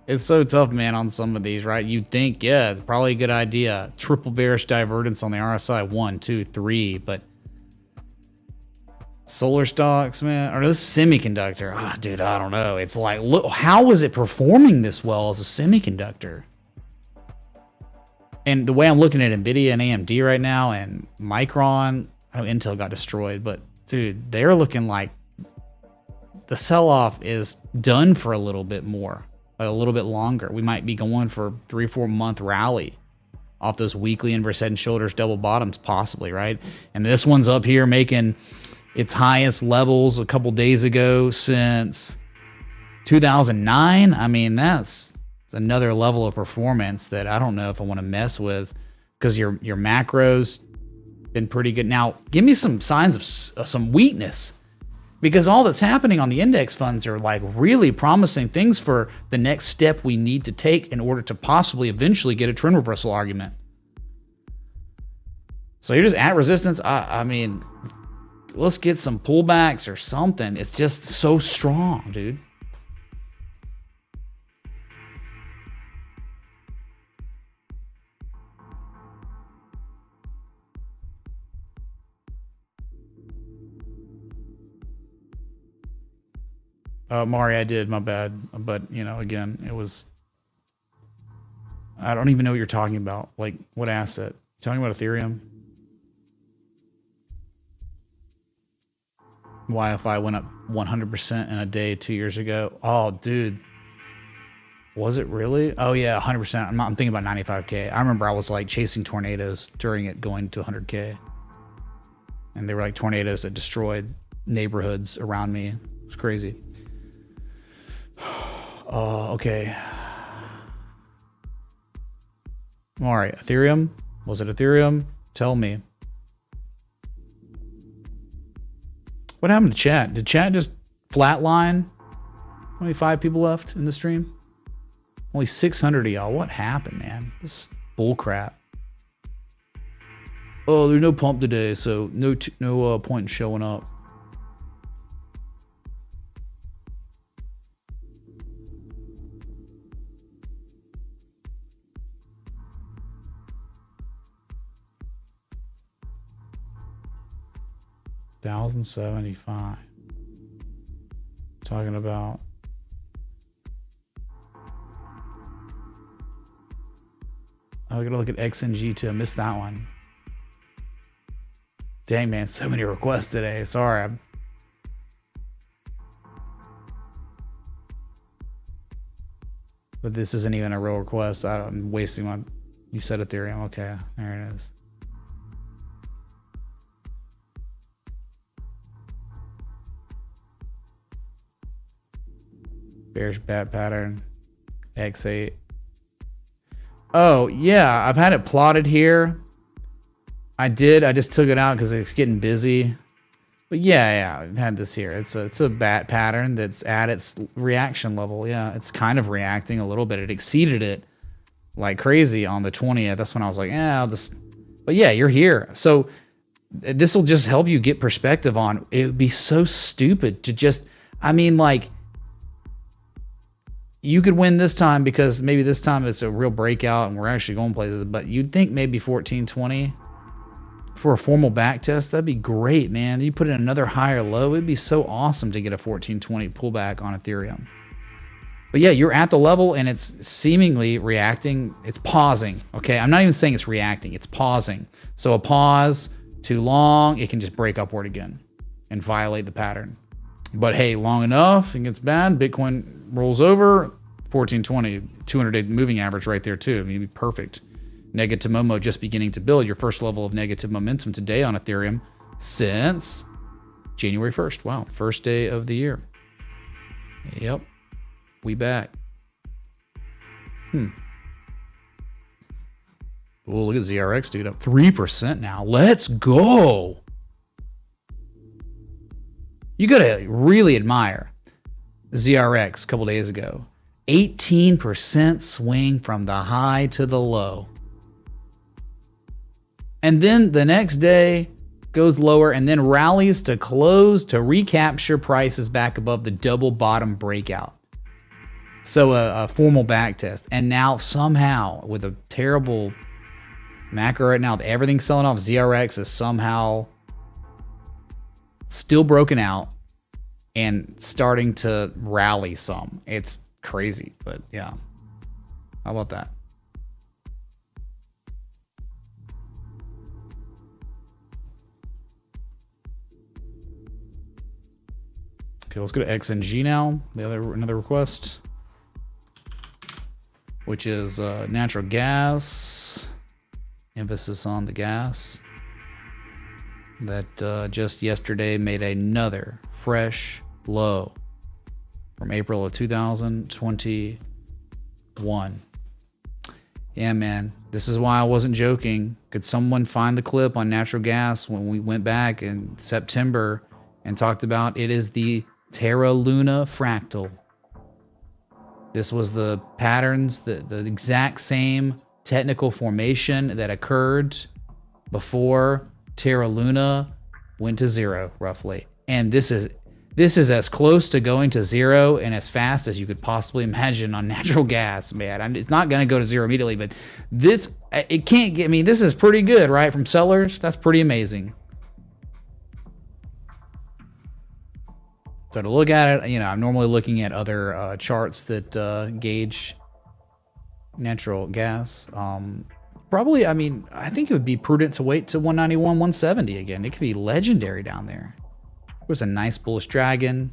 It's so tough, man, on some of these, right? You'd think, yeah, it's probably a good idea. Triple bearish divergence on the RSI, 1, 2, 3, but solar stocks, man, or this semiconductor, dude, I don't know. It's like, look, how is it performing this well as a semiconductor? And the way I'm looking at NVIDIA and AMD right now and Micron, I know Intel got destroyed, but dude, they're looking like the sell-off is done for a little bit more. A little bit longer. We might be going for 3-4 month rally off those weekly inverse head and shoulders double bottoms, possibly, right? And this one's up here making its highest levels a couple days ago since 2009. I mean, that's another level of performance that I don't know if I want to mess with, because your macros been pretty good. Now, give me some signs of some weakness, because all that's happening on the index funds are like really promising things for the next step we need to take in order to possibly eventually get a trend reversal argument. So you're just at resistance. I mean, let's get some pullbacks or something. It's just so strong, dude. Mari, I did, my bad. But, you know, again, it was... I don't even know what you're talking about. Like, what asset? You talking about Ethereum? YFI went up 100% in a day 2 years ago. Oh, dude. Was it really? Oh, yeah, 100%. I'm thinking about 95K. I remember I was, like, chasing tornadoes during it going to 100K. And they were, like, tornadoes that destroyed neighborhoods around me. It was crazy. Oh, okay. All right, Ethereum. Was it Ethereum? Tell me. What happened to chat? Did chat just flatline? Only 5 people left in the stream. Only 600 of y'all. What happened, man? This is bull crap. Oh, there's no pump today, so no point in showing up. $1,075. Talking about I gotta look at XNG too. I missed that one. Dang, man, so many requests today. Sorry. But this isn't even a real request. I'm wasting my... You said Ethereum. Okay, there it is. Bearish bat pattern. X8. Oh, yeah. I've had it plotted here. I just took it out because it's getting busy. But yeah, I've had this here. It's a bat pattern that's at its reaction level. Yeah, it's kind of reacting a little bit. It exceeded it like crazy on the 20th. That's when I was like, I'll just... But yeah, you're here. So this will just help you get perspective on... It would be so stupid to just... I mean, like... you could win this time because maybe this time it's a real breakout and we're actually going places. But you'd think maybe 1420 for a formal back test, that'd be great, man. You put in another higher low, it'd be so awesome to get a 1420 pullback on Ethereum. But yeah, you're at the level and it's seemingly reacting. It's pausing. Okay, I'm not even saying it's reacting. It's pausing. So a pause too long, it can just break upward again and violate the pattern. But hey, long enough, it gets bad. Bitcoin rolls over. 1420, 200-day moving average right there too. I mean, it'd be perfect. Negative Momo just beginning to build. Your first level of negative momentum today on Ethereum since January 1st. Wow, first day of the year. Yep. We back. Oh, look at ZRX, dude, up 3% now. Let's go. You gotta really admire ZRX a couple days ago. 18% swing from the high to the low. And then the next day goes lower and then rallies to close to recapture prices back above the double bottom breakout. So a formal back test. And now somehow with a terrible macro right now, everything's selling off. ZRX is somehow still broken out and starting to rally some. It's crazy, but yeah. How about that? Okay, let's go to XNG now. Another request, which is natural gas. Emphasis on the gas. That just yesterday made another fresh low from April of 2021. Yeah, man. This is why I wasn't joking. Could someone find the clip on natural gas when we went back in September and talked about it is the Terra Luna fractal? This was the patterns, the exact same technical formation that occurred before Terra Luna went to zero, roughly. And this is as close to going to zero and as fast as you could possibly imagine on natural gas, man. It's not going to go to zero immediately, but it can't get me. This is pretty good, right? From sellers, that's pretty amazing. So to look at it, I'm normally looking at other charts that gauge natural gas. Probably, I think it would be prudent to wait to 191, 170 again. It could be legendary down there. There's a nice bullish dragon.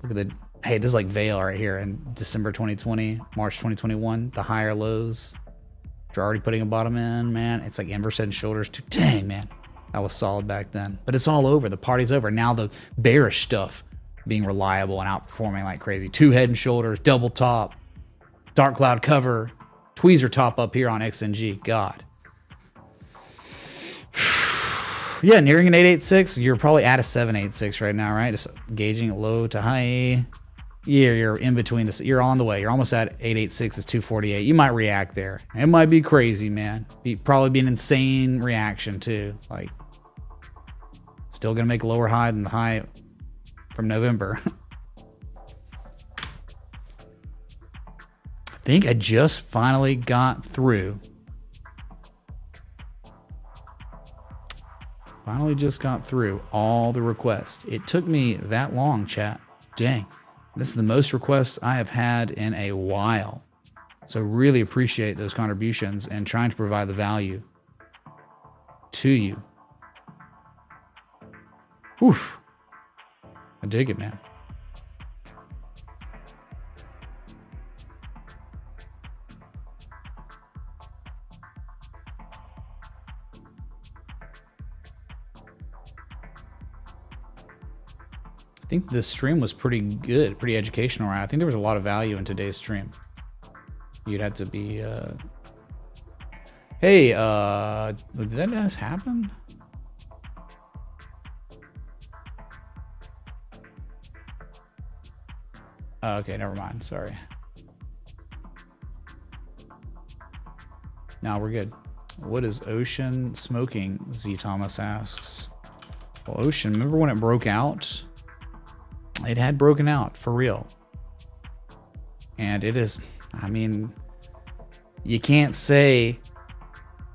Look at hey, this is like Veil right here in December 2020, March 2021. The higher lows. You're already putting a bottom in, man. It's like inverse head and shoulders too. Dang, man. That was solid back then. But it's all over. The party's over. Now the bearish stuff being reliable and outperforming like crazy. Two head and shoulders, double top, dark cloud cover, tweezer top up here on XNG. God. Yeah, nearing an 886. You're probably at a 786 right now, right? Just gauging low to high. Yeah, you're in between this. You're on the way. You're almost at 886 is 248. You might react there. It might be crazy, man. Probably be an insane reaction too. Like, still gonna make a lower high than the high from November. I think I just finally got through. Finally just got through all the requests. It took me that long, chat. Dang. This is the most requests I have had in a while. So really appreciate those contributions and trying to provide the value to you. Oof. I dig it, man. I think the stream was pretty good, pretty educational, right? I think there was a lot of value in today's stream. You'd have to be, hey, did that just happen? Oh, okay, never mind, sorry. Now we're good. What is Ocean smoking? Z Thomas asks. Well, Ocean, remember when it broke out? It had broken out, for real. And it is, I mean, you can't say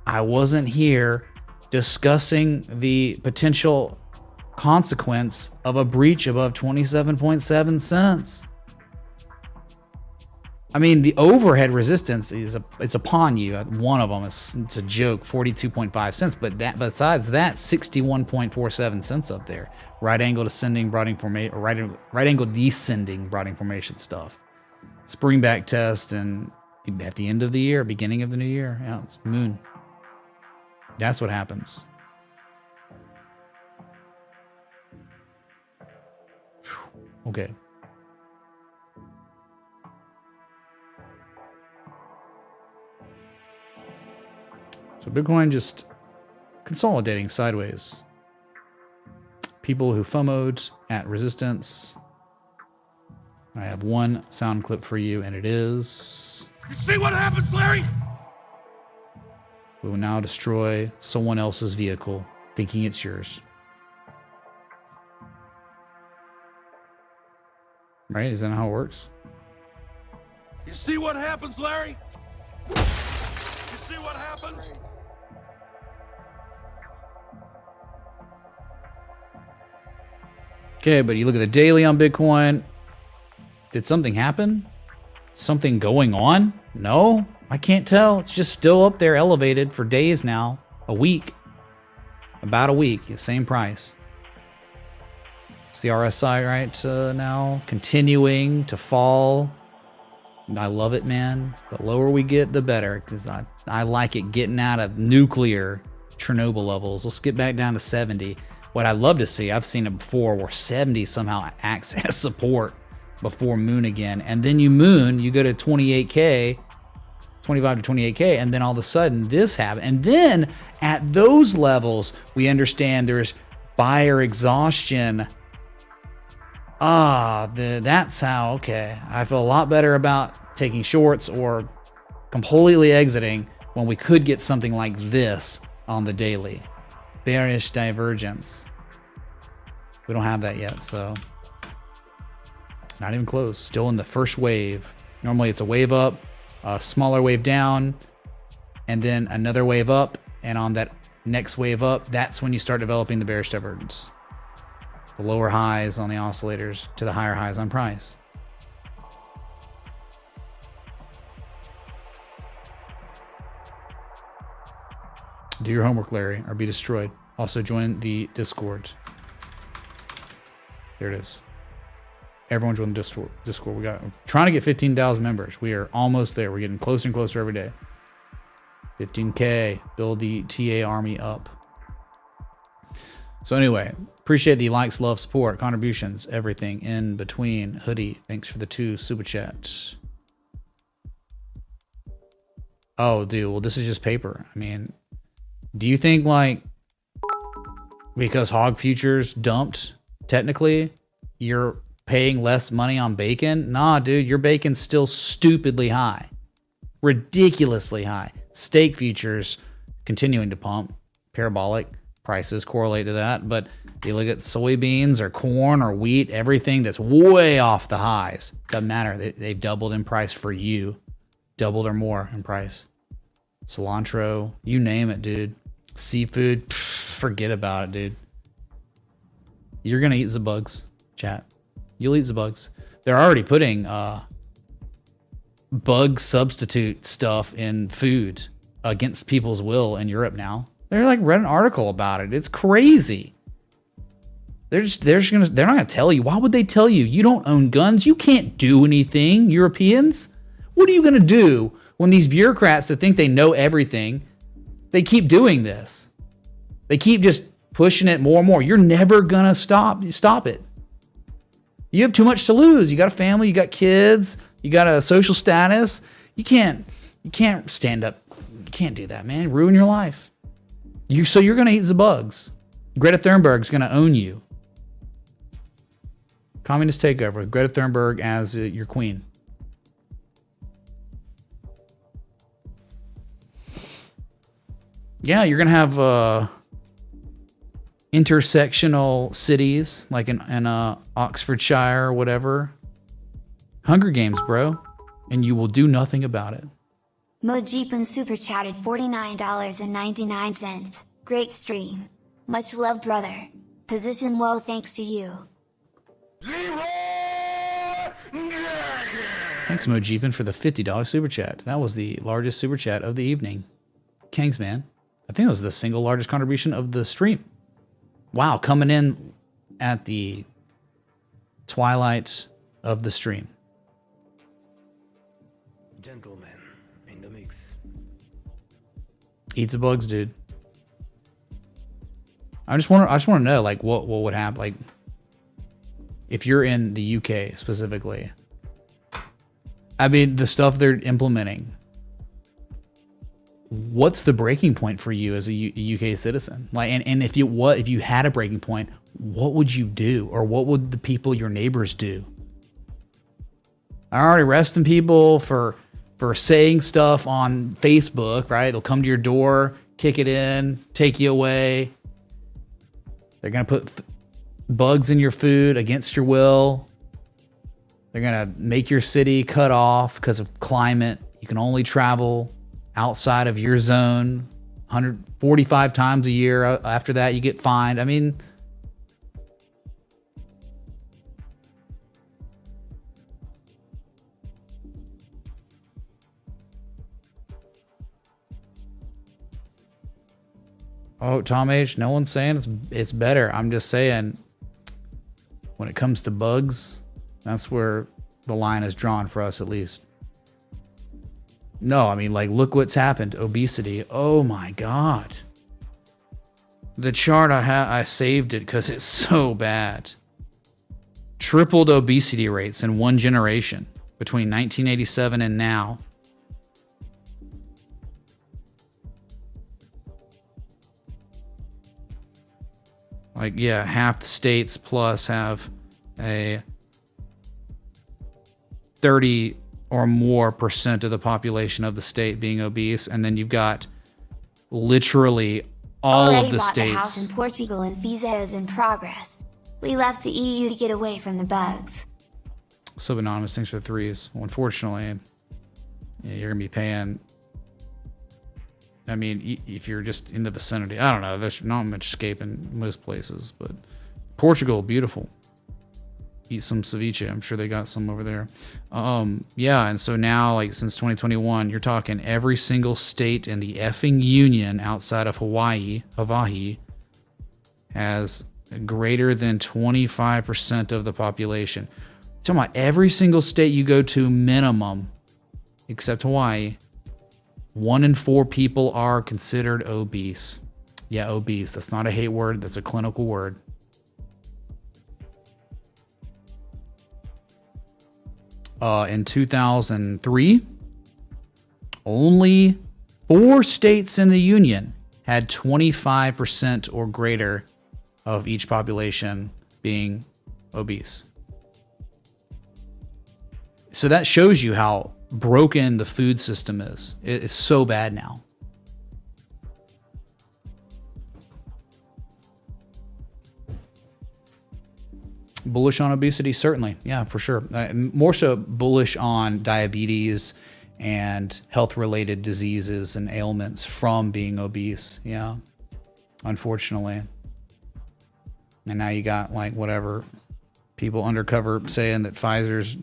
I wasn't here discussing the potential consequence of a breach above 27.7 cents. I mean, the overhead resistance it's upon you. One of them it's a joke, 42.5 cents. But that besides that, 61.47 cents up there. Right angle descending broadening formation, right angle descending broadening formation stuff. Spring back test, and at the end of the year, beginning of the new year, yeah, it's moon. That's what happens. Okay. So Bitcoin just consolidating sideways. People who FOMO'd at resistance. I have one sound clip for you, and it is... You see what happens, Larry? We will now destroy someone else's vehicle, thinking it's yours. Right? Is that how it works? You see what happens, Larry? You see what happens? Okay, but you look at the daily on Bitcoin. Did something happen? Something going on? No, I can't tell. It's just still up there elevated for days now. A week. About a week. Same price. It's the RSI right now. Continuing to fall. I love it, man. The lower we get, the better. Because I like it getting out of nuclear Chernobyl levels. Let's get back down to 70. What I'd love to see, I've seen it before, where 70 somehow acts as support before moon again. And then you moon, you go to 28K, 25 to 28K, and then all of a sudden this happens. And then at those levels, we understand there's buyer exhaustion. That's how, okay. I feel a lot better about taking shorts or completely exiting when we could get something like this on the daily. Bearish divergence. We don't have that yet, so not even close. Still in the first wave. Normally it's a wave up, a smaller wave down, and then another wave up, and on that next wave up, that's when you start developing the bearish divergence. The lower highs on the oscillators to the higher highs on price. Do your homework, Larry, or be destroyed. Also join the Discord. There it is. Everyone join the Discord. We're trying to get 15,000 members. We are almost there. We're getting closer and closer every day. 15K. Build the TA army up. So anyway, appreciate the likes, love, support, contributions, everything in between. Hoodie, thanks for the 2 super chats. Oh, dude, well, this is just paper. I mean, do you think, like, because hog futures dumped, technically, you're paying less money on bacon? Nah, dude, your bacon's still stupidly high. Ridiculously high. Steak futures continuing to pump. Parabolic prices correlate to that. But you look at soybeans or corn or wheat, everything that's way off the highs. Doesn't matter. They've doubled in price for you. Doubled or more in price. Cilantro, you name it, dude. Seafood, forget about it, dude. You're gonna eat the bugs, chat. You'll eat the bugs. They're already putting bug substitute stuff in food against people's will in Europe now. They're like read an article about it. It's crazy. They're not gonna tell you. Why would they tell you? You don't own guns. You can't do anything, Europeans. What are you gonna do when these bureaucrats that think they know everything, they keep doing this? They keep just pushing it more and more. You're never gonna stop it. You have too much to lose. You got a family, you got kids, you got a social status. You can't stand up. You can't do that, man. Ruin your life. So you're gonna eat the bugs. Greta Thunberg's gonna own you. Communist takeover with Greta Thunberg as your queen. Yeah, you're gonna have intersectional cities like in Oxfordshire or whatever. Hunger Games, bro. and you will do nothing about it. Mojeepin super chatted $49.99. Great stream. Much love, brother. Position well thanks to you. Thanks, Mojeepin, for the $50 super chat. That was the largest super chat of the evening. Kingsman. I think it was the single largest contribution of the stream. Wow, coming in at the twilight of the stream. Gentlemen in the mix. Eats the bugs, dude. I just want to know, like, what would happen, like, if you're in the UK specifically. I mean, the stuff they're implementing. What's the breaking point for you as a UK citizen? Like, and if you had a breaking point, what would you do, or what would the people, your neighbors, do? Are already arresting people for saying stuff on Facebook, right? They'll come to your door, kick it in, take you away. They're gonna put bugs in your food against your will. They're gonna make your city cut off because of climate. You can only travel outside of your zone 145 times a year. After that, you get fined. I mean, oh, Tom H, no one's saying it's better. I'm just saying, when it comes to bugs, that's where the line is drawn for us, at least. No, I mean, like, look what's happened. Obesity. Oh my God. The chart I saved it because it's so bad. Tripled obesity rates in one generation between 1987 and now. Like, yeah, half the states plus have a 30 or more % of the population of the state being obese, and then you've got literally all of the bought states. A house in Portugal and visa is in progress. We left the EU to get away from the bugs. Sub Anonymous, thanks for the threes. Well, unfortunately, yeah, you're gonna be paying. I mean, if you're just in the vicinity, I don't know. There's not much escape in most places, but Portugal, beautiful. Eat some ceviche. I'm sure they got some over there. Yeah, and so now, like, since 2021, you're talking every single state in the effing union outside of Hawaii has greater than 25% of the population. Talking about every single state you go to, minimum, except Hawaii, 1 in 4 people are considered obese. Yeah, obese. That's not a hate word. That's a clinical word. In 2003, only 4 states in the union had 25% or greater of each population being obese. So that shows you how broken the food system is. It's so bad now. Bullish on obesity, certainly. Yeah, for sure. More so bullish on diabetes and health-related diseases and ailments from being obese. Yeah, unfortunately. And now you got, like, whatever, people undercover saying that Pfizer's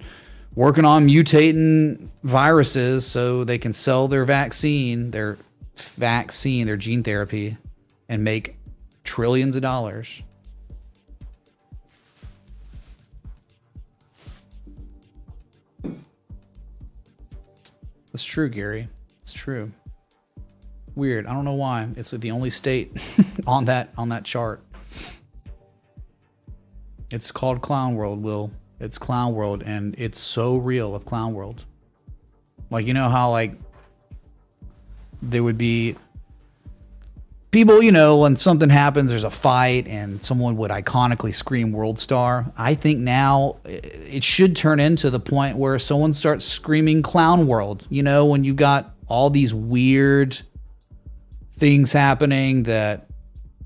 working on mutating viruses so they can sell their vaccine, their gene therapy, and make trillions of dollars. That's true, Gary. It's true. Weird. I don't know why. It's the only state on that chart. It's called Clown World, Will. It's Clown World, and it's so real of Clown World. Like, you know how, like, there would be people, you know, when something happens, there's a fight, and someone would iconically scream World Star. I think now it should turn into the point where someone starts screaming Clown World. You know, when you got all these weird things happening that,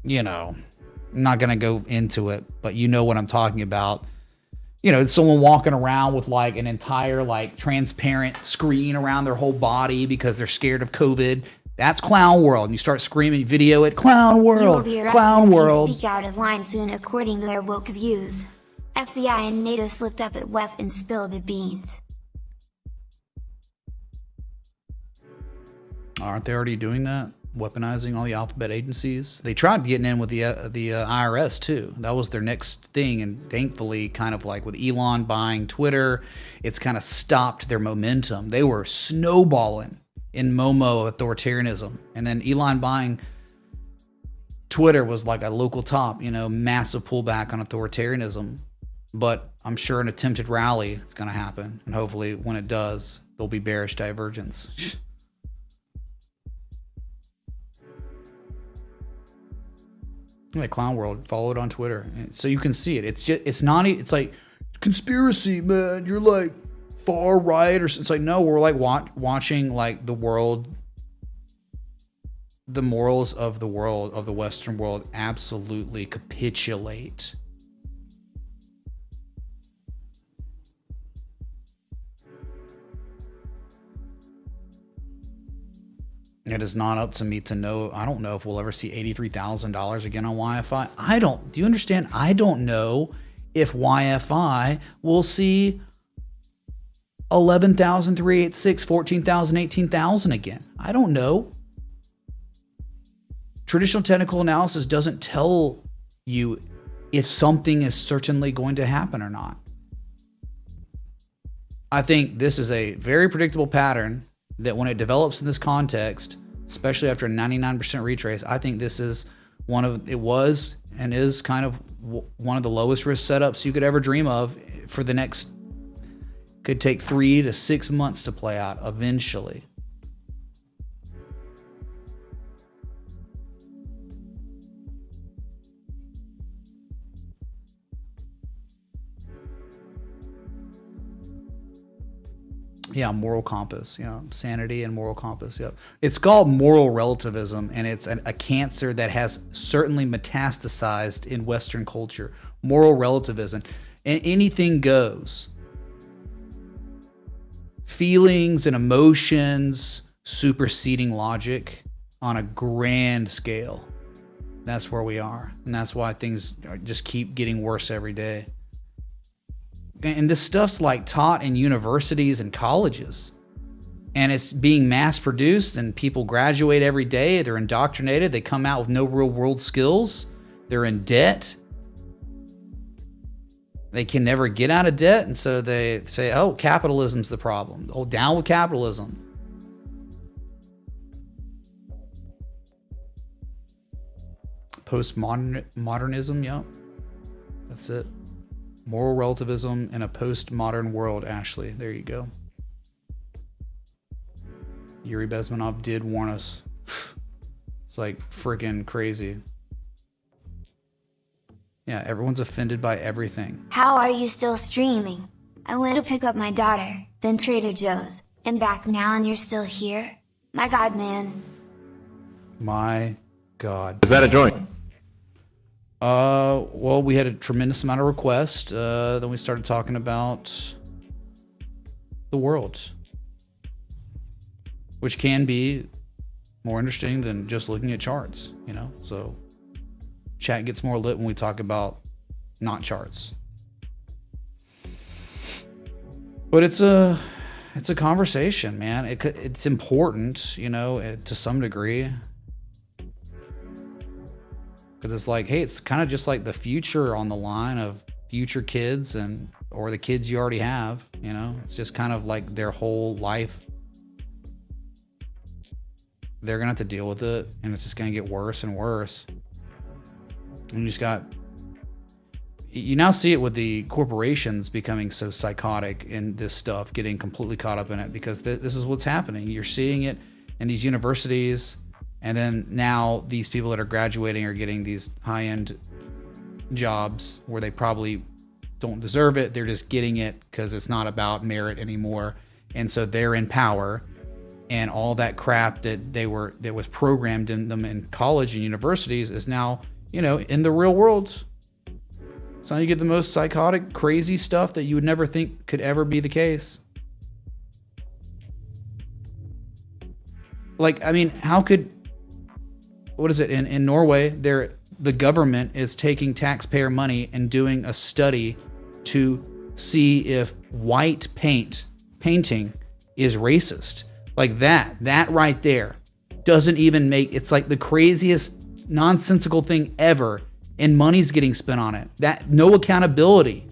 you know, I'm not going to go into it, but you know what I'm talking about. you know, someone walking around with like an entire like transparent screen around their whole body because they're scared of COVID. That's clown world. And you start screaming, video it, clown You will world, be arrested clown if world. you speak out of line soon according to their woke views. FBI and NATO slipped up at WEF and spilled the beans. Aren't they already doing that? Weaponizing all the alphabet agencies? They tried getting in with the IRS too. That was their next thing, and thankfully, kind of like with Elon buying Twitter, it's kind of stopped their momentum. They were snowballing in Momo authoritarianism, and then Elon buying Twitter was like a local top, you know, massive pullback on authoritarianism. But I'm sure an attempted rally is going to happen, and hopefully when it does, there'll be bearish divergence. Like Clown World, follow it on Twitter, so you can see it. It's just, it's not, it's like conspiracy, man. You're like far right, or it's like, no, we're like watching like the world, the morals of the world, of the Western world, absolutely capitulate. It is not up to me to know. I don't know if we'll ever see $83,000 again on YFI. Do you understand? I don't know if YFI will see 11,386, 14,000, 18,000 again. I don't know. Traditional technical analysis doesn't tell you if something is certainly going to happen or not. I think this is a very predictable pattern that when it develops in this context, especially after a 99% retrace, I think this is it was and is kind of one of the lowest risk setups you could ever dream of for the next, could take 3 to 6 months to play out eventually. Yeah, moral compass, you know, sanity and moral compass. Yep. It's called moral relativism, and it's a cancer that has certainly metastasized in Western culture. Moral relativism. And anything goes. Feelings and emotions superseding logic on a grand scale. That's where we are. And that's why things just keep getting worse every day. And this stuff's like taught in universities and colleges, and it's being mass produced, and people graduate every day. They're indoctrinated. They come out with no real world skills. They're in debt. They can never get out of debt. And so they say, oh, capitalism's the problem. Oh, down with capitalism. Postmodernism. Yep. That's it. Moral relativism in a postmodern world, Ashley. There you go. Yuri Bezmenov did warn us. It's like freaking crazy. Yeah, everyone's offended by everything. How are you still streaming? I went to pick up my daughter, then Trader Joe's, and back now, and you're still here? My God, man. My God. Is that a joint? Well, we had a tremendous amount of requests. Then we started talking about the world, which can be more interesting than just looking at charts, you know? So chat gets more lit when we talk about not charts. But it's a conversation, man. It's important, you know, to some degree. Because it's like, hey, it's kind of just like the future on the line of future kids or the kids you already have, you know? It's just kind of like their whole life. They're going to have to deal with it, and it's just going to get worse and worse. And you now see it with the corporations becoming so psychotic in this stuff, getting completely caught up in it, because this is what's happening. You're seeing it in these universities. And then now these people that are graduating are getting these high-end jobs where they probably don't deserve it. They're just getting it because it's not about merit anymore. And so they're in power, and all that crap that was programmed in them in college and universities is now, you know, in the real world. So now you get the most psychotic, crazy stuff that you would never think could ever be the case. Like, I mean, how could, what is it, in Norway, the government is taking taxpayer money and doing a study to see if white painting is racist. Like that right there doesn't even make, it's like the craziest nonsensical thing ever, and money's getting spent on it. That, no accountability.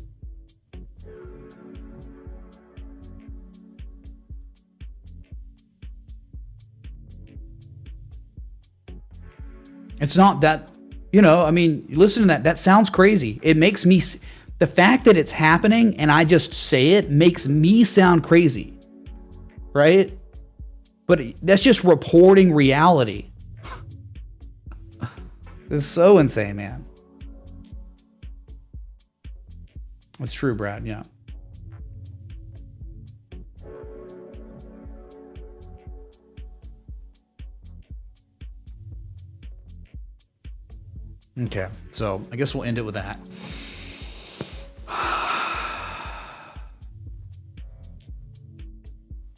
It's not that, you know, I mean, listen to that. That sounds crazy. It makes me, the fact that it's happening and I just say it makes me sound crazy, right? But that's just reporting reality. It's so insane, man. That's true, Brad. Yeah. Okay, so I guess we'll end it with that.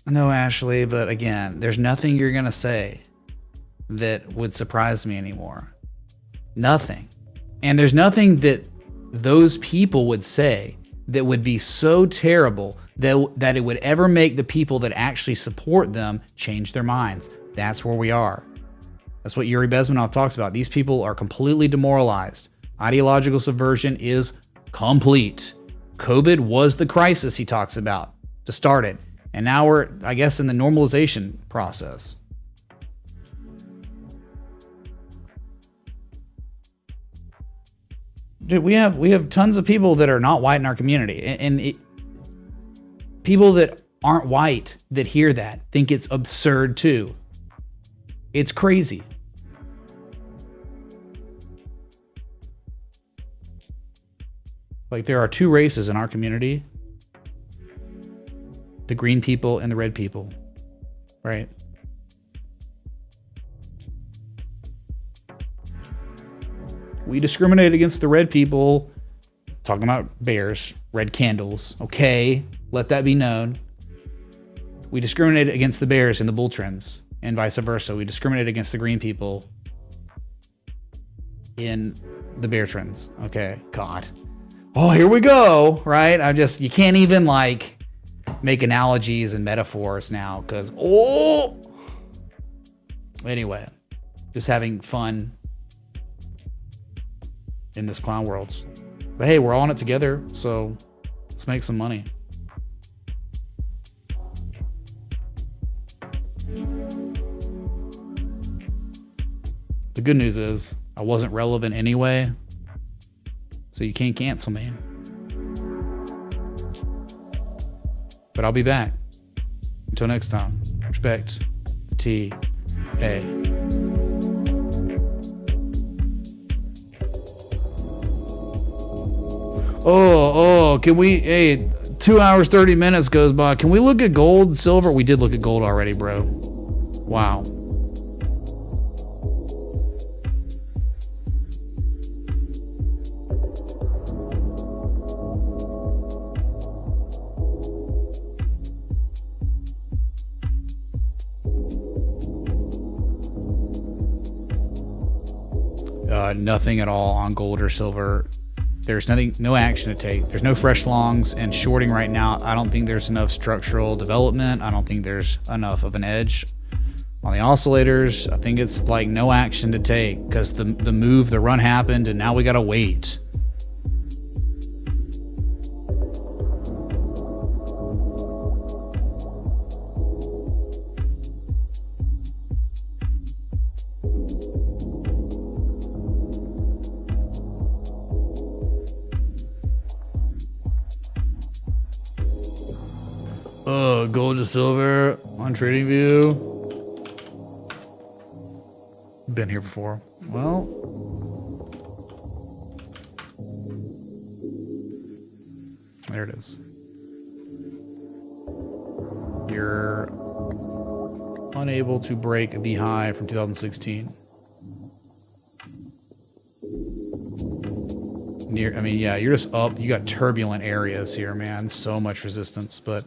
No, Ashley, but again, there's nothing you're going to say that would surprise me anymore. Nothing. And there's nothing that those people would say that would be so terrible that it would ever make the people that actually support them change their minds. That's where we are. That's what Yuri Bezmenov talks about. These people are completely demoralized. Ideological subversion is complete. COVID was the crisis he talks about to start it. And now we're, I guess, in the normalization process. Dude, we have tons of people that are not white in our community. And people that aren't white that hear that think it's absurd too. It's crazy. Like, there are two races in our community. The green people and the red people, right? We discriminate against the red people, talking about bears, red candles. Okay, let that be known. We discriminate against the bears and the bull trends, and vice versa. We discriminate against the green people in the bear trends. Okay, God. Oh, here we go, right? You can't even like make analogies and metaphors now because, anyway, just having fun in this clown world. But hey, we're all in it together, so let's make some money. The good news is I wasn't relevant anyway, so you can't cancel me. But I'll be back. Until next time, respect T A. Can we, hey, 2 hours, 30 minutes goes by. Can we look at gold, silver? We did look at gold already, bro. Wow. Nothing at all on gold or silver. There's nothing, no action to take. There's no fresh longs, and shorting right now, I don't think there's enough structural development. I don't think there's enough of an edge on the oscillators. I think it's like no action to take because the run happened, and now we gotta wait. Gold to silver on TradingView. Been here before. Well, there it is. You're unable to break the high from 2016. near. I mean, yeah, you're just up. You got turbulent areas here, man. So much resistance, but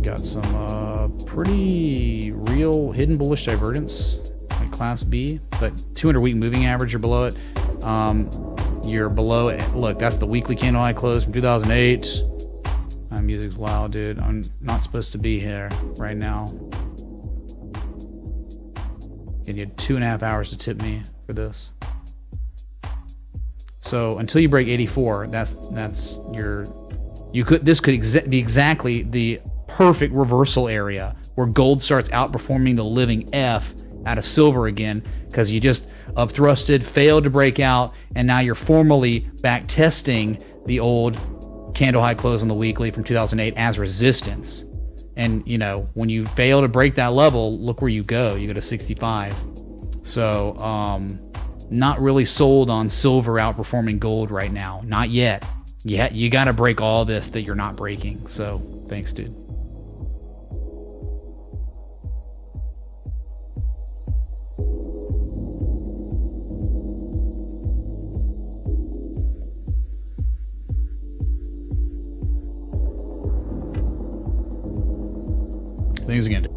got some pretty real hidden bullish divergence, like Class B, but 200-week moving average, you're below it. You're below it. Look, that's the weekly candle high close from 2008. My music's loud, dude. I'm not supposed to be here right now. And you had 2.5 hours to tip me for this. So until you break 84, that's your. This could be exactly the perfect reversal area where gold starts outperforming the living F out of silver again, because you just upthrusted, failed to break out, and now you're formally back testing the old candle high close on the weekly from 2008 as resistance. And you know, when you fail to break that level, look where you go. You go to 65. So not really sold on silver outperforming gold right now. Not yet. You got to break all this that you're not breaking. So thanks, dude. Thanks again.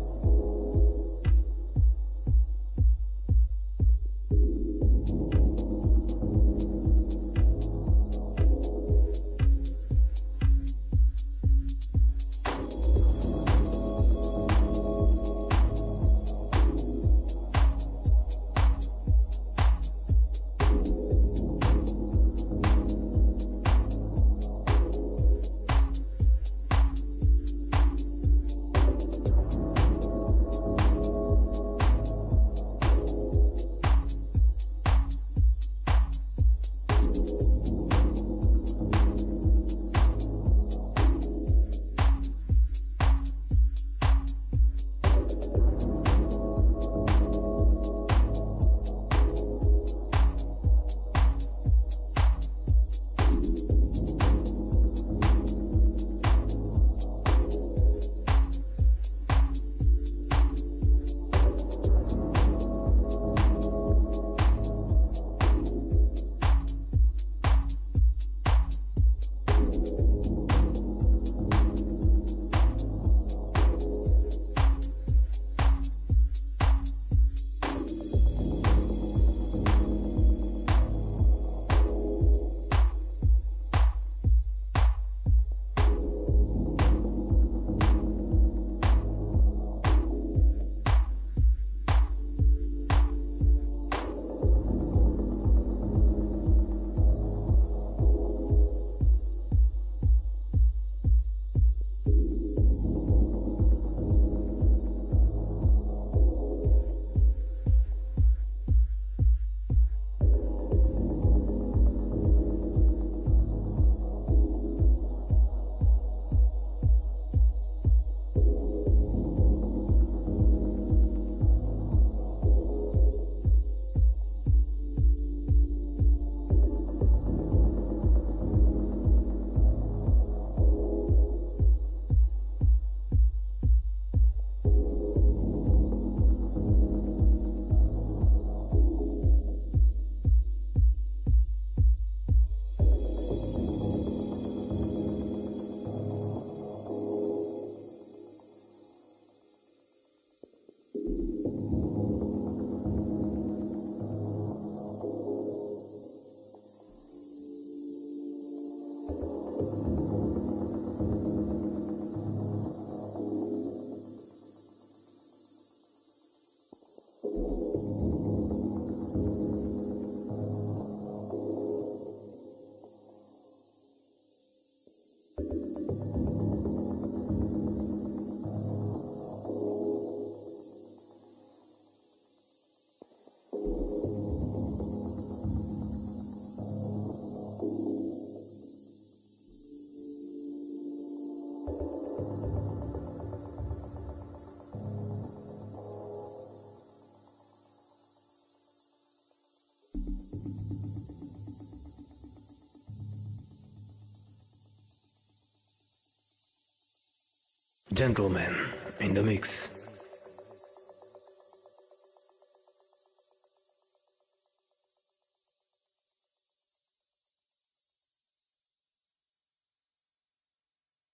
gentlemen in the mix.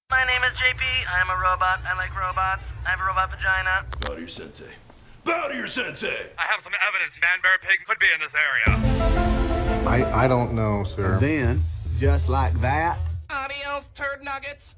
My name is JP. I'm a robot. I like robots. I have a robot vagina. Bow to your sensei. Bow to your sensei! I have some evidence Vanbear Pig could be in this area. I don't know, sir. Then, just like that, Adios, turd nuggets.